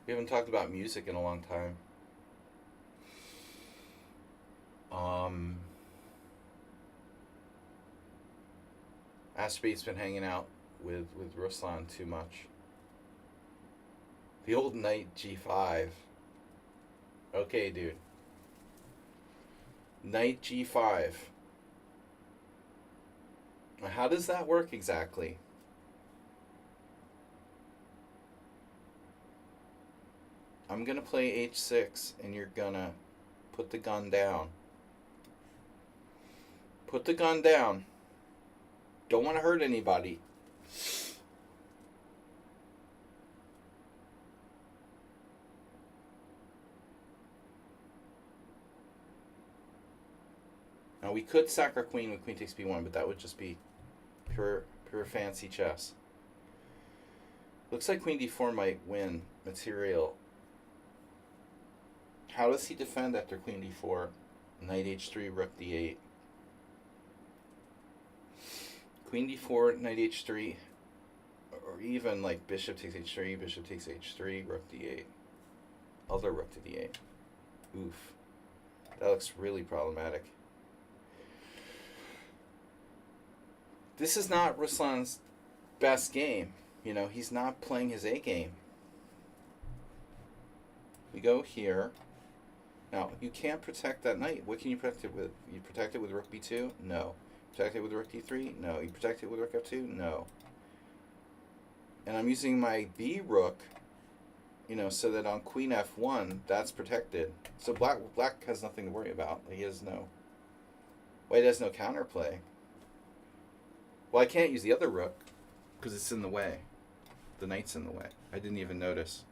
We haven't talked about music in a long time. Aspie's been hanging out with Ruslan too much. The old knight g5. Okay, dude. Knight g5. How does that work exactly? I'm gonna play h6 and you're gonna put the gun down. Put the gun down. Don't want to hurt anybody. Now we could sack our queen with queen takes b1, but that would just be pure fancy chess. Looks like queen d4 might win material. How does he defend after queen d4? Knight h3, rook d8. Queen d4, knight h3, or even like bishop takes h3, bishop takes h3, rook d8. other rook to d8. Oof. That looks really problematic. This is not Ruslan's best game. You know, he's not playing his A game. We go here. Now, you can't protect that knight. What can you protect it with? You protect it with rook b2? No. Protect it with rook d3? No. You protect it with rook f2? No. And I'm using my b rook, you know, so that on queen f1, that's protected. So black has nothing to worry about. He has no... White has no counterplay. Well, I can't use the other rook because it's in the way. The knight's in the way. I didn't even notice.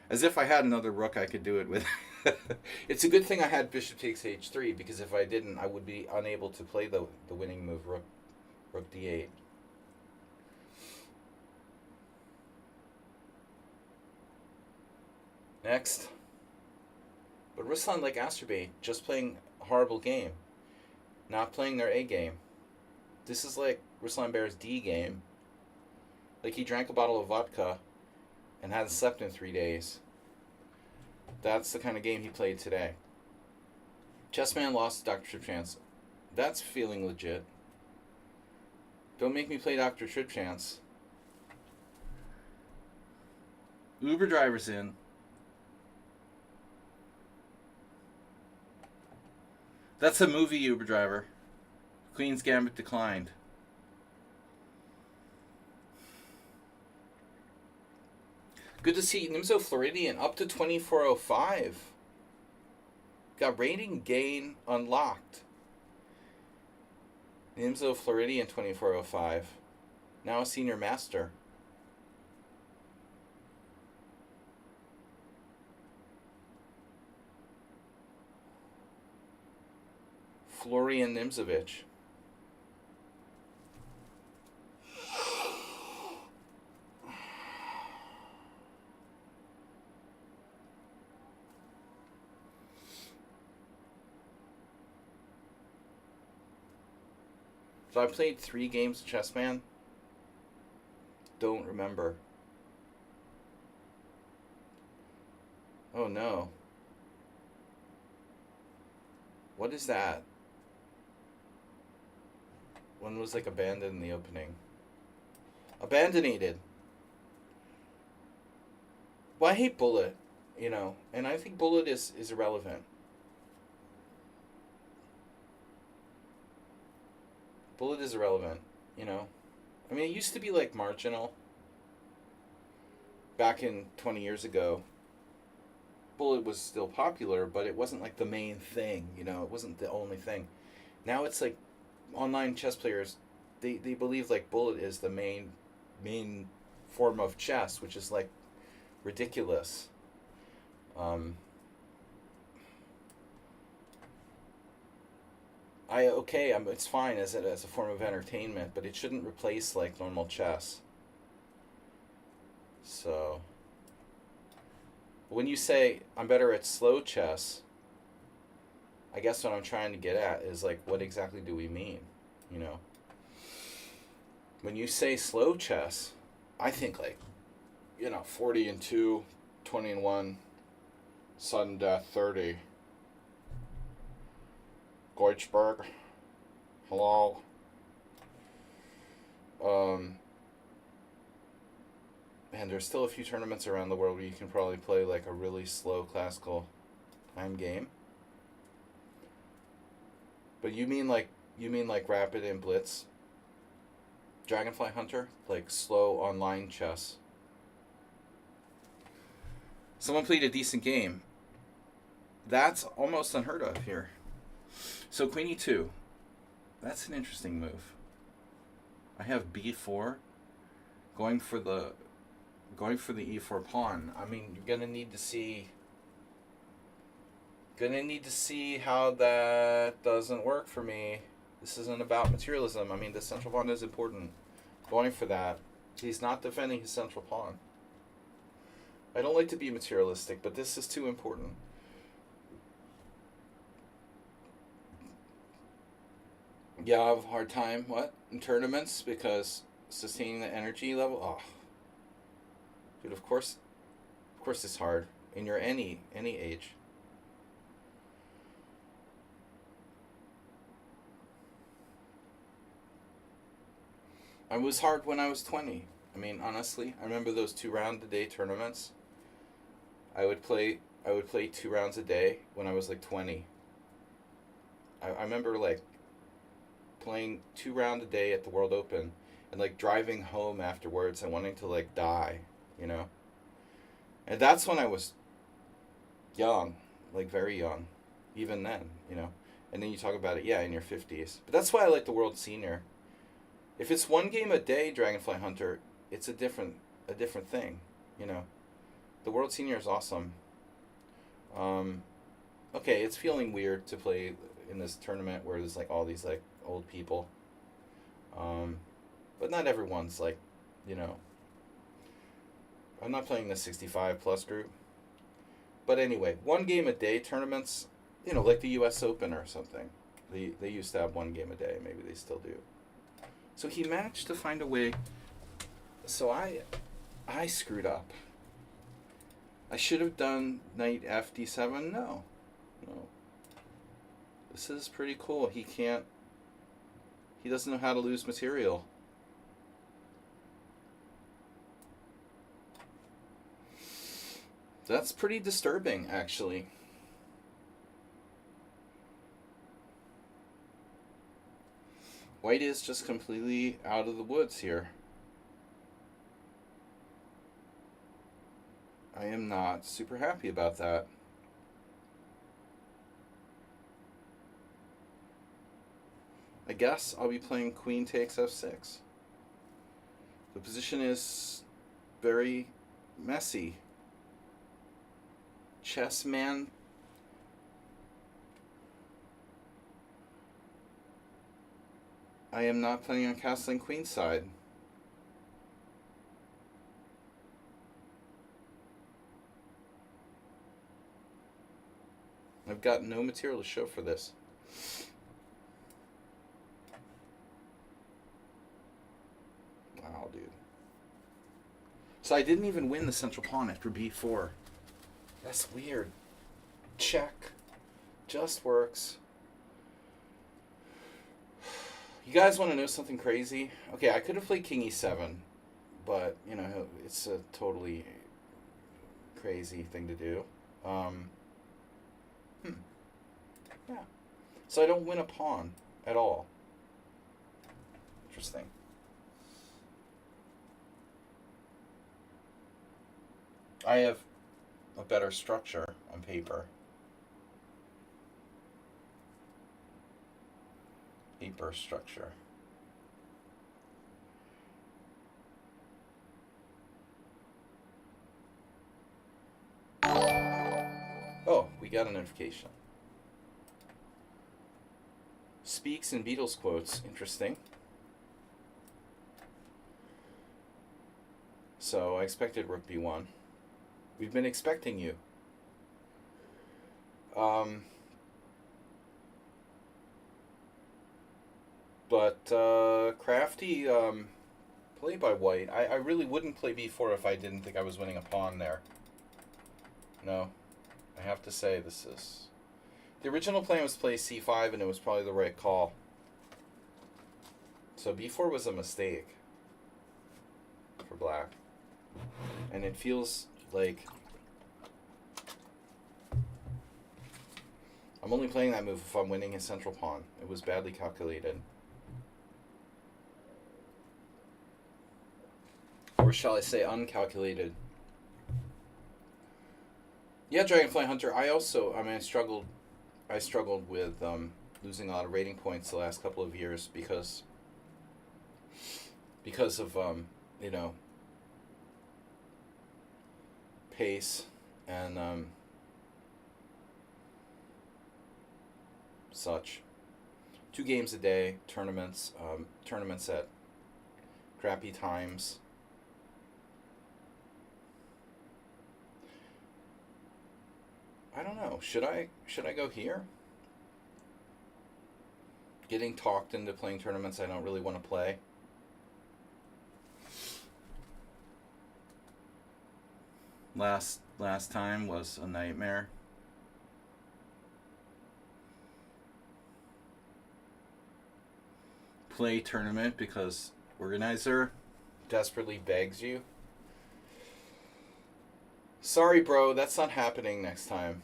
As if I had another rook I could do it with. It's a good thing I had bishop takes h3, because if I didn't, I would be unable to play the winning move, rook d8. Next. But Ruslan, like Asterbait, just playing a horrible game. Not playing their A game. This is like Ruslan Baer's D game. Like he drank a bottle of vodka and hadn't slept in 3 days. That's the kind of game he played today. Chessman lost to Dr. Tripchance. That's feeling legit. Don't make me play Dr. Tripchance. Uber driver's in. That's a movie, Uber driver. Queen's Gambit declined. Good to see Nimzo Floridian up to 2405. Got rating gain unlocked. Nimzo Floridian 2405. Now a senior master. Florian Nimzovich. So I played 3 games of Chessman. Don't remember. Oh no. What is that? One was like abandoned in the opening. Abandonated. Well, I hate Bullet, you know, and I think Bullet is irrelevant. Bullet is irrelevant, you know. I mean, it used to be like marginal. Back in 20 years ago, Bullet was still popular, but it wasn't like the main thing, you know. It wasn't the only thing. Now it's like online chess players, they believe like Bullet is the main form of chess, which is like ridiculous. It's fine as a form of entertainment, but it shouldn't replace like normal chess. So when you say I'm better at slow chess, I guess what I'm trying to get at is like, what exactly do we mean? You know, when you say slow chess, I think like, you know, 40-2, 20-1, sudden death 30. Goichberg. Hello. And there's still a few tournaments around the world where you can probably play like a really slow classical time game. But you mean like Rapid and Blitz? Dragonfly Hunter? Like slow online chess. Someone played a decent game. That's almost unheard of here. So Queen E2. That's an interesting move. I have B4 going for the E4 pawn. I mean, you're gonna need to see how that doesn't work for me. This isn't about materialism. I mean, the central pawn is important. Going for that. He's not defending his central pawn. I don't like to be materialistic, but this is too important. Yeah, I have a hard time, in tournaments, because sustaining the energy level, dude, of course it's hard. in your any age. It was hard when I was 20. I mean, honestly, I remember those 2 round a day tournaments. I would play 2 rounds a day when I was like 20. I remember like playing 2 round a day at the World Open and like driving home afterwards and wanting to like die, you know? And that's when I was young, like very young, even then, you know? And then you talk about it, yeah, in your 50s. But that's why I like the World Senior. If it's 1 game a day, Dragonfly Hunter, it's a different thing, you know? The World Senior is awesome. Okay, it's feeling weird to play in this tournament where there's like all these like old people. But not everyone's like, you know. I'm not playing the 65 plus group. But anyway, 1 game a day tournaments, you know, like the US Open or something. They used to have 1 game a day. Maybe they still do. So he managed to find a way. So I screwed up. I should have done knight fd7. No. This is pretty cool. He doesn't know how to lose material. That's pretty disturbing, actually. White is just completely out of the woods here. I am not super happy about that. I guess I'll be playing queen takes f6. The position is very messy. Chess man. I am not planning on castling queenside. I've got no material to show for this. Wow, dude. So I didn't even win the central pawn after b4. That's weird. Check. Just works. You guys want to know something crazy? Okay, I could have played king e7, but, you know, it's a totally crazy thing to do. Yeah. So I don't win a pawn at all. Interesting. I have a better structure on paper. Paper structure. Oh, we got a notification. Speaks in Beatles quotes. Interesting. So I expected rook b1. We've been expecting you. But crafty play by white. I really wouldn't play b4 if I didn't think I was winning a pawn there. No. I have to say this is... The original plan was to play c5, and it was probably the right call. So b4 was a mistake for black. And it feels like... I'm only playing that move if I'm winning his central pawn. It was badly calculated. Or shall I say uncalculated. Yeah, Dragonfly Hunter, I struggled with losing a lot of rating points the last couple of years because of, you know, pace and such. 2 games a day, tournaments at crappy times. I don't know. Should I go here? Getting talked into playing tournaments I don't really want to play. last time was a nightmare. Play tournament because organizer desperately begs you. Sorry, bro, that's not happening next time.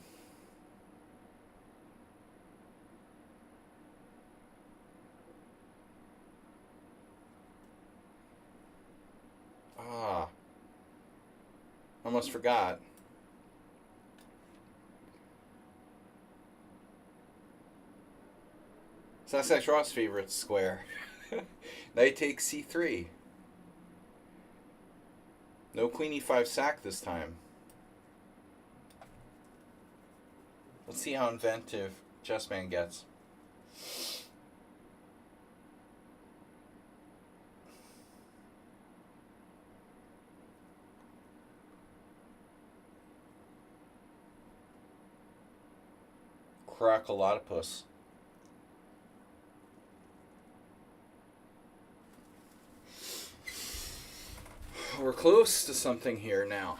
Ah, almost forgot. Sasquatch Ross' favorite square. Knight takes c3. No queen e5 sack this time. Let's see how inventive Chessman gets. Crackalotopus. We're close to something here now.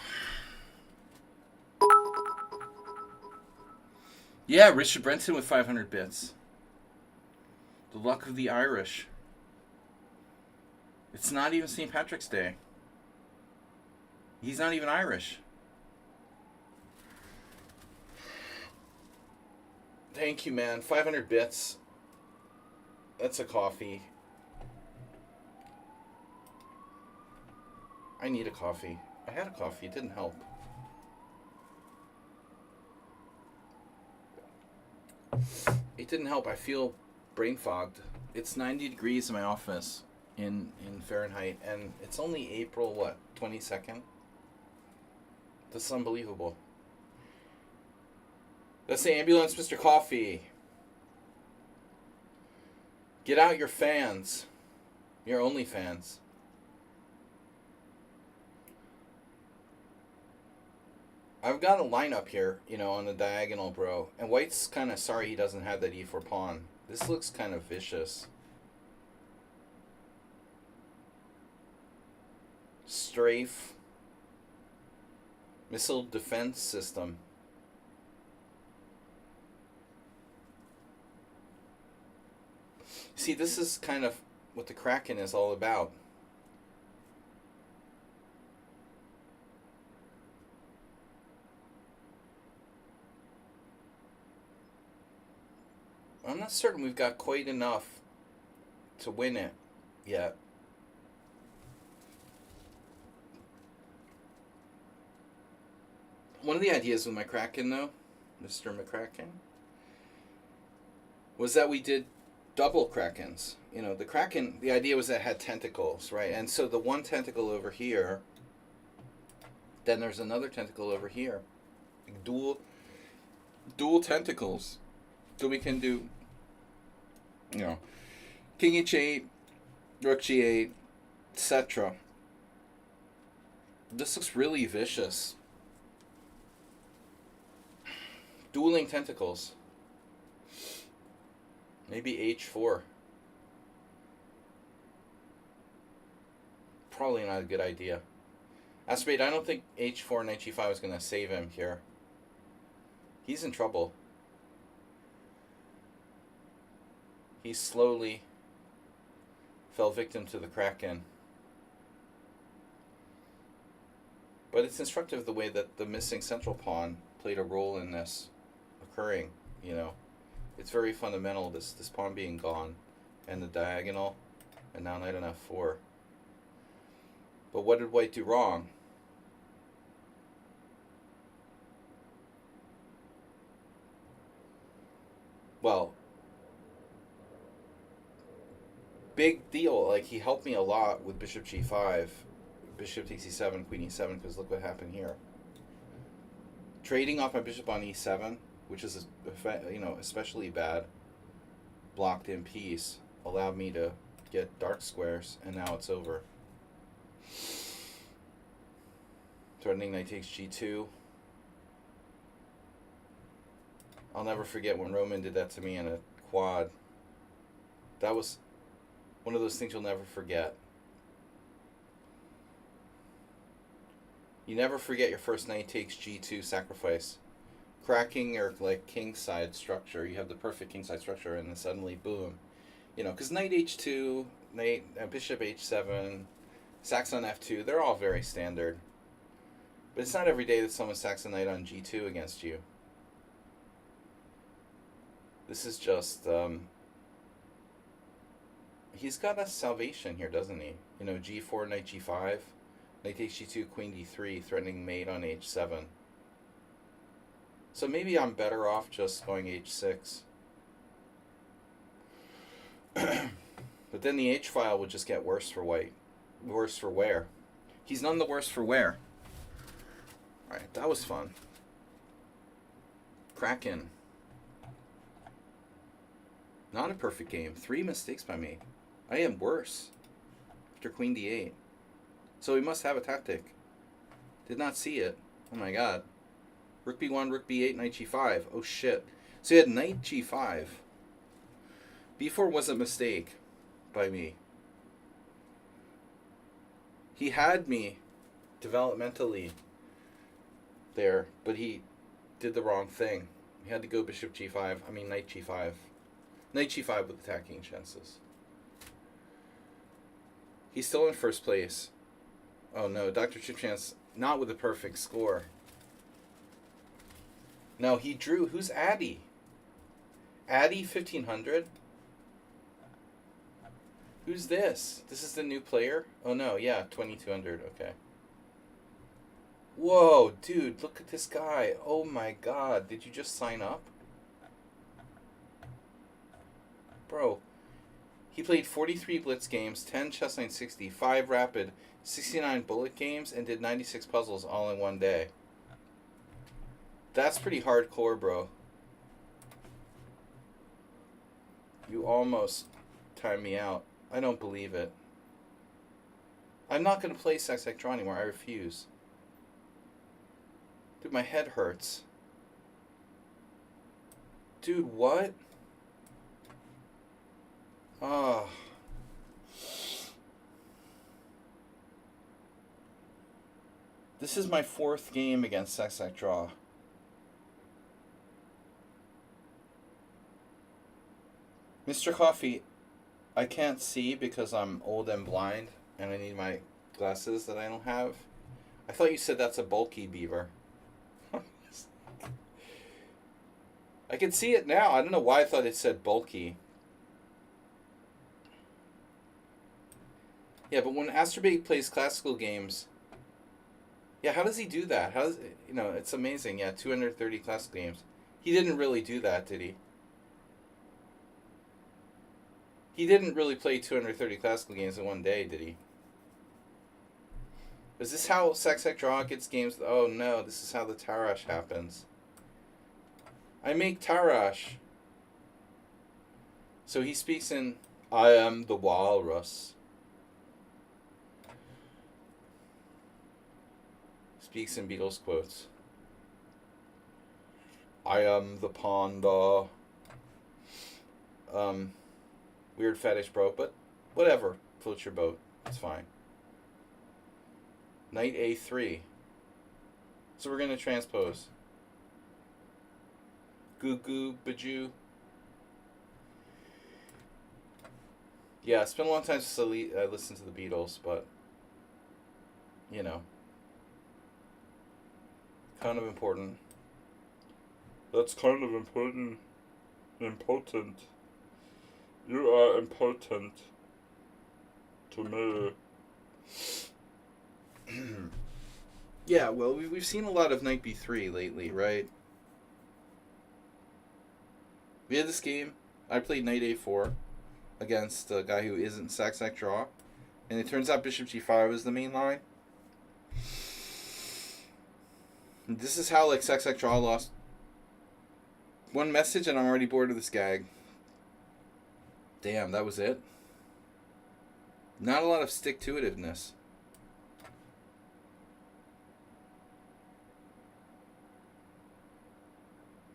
Yeah, Richard Brenton with 500 bits. The luck of the Irish. It's not even St. Patrick's Day. He's not even Irish. Thank you, man. 500 bits. That's a coffee. I need a coffee. I had a coffee. It didn't help. It didn't help. I feel brain fogged. It's 90 degrees in my office in Fahrenheit, and it's only April, what, 22nd? That's unbelievable. That's the ambulance, Mr. Coffee. Get out your fans. Your only fans. I've got a lineup here, on the diagonal, bro. And White's kind of sorry he doesn't have that e4 pawn. This looks kind of vicious. Strafe. Missile defense system. See, this is kind of what the Kraken is all about. I'm not certain we've got quite enough to win it yet. One of the ideas with my Kraken, though, Mr. McCracken, was that we did double Krakens. The Kraken, the idea was that it had tentacles, right? And so the one tentacle over here, then there's another tentacle over here. Like dual tentacles. So we can do, King H8, Rook G8, etc. This looks really vicious. Dueling tentacles. Maybe H4. Probably not a good idea. Aspade, I don't think H4 Knight G5 is going to save him here. He's in trouble. He slowly fell victim to the Kraken. But it's instructive the way that the missing central pawn played a role in this occurring, It's very fundamental, this pawn being gone, and the diagonal, and now knight on f4. But what did White do wrong? Well, big deal. Like, he helped me a lot with bishop g5, bishop takes e7, queen e7, because look what happened here. Trading off my bishop on e7, which is, especially bad, blocked in piece, allowed me to get dark squares, and now it's over. Threatening knight takes g2. I'll never forget when Roman did that to me in a quad. That was one of those things you'll never forget. You never forget your first knight takes g2 sacrifice. Cracking your like kingside structure. You have the perfect kingside structure, and then suddenly, boom. You know, because knight h2, knight bishop h7, sacks on f2. They're all very standard. But it's not every day that someone sacks a knight on g2 against you. This is just he's got a salvation here, doesn't he? You know, g4, knight g5, knight takes g2, queen d3, threatening mate on h7. So maybe I'm better off just going h6. But then the h file would just get worse for white. Worse for wear. He's none the worse for wear. Alright, that was fun. Kraken. Not a perfect game. 3 mistakes by me. I am worse. After queen d8. So he must have a tactic. Did not see it. Oh my god. Rook b1, rook b8, knight g5. Oh shit. So he had knight g5. b4 was a mistake by me. He had me developmentally there, but he did the wrong thing. He had to go bishop g5. I mean knight g5. Knight g5 with attacking chances. He's still in first place. Oh no, Dr. Chipchance not with a perfect score. No, he drew. Who's Addy? Addy 1500? Who's this? This is the new player? Oh no, yeah, 2200. Okay. Whoa, dude, look at this guy. Oh my god, did you just sign up? Bro, he played 43 blitz games, 10 chess 960, 5 rapid, 69 bullet games, and did 96 puzzles all in one day. That's pretty hardcore, bro. You almost timed me out. I don't believe it. I'm not going to play Sex Draw anymore. I refuse. Dude, my head hurts. Dude, what? Oh. This is my 4th game against Sex Draw. Mr. Coffee, I can't see because I'm old and blind and I need my glasses that I don't have. I thought you said that's a bulky beaver. I can see it now. I don't know why I thought it said bulky. Yeah, but when Astrobate plays classical games, yeah, how does he do that? How does, you know, it's amazing. Yeah, 230 classical games. He didn't really do that, did he? He didn't really play 230 classical games in one day, did he? Is this how Sex Draw gets games? Oh no, this is how the Tarash happens. I make Tarash. So he speaks in, I am the walrus. Speaks in Beatles quotes. I am the Pawnda. Weird fetish, bro, but whatever. Float your boat. It's fine. Knight a3. So we're going to transpose. Goo goo bajoo. Yeah, it's been a long time since I listened to the Beatles, but, you know. Kind of important. That's kind of important. Important. You are important to me. Yeah, well, we've seen a lot of knight b3 lately, right? We had this game. I played knight a4 against a guy who isn't Sex Draw, and it turns out bishop g5 is the main line. And this is how, like, Sex Draw lost one message, and I'm already bored of this gag. Damn, that was it? Not a lot of stick-to-itiveness.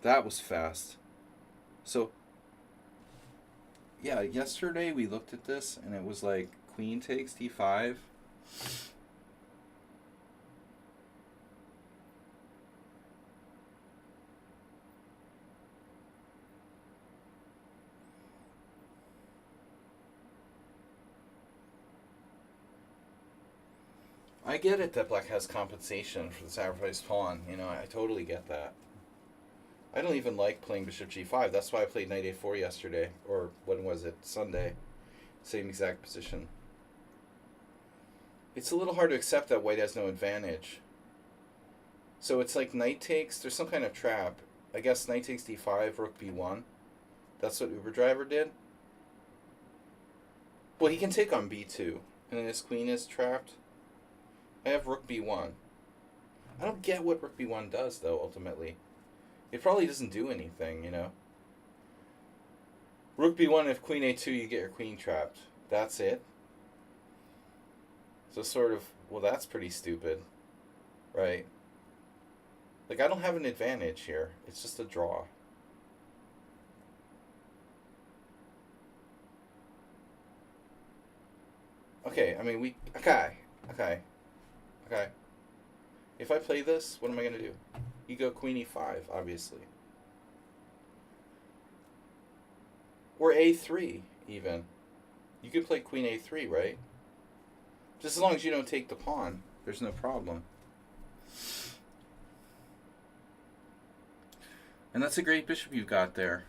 That was fast. So, yeah, yesterday we looked at this, and it was like queen takes d5. I get it that black has compensation for the sacrificed pawn. You know, I totally get that. I don't even like playing bishop g5. That's why I played knight a4 yesterday. Or when was it? Sunday. Same exact position. It's a little hard to accept that white has no advantage. So it's like knight takes. There's some kind of trap. I guess knight takes d5, rook b1. That's what Uber Driver did. Well, he can take on b2. And then his queen is trapped. I have rook b1. I don't get what rook b1 does, though, ultimately. It probably doesn't do anything, you know? Rook b1, if queen a2, you get your queen trapped. That's it. So sort of, well, that's pretty stupid, right? Like, I don't have an advantage here. It's just a draw. Okay, I mean, okay. If I play this, what am I going to do? You go queen e5, obviously. Or a3, even. You could play queen a3, right? Just as long as you don't take the pawn, there's no problem. And that's a great bishop you've got there.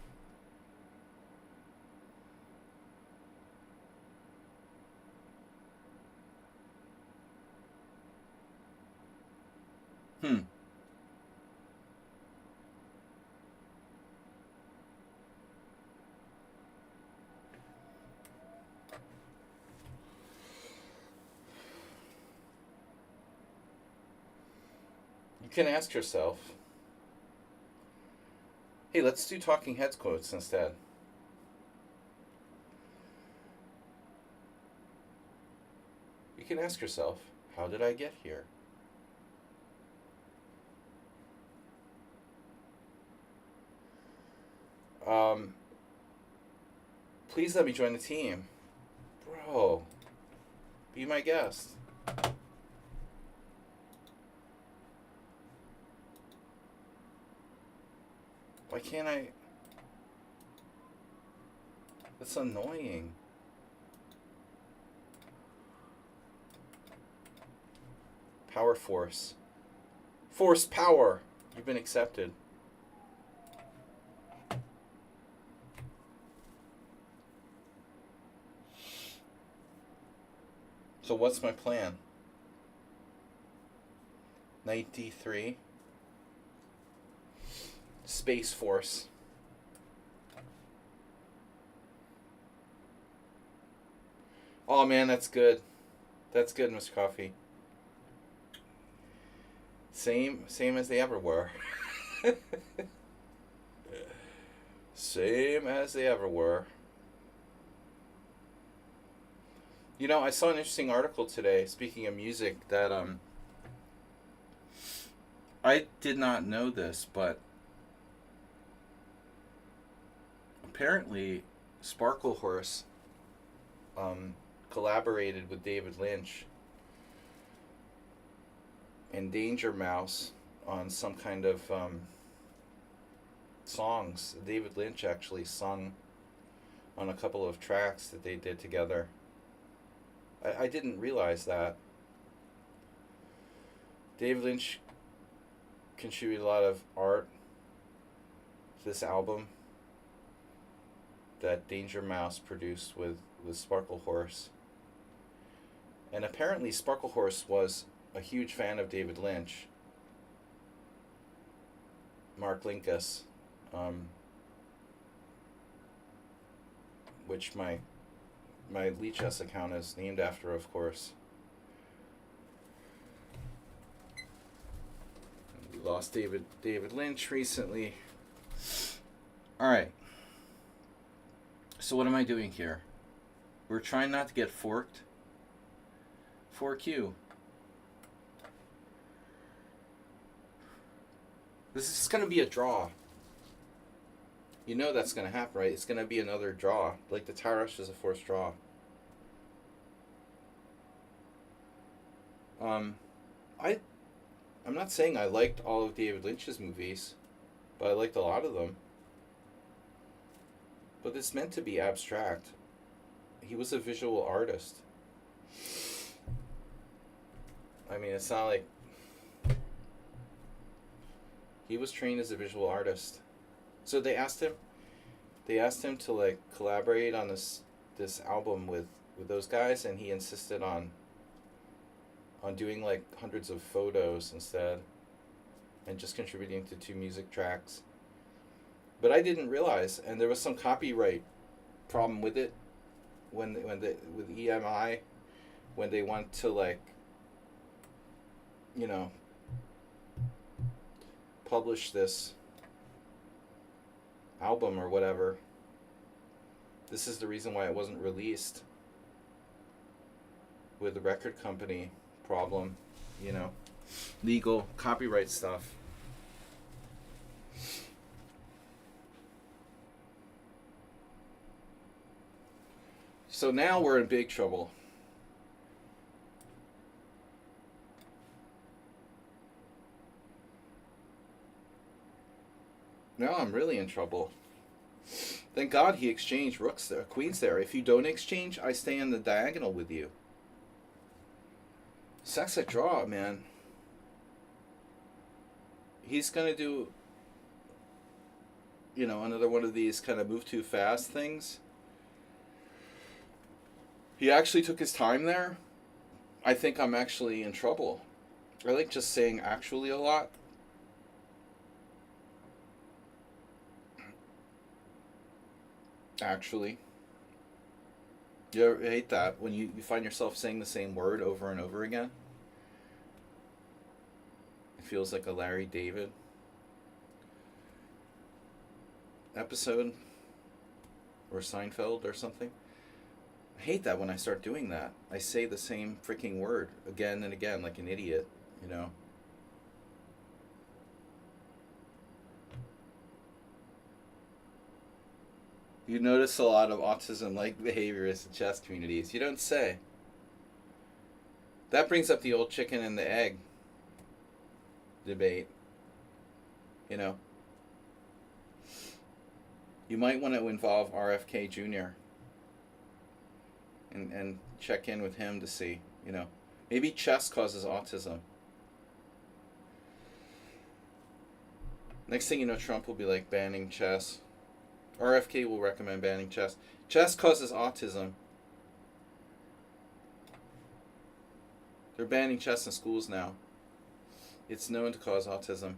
You can ask yourself, hey, let's do talking heads quotes instead. You can ask yourself, how did I get here? Please let me join the team. Bro, be my guest. Why can't I? That's annoying. Power force. Force power. You've been accepted. So what's my plan? Knight d3. Space force. Oh man, that's good. That's good, Mr. Coffee. Same as they ever were. Same as they ever were. You know, I saw an interesting article today, speaking of music, that I did not know this, but apparently Sparklehorse collaborated with David Lynch and Danger Mouse on some kind of songs. David Lynch actually sung on a couple of tracks that they did together. I didn't realize that. David Lynch contributed a lot of art to this album that Danger Mouse produced with Sparklehorse. And apparently Sparklehorse was a huge fan of David Lynch. Mark Linkus, which my Lichess account is named after, of course. We lost David Lynch recently. Alright. So what am I doing here? We're trying not to get forked. 4Q. This is going to be a draw. You know that's going to happen, right? It's going to be another draw. Like the Tarash is a forced draw. I'm not saying I liked all of David Lynch's movies, but I liked a lot of them. But it's meant to be abstract. He was a visual artist. I mean, it's not like he was trained as a visual artist. So they asked him. They asked him to like collaborate on this album with those guys, and he insisted on doing like hundreds of photos instead, and just contributing to 2 music tracks. But I didn't realize, and there was some copyright problem with it when with EMI when they went to like, you know, publish this album or whatever. This is the reason why it wasn't released, with the record company problem, you know, legal copyright stuff. So now we're in big trouble. Now I'm really in trouble. Thank God he exchanged rooks there, queens there. If you don't exchange, I stay in the diagonal with you. Sex at draw, man. He's gonna do, you know, another one of these kind of move too fast things. He actually took his time there. I think I'm actually in trouble. I like just saying actually a lot. Actually. You ever hate that when you find yourself saying the same word over and over again? It feels like a Larry David episode, or Seinfeld or something. I hate that when I start doing that. I say the same freaking word again and again like an idiot, you know. You notice a lot of autism-like behaviors in chess communities. You don't say. That brings up the old chicken and the egg debate. You know. You might want to involve RFK Jr. and check in with him to see, you know. Maybe chess causes autism. Next thing you know, Trump will be like banning chess. RFK will recommend banning chess. Chess causes autism. They're banning chess in schools now. It's known to cause autism.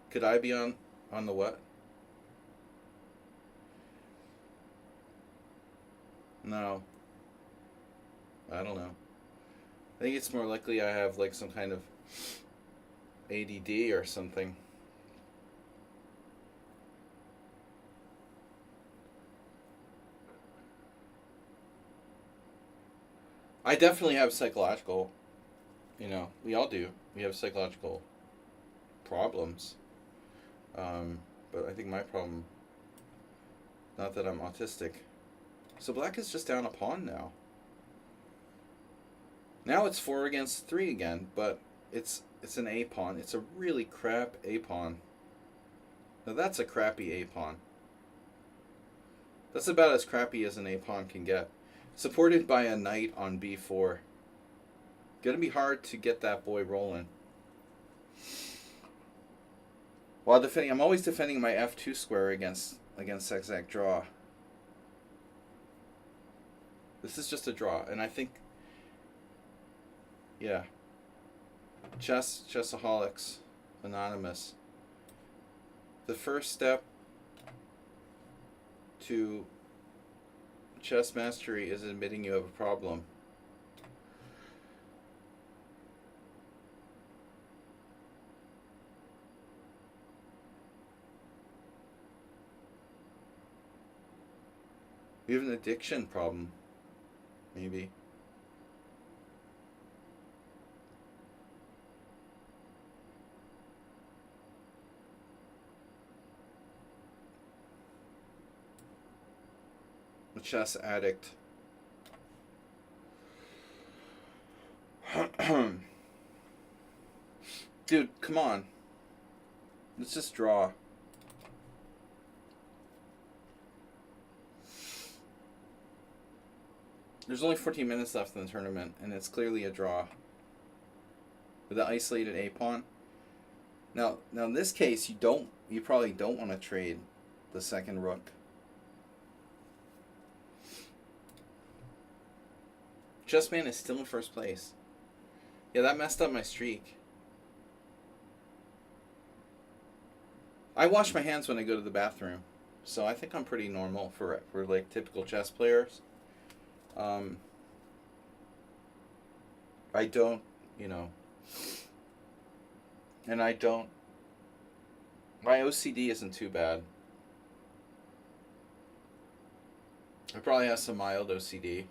Could I be on the what? No. I don't know. I think it's more likely I have like some kind of ADD or something. I definitely have psychological, you know, we all do. We have psychological problems. But I think my problem, not that I'm autistic. So black is just down a pawn now. Now it's 4 against 3 again, but it's an A pawn. It's a really crap A pawn. Now that's a crappy A pawn. That's about as crappy as an A pawn can get. Supported by a knight on b4. Gonna be hard to get that boy rolling. While defending, I'm always defending my f2 square against exact draw. This is just a draw, and I think, yeah. Chessaholics Anonymous. The first step to chess mastery is admitting you have a problem. You have an addiction problem, maybe. A chess addict. Dude, come on. Let's just draw. There's only 14 minutes left in the tournament, and it's clearly a draw. With the isolated A pawn. Now in this case, you probably don't want to trade the second rook. Chessman is still in first place. Yeah, that messed up my streak. I wash my hands when I go to the bathroom, so I think I'm pretty normal for like typical chess players. I don't, and I don't. My OCD isn't too bad. I probably have some mild OCD.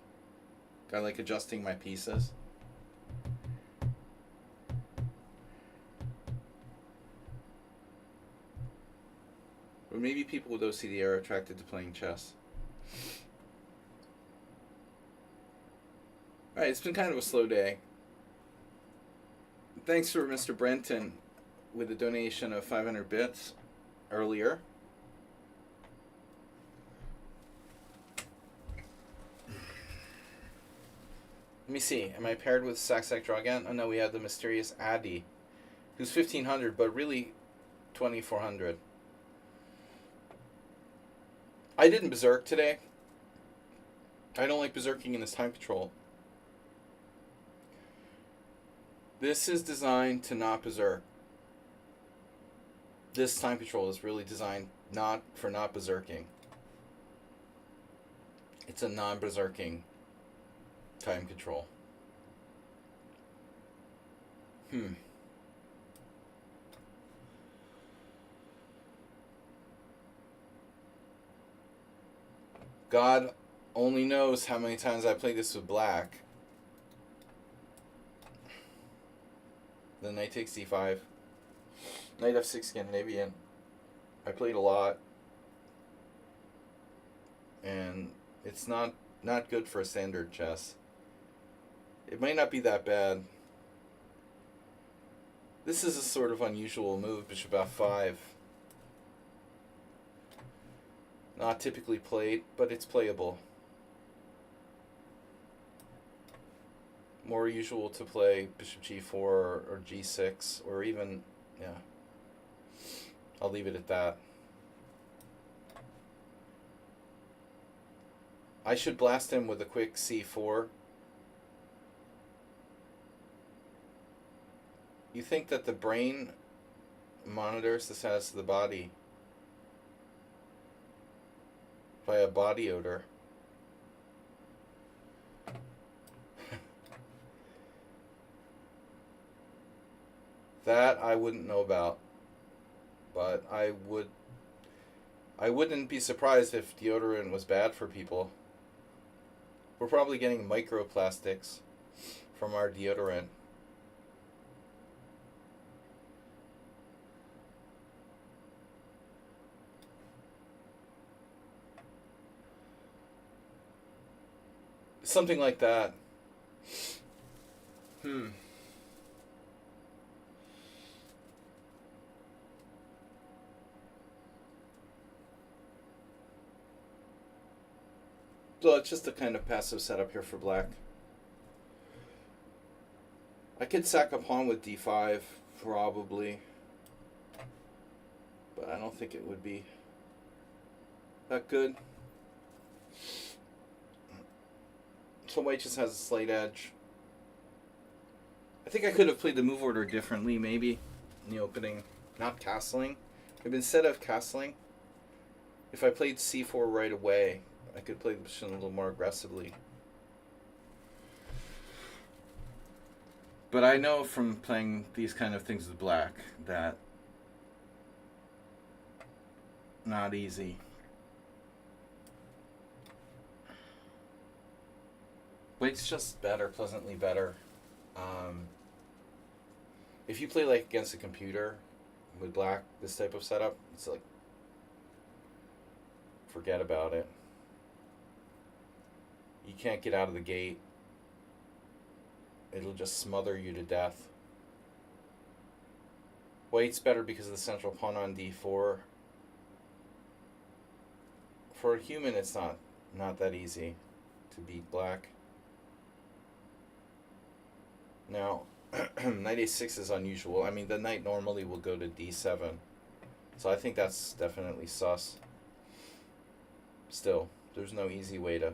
I like adjusting my pieces. Or maybe people with OCD are attracted to playing chess. Alright, it's been kind of a slow day. Thanks for Mr. Brenton with a donation of 500 bits earlier. Let me see. Am I paired with Sack Draw again? Oh no, we had the mysterious Addy, who's 1500, but really 2400. I didn't berserk today. I don't like berserking in this time control. This is designed to not berserk. This time control is really designed not berserking. It's a non-berserking time control. God only knows how many times I played this with black. The knight takes d5. Knight f6 Scandinavian. I played a lot. And it's not good for a standard chess. It might not be that bad. This is a sort of unusual move, bishop f5. Not typically played, but it's playable. More usual to play bishop g4 or g6, or even, yeah. I'll leave it at that. I should blast him with a quick c4. You think that the brain monitors the status of the body via body odor. That I wouldn't know about, but I wouldn't be surprised if deodorant was bad for people. We're probably getting microplastics from our deodorant. Something like that. So it's just a kind of passive setup here for black. I could sack a pawn with d5, probably. But I don't think it would be that good. So white just has a slight edge. I think I could have played the move order differently, maybe, in the opening. Not castling. Maybe instead of castling, if I played c4 right away, I could play the position a little more aggressively. But I know from playing these kind of things with black that not easy. White's just better, pleasantly better. If you play like against a computer with black, this type of setup, it's like, forget about it. You can't get out of the gate. It'll just smother you to death. White's better because of the central pawn on d4. For a human, it's not that easy to beat black. Now, knight a6 is unusual. I mean, the knight normally will go to d7. So I think that's definitely sus. Still, there's no easy way to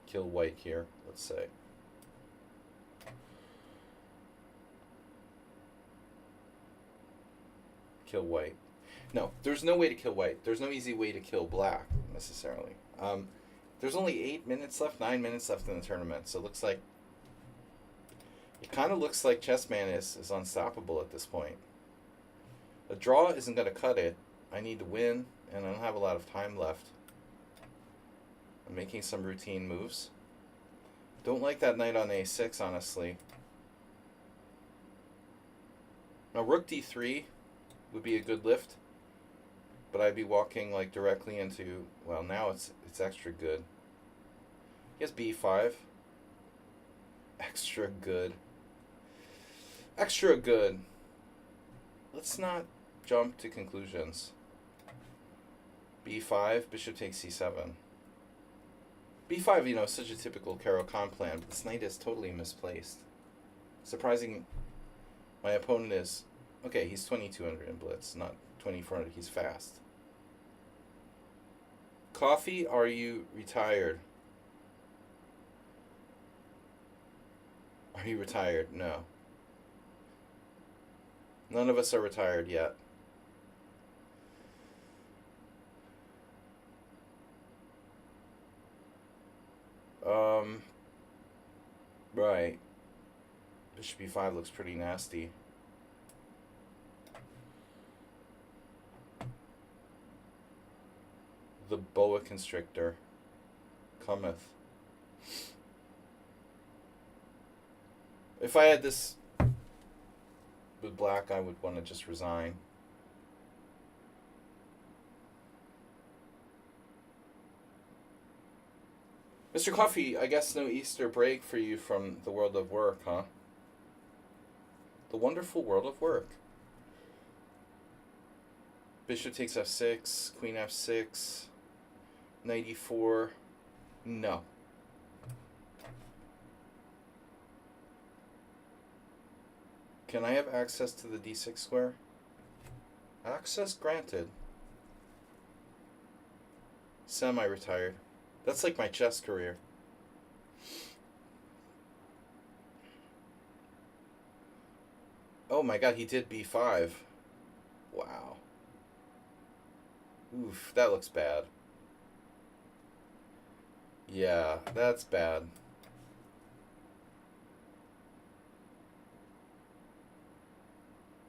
kill white here, let's say. Kill white. No, there's no way to kill white. There's no easy way to kill black, necessarily. There's only 8 minutes left, 9 minutes left in the tournament, so it looks like... It kind of looks like Chessman is unstoppable at this point. A draw isn't going to cut it. I need to win, and I don't have a lot of time left. I'm making some routine moves. Don't like that knight on a6, honestly. Now, rook d3 would be a good lift, but I'd be walking like directly into... Well, now it's extra good. He has b5. Extra good. Extra good. Let's not jump to conclusions. b5, bishop takes c7. b5, you know, is such a typical Caro-Kann plan, but this knight is totally misplaced. Surprising, my opponent is... Okay, he's 2200 in blitz, not 2400. He's fast. Coffee, are you retired? Are you retired? No. None of us are retired yet. Right. Bishop b5 looks pretty nasty. The boa constrictor cometh. If I had this with black, I would want to just resign. Mr. Coffee, I guess no Easter break for you from the world of work, huh? The wonderful world of work. Bishop takes f6, queen f6, knight e4. No. Can I have access to the d6 square? Access granted. Semi-retired. That's like my chess career. Oh my god, he did b5. Wow. Oof, that looks bad. Yeah, that's bad.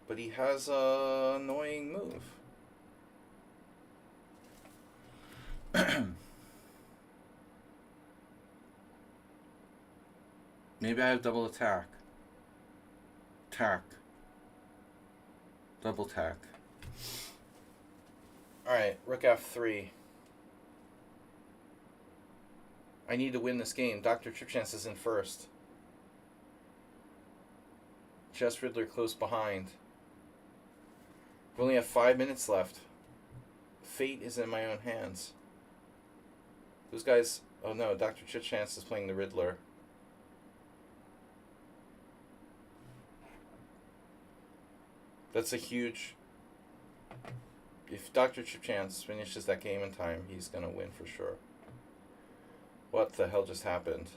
But he has an annoying move. Maybe I have double attack. Tack. Double tack. Alright, rook f3. I need to win this game. Dr. Tripchance is in first. Chess Riddler close behind. We only have 5 minutes left. Fate is in my own hands. Those guys... Oh no, Dr. Tripchance is playing the Riddler. That's a huge... If Dr. Tripchance finishes that game in time, he's going to win for sure. What the hell just happened?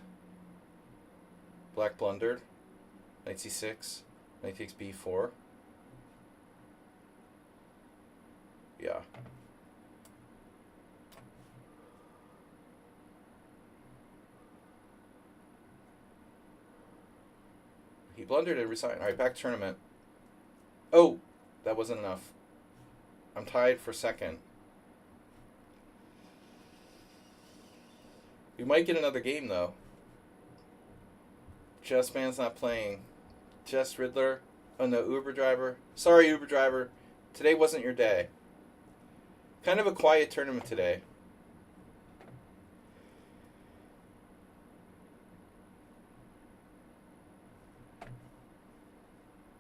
Black blundered. Knight c6. Knight takes b4. Yeah. He blundered and resigned. Alright, back tournament. Oh! That wasn't enough. I'm tied for second. We might get another game, though. Chessman's not playing. Chess Riddler. Oh no, Uber driver. Sorry, Uber driver. Today wasn't your day. Kind of a quiet tournament today.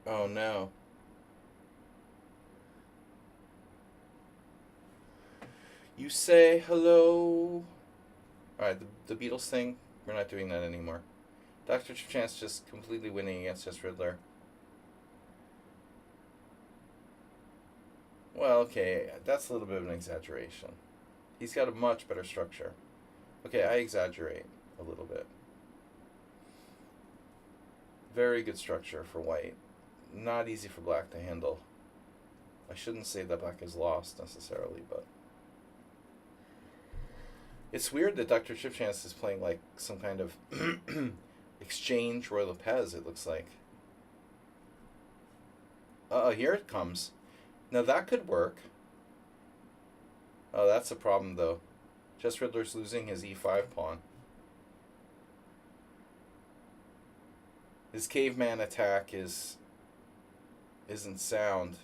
Oh no. You say hello. Alright, the Beatles thing, we're not doing that anymore. Dr. Chance just completely winning against this Riddler. Well, okay, that's a little bit of an exaggeration. He's got a much better structure. Okay, I exaggerate a little bit. Very good structure for white. Not easy for black to handle. I shouldn't say that black is lost necessarily, but it's weird that Dr. Chip Chance is playing like some kind of exchange Roy Lopez, it looks like. Here it comes. Now that could work. Oh, that's a problem though. Chess Riddler's losing his e5 pawn. His caveman attack isn't sound.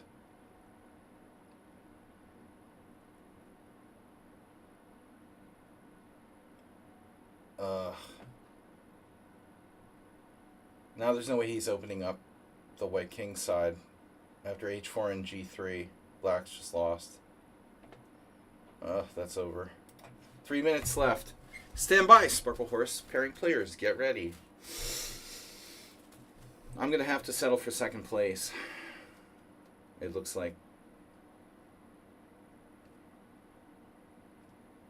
Now there's no way he's opening up the white king side. After h4 and g3, black's just lost. That's over. 3 minutes left. Stand by, Sparkle Horse. Pairing players, get ready. I'm going to have to settle for second place. It looks like.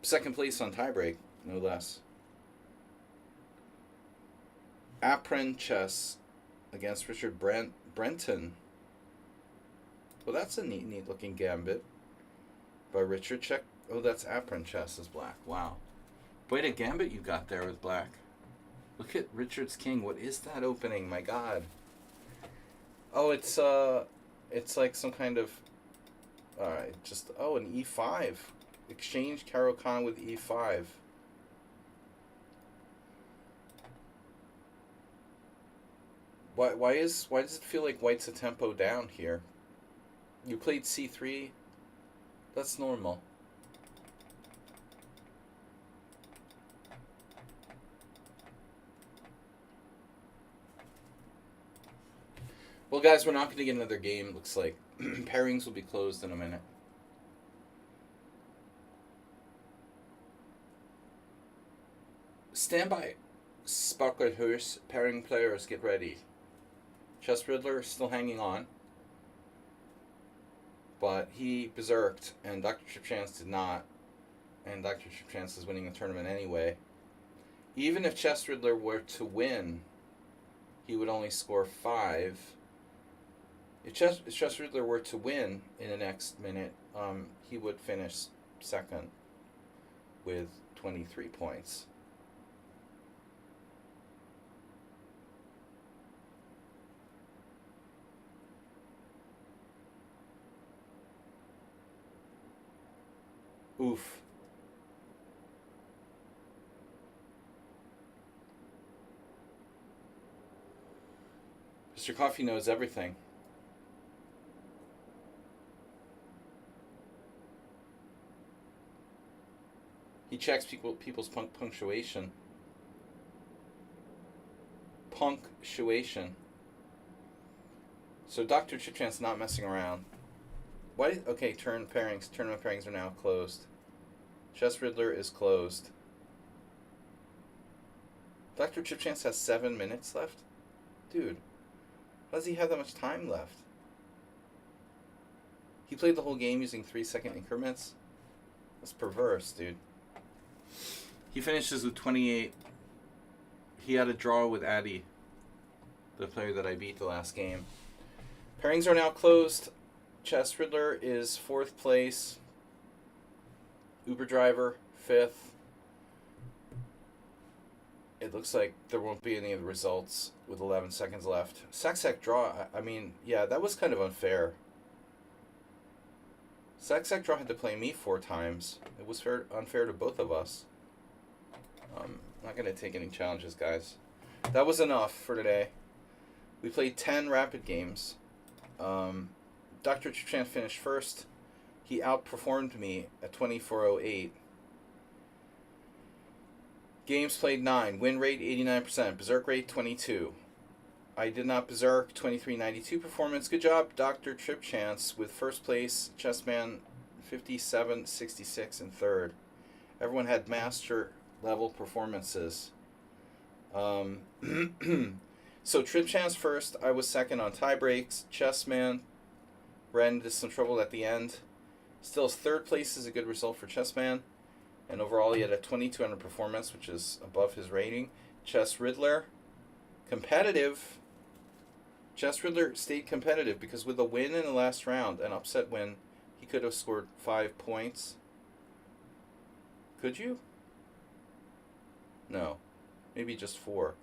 Second place on tiebreak, no less. Apren chess against Richard Brenton. Well, that's a neat looking gambit by Richard. Check. Oh, that's Apren chess as black. Wow. Wait a gambit you got there with black. Look at Richard's king. What is that opening? My God. Oh, it's like some kind of an e5. Exchange Caro-Kann with e5. Why does it feel like white's a tempo down here? You played c3. That's normal. Well, guys, we're not going to get another game, looks like. Pairings will be closed in a minute. Stand by. Sparkle Horse, pairing players, get ready. Chess Riddler is still hanging on. But he berserked, and Dr. Chip Chance did not. And Dr. Chip Chance is winning the tournament anyway. Even if Chess Riddler were to win, he would only score 5. If Chess Riddler were to win in the next minute, he would finish second with 23 points. Oof. Mr. Coffee knows everything. He checks people's punctuation. Punctuation. So Dr. Chip Chance not messing around. Why? Okay, tournament pairings are now closed. Chess Riddler is closed. Dr. Chip Chance has 7 minutes left? Dude, how does he have that much time left? He played the whole game using 3-second increments? That's perverse, dude. He finishes with 28. He had a draw with Addy, the player that I beat the last game. Pairings are now closed. Chess Riddler is 4th place. Uber Driver, 5th. It looks like there won't be any of the results with 11 seconds left. Sac draw, I mean, yeah, that was kind of unfair. Sac draw had to play me 4 times. It was unfair to both of us. I'm not going to take any challenges, guys. That was enough for today. We played 10 rapid games. Dr. Chip finished first. He outperformed me at 24:08. Games played 9. Win rate 89%. Berserk rate 22. I did not berserk. 23.92 performance. Good job, Dr. Chip Chance, with first place. Chessman 57.66 in third. Everyone had master level performances. So Trip Chance first. I was second on tie breaks. Chessman ran into some trouble at the end. Still, third place is a good result for Chessman. And overall, he had a 2200 performance, which is above his rating. Chess Riddler, competitive. Chess Riddler stayed competitive because with a win in the last round, an upset win, he could have scored 5 points. Could you? No. Maybe just 4.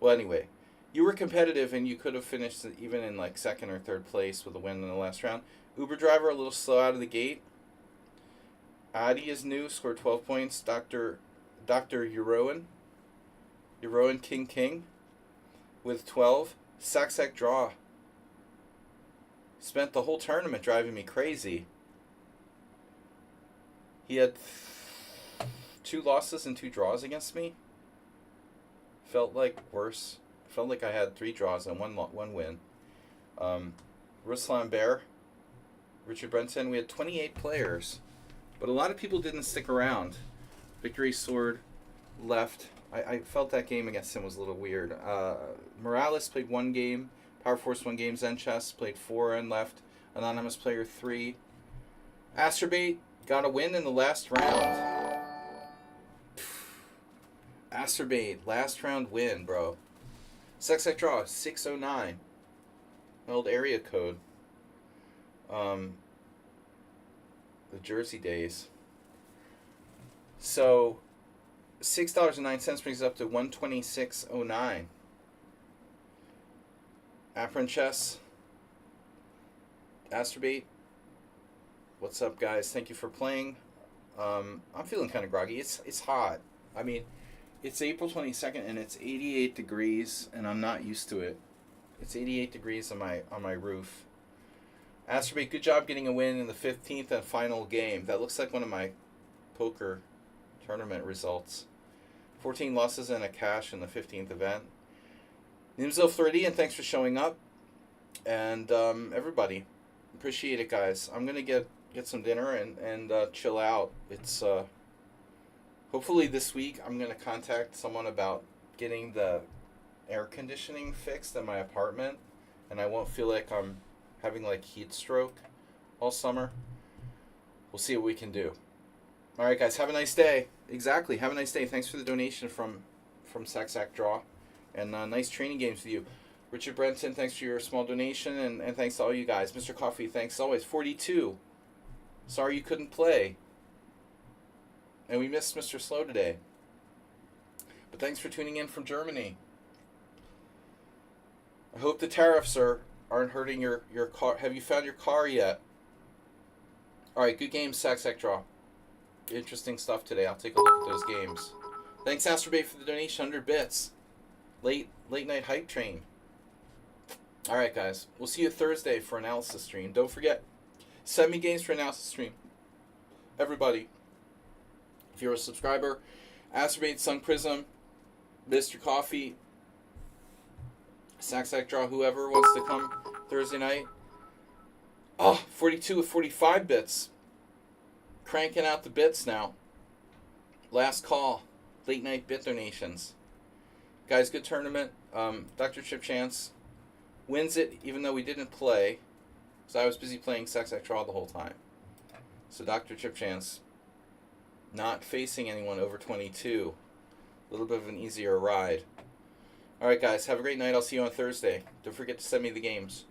Well, anyway, you were competitive and you could have finished even in like second or third place with a win in the last round. Uber driver a little slow out of the gate. Adi is new, scored 12 points. Dr. Euroan King with 12. Sack draw. Spent the whole tournament driving me crazy. He had 2 losses and 2 draws against me. Felt like worse. Felt like I had 3 draws and one win. Ruslan Bear, Richard Brenton. We had 28 players, but a lot of people didn't stick around. Victory Sword left. I felt that game against him was a little weird. Morales played 1 game. Power Force 1 game. Zen Chess played 4 and left. Anonymous Player 3. Astrobate got a win in the last round. Astrobate, last round win, bro. Sex Draw, 609. My old area code. The Jersey days. So, $6.09 brings it up to $126.09. Apron Chess. Astrobate. What's up, guys? Thank you for playing. I'm feeling kind of groggy. It's hot. I mean, it's April 22nd and it's 88 degrees and I'm not used to it. It's 88 degrees on my roof. Astrobate, good job getting a win in the 15th and final game. That looks like one of my poker tournament results. 14 losses and a cash in the 15th event. Nimzo Floridian, thanks for showing up. And everybody, appreciate it, guys. I'm going to get some dinner and chill out. It's hopefully this week I'm going to contact someone about getting the air conditioning fixed in my apartment, and I won't feel like I'm having like heat stroke all summer. We'll see what we can do. All right, guys, have a nice day. Exactly, have a nice day. Thanks for the donation from Sack Draw, and nice training games with you. Richard Brenton, thanks for your small donation, and thanks to all you guys. Mr. Coffee, thanks always. 42. Sorry you couldn't play. And we missed Mr. Slow today. But thanks for tuning in from Germany. I hope the tariffs aren't hurting your car. Have you found your car yet? Alright, good game, Sack Draw. Interesting stuff today. I'll take a look at those games. Thanks, Astrobate, for the donation, 100 bits. Late night hype train. Alright, guys. We'll see you Thursday for analysis stream. Don't forget, send me games for analysis stream. Everybody. If you're a subscriber, Astrobate, Sun Prism, Mr. Coffee, Sack Draw, whoever wants to come Thursday night. Oh, 42 with 45 bits. Cranking out the bits now. Last call. Late night bit donations. Guys, good tournament. Dr. Chip Chance wins it even though we didn't play. So I was busy playing Sack Draw the whole time. So Dr. Chip Chance not facing anyone over 22. A little bit of an easier ride. Alright, guys, have a great night. I'll see you on Thursday. Don't forget to send me the games.